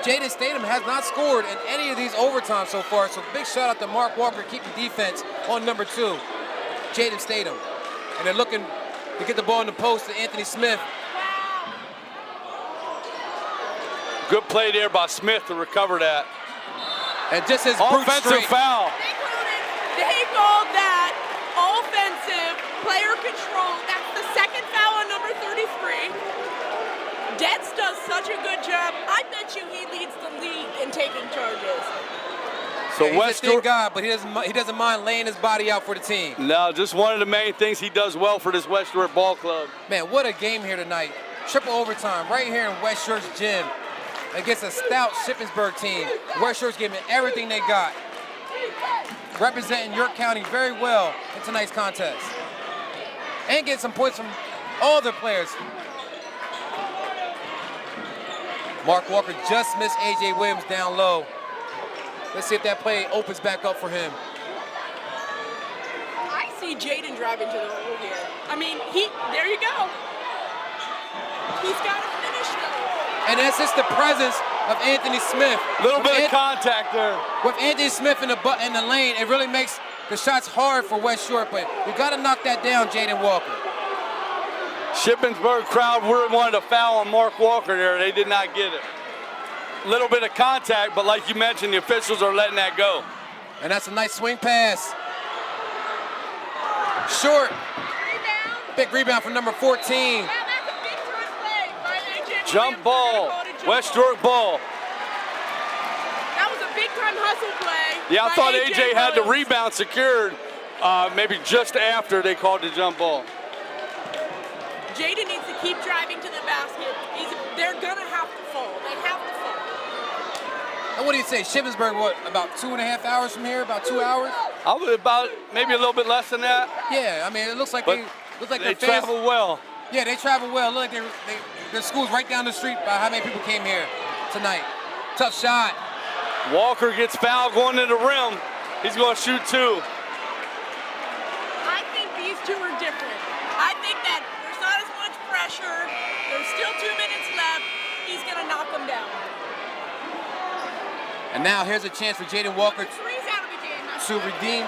Jaden Statham has not scored in any of these overtimes so far, so big shout out to Mark Walker keeping defense on number 2, Jaden Statham. And they're looking to get the ball in the post to Anthony Smith. Good play there by Smith to recover that. And just his offensive foul. They called that offensive player control. That's the second foul on number 33. Detz does such a good job. I bet you he leads the league in taking charges. So yeah, West York York guy, but he doesn't mind laying his body out for the team. No, just one of the main things he does well for this West York Ball Club. Man, what a game here tonight. Triple overtime right here in West York's gym against a stout Shippensburg team. West York's giving everything they got, representing York County very well in tonight's contest. And getting some points from all their players. Mark Walker just missed A.J. Williams down low. Let's see if that play opens back up for him. I see Jaden driving to the hole here. I mean, there you go. He's got to finish though. And that's just the presence of Anthony Smith. A little bit of contact there. With Anthony Smith in the lane, it really makes the shots hard for West York, but you got to knock that down, Jaden Walker. Shippensburg crowd really wanted a foul on Mark Walker there. They did not get it. A little bit of contact, but like you mentioned, the officials are letting that go. And that's a nice swing pass. Short. Rebound. Big rebound from number 14. Wow, that's a big run play by A.J. Jump Williams. ball. West York ball. That was a big-time hustle play. Yeah, I by thought A.J. had the Williams. rebound secured maybe just after they called the jump ball. Jaden needs to keep driving to the basket. They're going to have to fall. They have to fall. And what do you say, Shippensburg, what, about 2.5 hours from here, about 2 hours? I was about maybe a little bit less than that. Yeah, I mean, it looks like But their they fans, travel well. Yeah, they travel well. Look like their school's right down the street by how many people came here tonight. Tough shot. Walker gets fouled going to the rim. He's going to shoot 2. I think these two are different. I think that there's not as much pressure. There's still 2 minutes left. He's going to knock them down. And now here's a chance for Jaden Walker Three's out of the game. to redeem.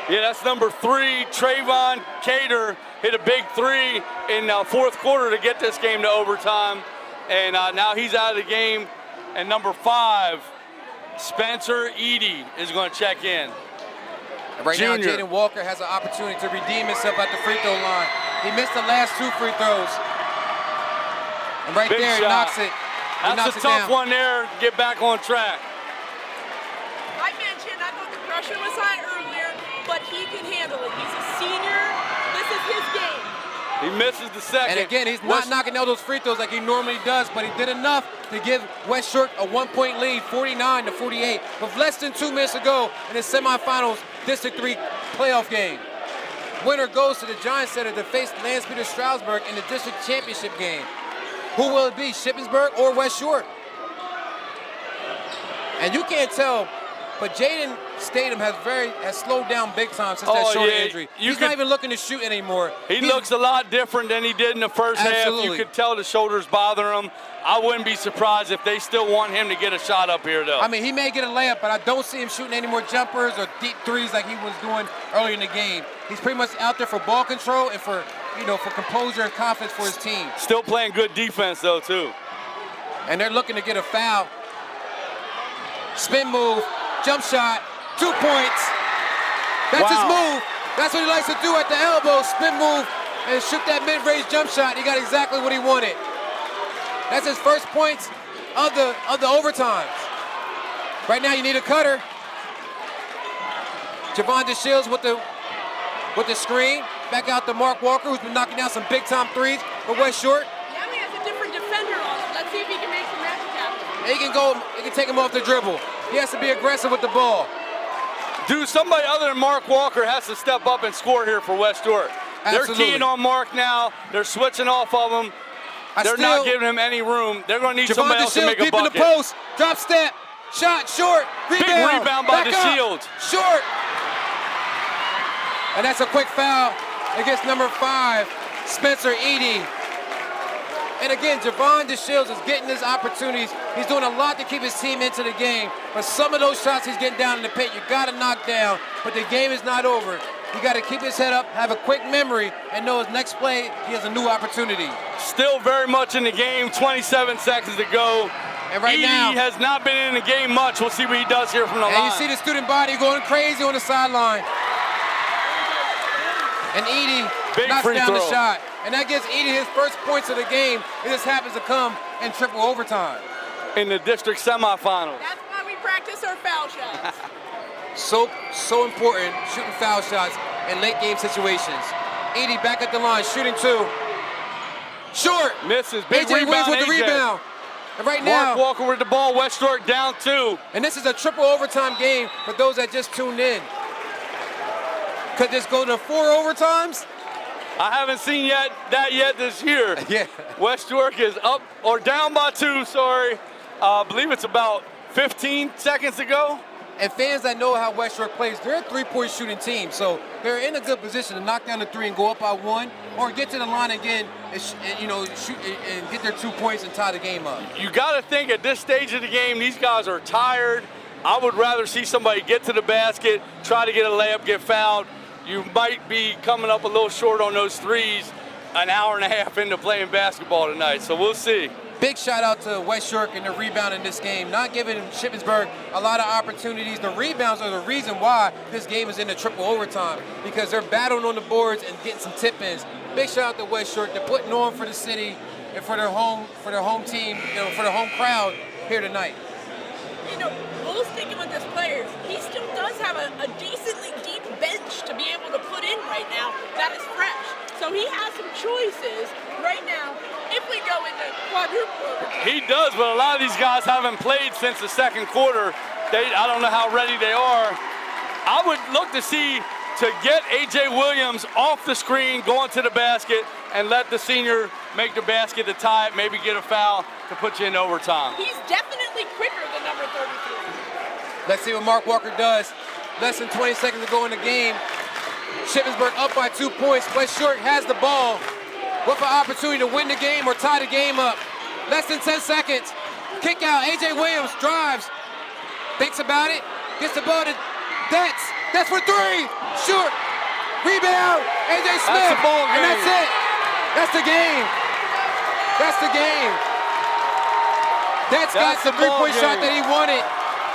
Yeah, that's number 3, Trayvon Cater, hit a big 3 in fourth quarter to get this game to overtime. And now he's out of the game. And number 5, Spencer Eady is going to check in. And right now, Jaden Walker has an opportunity to redeem himself at the free throw line. He missed the last 2 free throws. And right Big there, shot. he knocks it. That's a tough one there to get back on track. I mentioned I thought the pressure was high earlier, but he can handle it. He's a senior. This is his game. He misses the second. And again, he's not knocking down those free throws like he normally does, but he did enough to give West York a 1-point lead, 49-48, with less than 2 minutes to go in the semifinals District 3 playoff game. Winner goes to the Giants Center to face Lance Peter Stroudsburg in the district championship game. Who will it be, Shippensburg or West York? And you can't tell, but Jaden Statham has slowed down big time since that shoulder injury. He's not even looking to shoot anymore. He looks a lot different than he did in the first half. You could tell the shoulders bother him. I wouldn't be surprised if they still want him to get a shot up here, though. I mean, he may get a layup, but I don't see him shooting any more jumpers or deep threes like he was doing earlier in the game. He's pretty much out there for ball control and for composure and confidence for his team. Still playing good defense, though, too. And they're looking to get a foul. Spin move, jump shot, 2 points. That's his move. That's what he likes to do at the elbow, spin move and shoot that mid-range jump shot. He got exactly what he wanted. That's his first points of the overtimes. Right now you need a cutter. Javon DeShields with the screen. Back out to Mark Walker, who's been knocking down some big-time threes for West Shore. Now he has a different defender on him. Let's see if he can make some magic happen. He can take him off the dribble. He has to be aggressive with the ball. Dude, somebody other than Mark Walker has to step up and score here for West York. They're keying on Mark now. They're switching off of him. They're not giving him any room. They're going to need somebody else to make a bucket. Deep in the post. Drop step. Shot. Short. Rebound. Big rebound by DeShields. Short. And that's a quick foul against number 5, Spencer Edie. And again, Javon DeShields is getting his opportunities. He's doing a lot to keep his team into the game. But some of those shots he's getting down in the paint, you got to knock down. But the game is not over. You got to keep his head up, have a quick memory, and know his next play, he has a new opportunity. Still very much in the game, 27 seconds to go. And right Edie now, has not been in the game much. We'll see what he does here from the line. And you see the student body going crazy on the sideline. And Edie knocks down the shot. And that gives Edie his first points of the game. It just happens to come in triple overtime. In the district semifinals. That's why we practice our foul shots. So important, shooting foul shots in late game situations. Edie back at the line, shooting 2. Short. Misses. Big AJ rebound, Williams with the AJ. rebound. And right now, Mark Walker with the ball. West York down 2. And this is a triple overtime game for those that just tuned in. Could this go to 4 overtimes? I haven't seen that yet this year. Yeah. West York is up or down by 2, sorry. I believe it's about 15 seconds to go. And fans that know how West York plays, they're a 3-point shooting team. So they're in a good position to knock down the 3 and go up by 1, or get to the line again and shoot and get their 2 points and tie the game up. You got to think at this stage of the game, these guys are tired. I would rather see somebody get to the basket, try to get a layup, get fouled. You might be coming up a little short on those threes an hour and a half into playing basketball tonight, so we'll see. Big shout out to West York and the rebound in this game, not giving Shippensburg a lot of opportunities. The rebounds are the reason why this game is in the triple overtime, because they're battling on the boards and getting some tip-ins. Big shout out to West York. They're putting on for the city and for their home team, for the home crowd here tonight. Bull's thinking with his players, he still does have a decently deep bench to be able to put in right now that is fresh. So he has some choices right now if we go into quadruple overtime. He does, but a lot of these guys haven't played since the second quarter. I don't know how ready they are. I would look to see to get A.J. Williams off the screen, going to the basket, and let the senior make the basket to tie it, maybe get a foul to put you in overtime. He's definitely quicker than number 33. Let's see what Mark Walker does. Less than 20 seconds to go in the game. Shippensburg up by 2 points. West York has the ball with an opportunity to win the game or tie the game up. Less than 10 seconds. Kick out. A.J. Williams drives. Thinks about it. Gets the ball to That's for 3. Short. Rebound. A.J. Smith. That's the ball game. And that's it. That's the game. That's the game. That's got the 3-point shot that he wanted,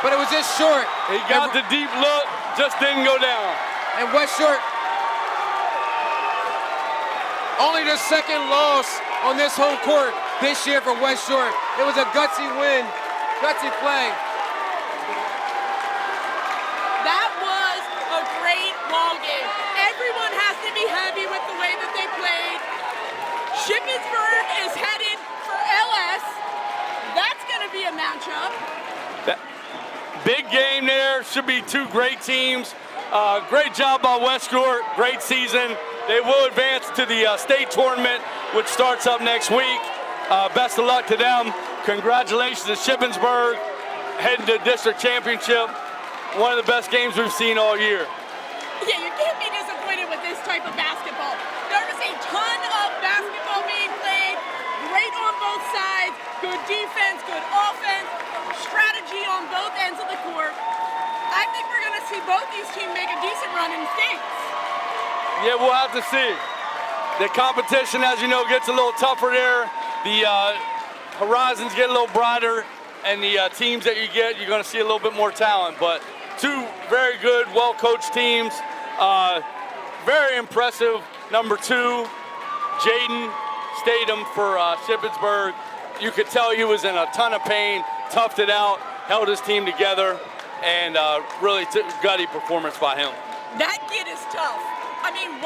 but it was just short. He got the deep look, just didn't go down. And West York, only their second loss on this home court this year for West York. It was a gutsy win, gutsy play. That was a great ball game. Everyone has to be happy with the way that they played. Shippensburg is headed for LS. That's going to be a matchup. Big game there. Should be 2 great teams. Great job by West York. Great season. They will advance to the state tournament, which starts up next week. Best of luck to them. Congratulations to Shippensburg, heading to district championship. One of the best games we've seen all year. Yeah, you can't be disappointed with this type of basketball. There was a ton of basketball being played. Great on both sides. Good defense, good offense. Strategy on both ends of the court. I think we're going to see both these teams make a decent run in states. Yeah, we'll have to see. The competition, as you know, gets a little tougher there. The horizons get a little brighter, and the teams that you get, you're going to see a little bit more talent. But 2 very good, well-coached teams. Very impressive. Number 2, Jaden Statham for Shippensburg. You could tell he was in a ton of pain, toughed it out, held his team together, and really gutty performance by him. That kid is tough. I mean,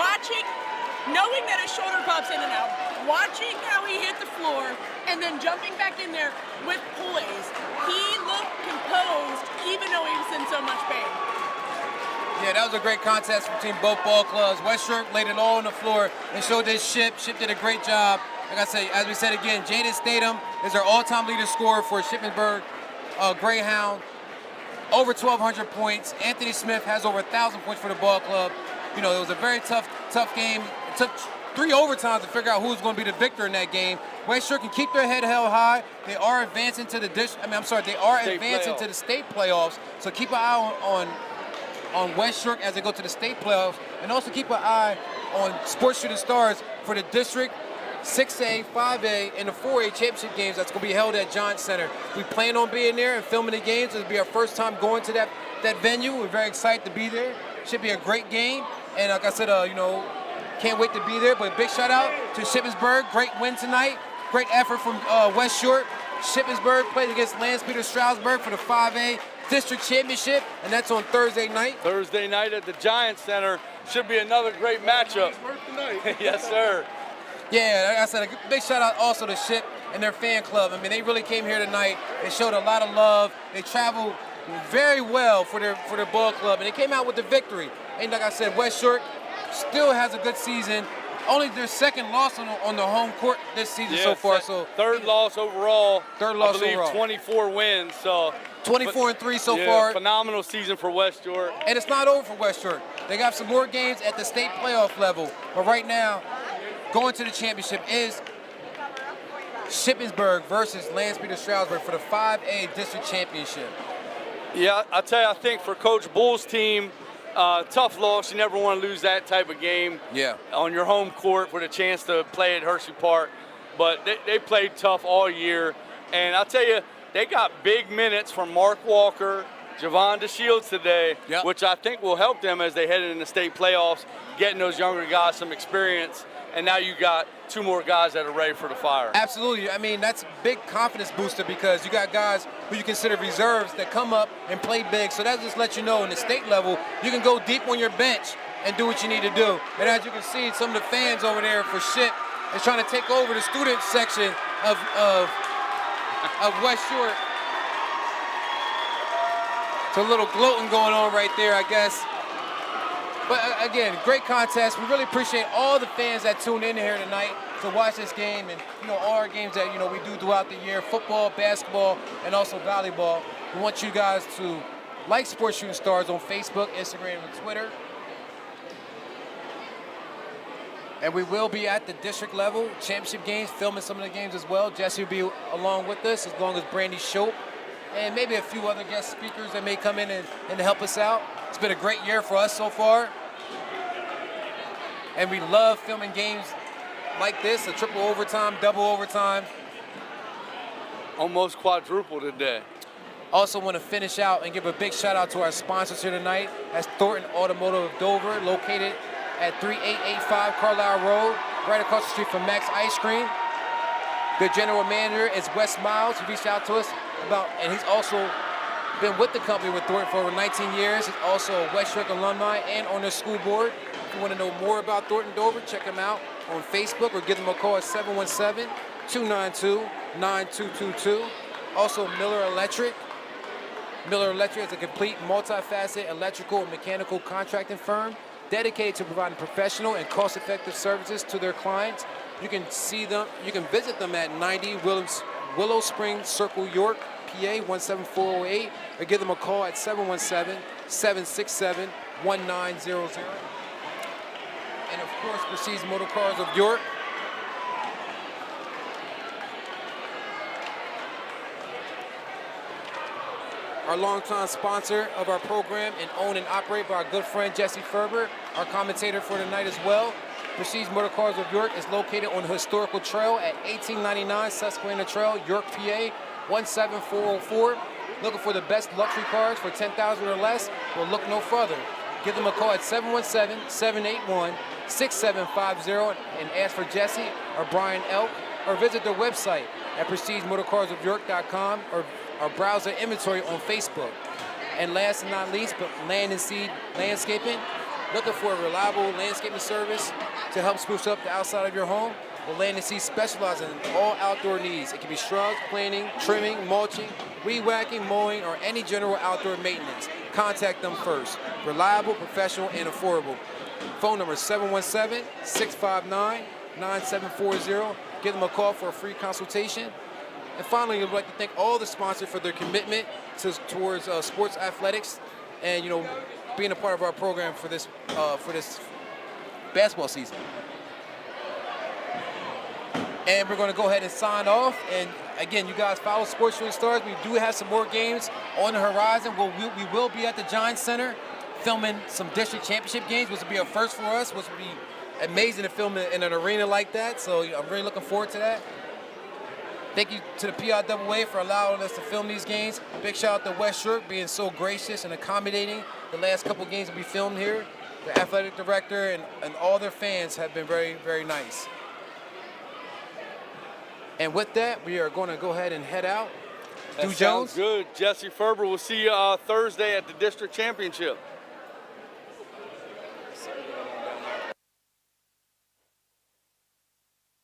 knowing that his shoulder pops in and out, watching how he hit the floor, and then jumping back in there with poise, he looked composed even though he was in so much pain. Yeah, that was a great contest between both ball clubs. West York laid it all on the floor and showed this Ship. Ship did a great job. Like I said, as we said again, Jaden Statham is our all-time leader scorer for Shippensburg Greyhound. Over 1,200 points. Anthony Smith has over 1,000 points for the ball club. You know, it was a very tough game. It took 3 overtimes to figure out who was going to be the victor in that game. West York can keep their head held high. They are advancing to the to the state playoffs. So keep an eye on West York as they go to the state playoffs, and also keep an eye on Sports Shooting Stars for the district 6A, 5A, and the 4A championship games that's going to be held at John Center. We plan on being there and filming the games. It'll be our first time going to that venue. We're very excited to be there. Should be a great game, and like I said, can't wait to be there. But big shout out to Shippensburg. Great win tonight. Great effort from West York. Shippensburg played against Lance Peter Stroudsburg for the 5A District Championship, and that's on Thursday night. Thursday night at the Giant Center. Should be another great matchup. Yes, sir. Yeah, like I said, a big shout out also to Ship and their fan club. I mean, they really came here tonight. They showed a lot of love. They traveled very well for their ball club, and they came out with the victory. And like I said, West York still has a good season. Only their second loss on the home court this season so far. So third loss overall. Third loss I believe overall. 24 wins. So 24-3 so far. Phenomenal season for West York. And it's not over for West York. They got some more games at the state playoff level. But right now, going to the championship is Shippensburg versus Lance Peter Stroudsburg for the 5A District Championship. Yeah, I tell you, I think for Coach Bull's team, tough loss. You never want to lose that type of game on your home court with a chance to play at Hershey Park. But they played tough all year. And I'll tell you, they got big minutes from Mark Walker, Javon DeShields today, which I think will help them as they head into the state playoffs, getting those younger guys some experience. And now you got 2 more guys that are ready for the fire. Absolutely. I mean, that's a big confidence booster because you got guys who you consider reserves that come up and play big. So that just lets you know in the state level, you can go deep on your bench and do what you need to do. And as you can see, some of the fans over there for Ship is trying to take over the student section of West York. It's a little gloating going on right there, I guess. But again, great contest. We really appreciate all the fans that tuned in here tonight to watch this game, and all our games that we do throughout the year: football, basketball, and also volleyball. We want you guys to like Sports Shooting Stars on Facebook, Instagram, and Twitter. And we will be at the district level championship games, filming some of the games as well. Jesse will be along with us, as long as Brandy Shope and maybe a few other guest speakers that may come in and help us out. It's been a great year for us so far. And we love filming games like this, a triple overtime, double overtime. Almost quadruple today. Also want to finish out and give a big shout out to our sponsors here tonight. That's Thornton Automotive of Dover, located at 3885 Carlisle Road, right across the street from Max Ice Cream. The general manager is Wes Miles. He reached out to us and he's also been with the company with Thornton for over 19 years. He's also a West York alumni and on their school board. If you want to know more about Thornton Dover, check him out on Facebook or give them a call at 717-292-9222. Also, Miller Electric. Miller Electric is a complete, multifaceted electrical and mechanical contracting firm dedicated to providing professional and cost-effective services to their clients. You can visit them at 90 Willow Springs Circle, York, PA 17408, or give them a call at 717-767-1900. And of course, Prestige Motor Cars of York. Our longtime sponsor of our program and owned and operated by our good friend Jesse Ferber, our commentator for tonight as well. Prestige Motor Cars of York is located on the historical trail at 1899 Susquehanna Trail, York, PA 17404. Looking for the best luxury cars for $10,000 or less? Well, look no further. Give them a call at 717-781-6750 and ask for Jesse or Brian Elk, or visit their website at prestigemotorcarsofyork.com or browse their inventory on Facebook. And last and not least, but Land and Seed Landscaping. Looking for a reliable landscaping service to help spruce up the outside of your home? Well, Land & Sea specializes in all outdoor needs. It can be shrubs, planting, trimming, mulching, weed whacking, mowing, or any general outdoor maintenance. Contact them first. Reliable, professional, and affordable. Phone number is 717-659-9740. Give them a call for a free consultation. And finally, I'd like to thank all the sponsors for their commitment towards sports athletics and, being a part of our program for this basketball season. And we're going to go ahead and sign off. And again, you guys follow Sports Shooting Stars. We do have some more games on the horizon. We will be at the Giants Center filming some district championship games, which will be a first for us, which will be amazing to film in an arena like that. So I'm really looking forward to that. Thank you to the PIAA for allowing us to film these games. Big shout out to West York being so gracious and accommodating. The last couple games that we filmed here, the athletic director and all their fans have been very, very nice. And with that, we are going to go ahead and head out. That sounds good. Jesse Ferber, we'll see you Thursday at the district championship.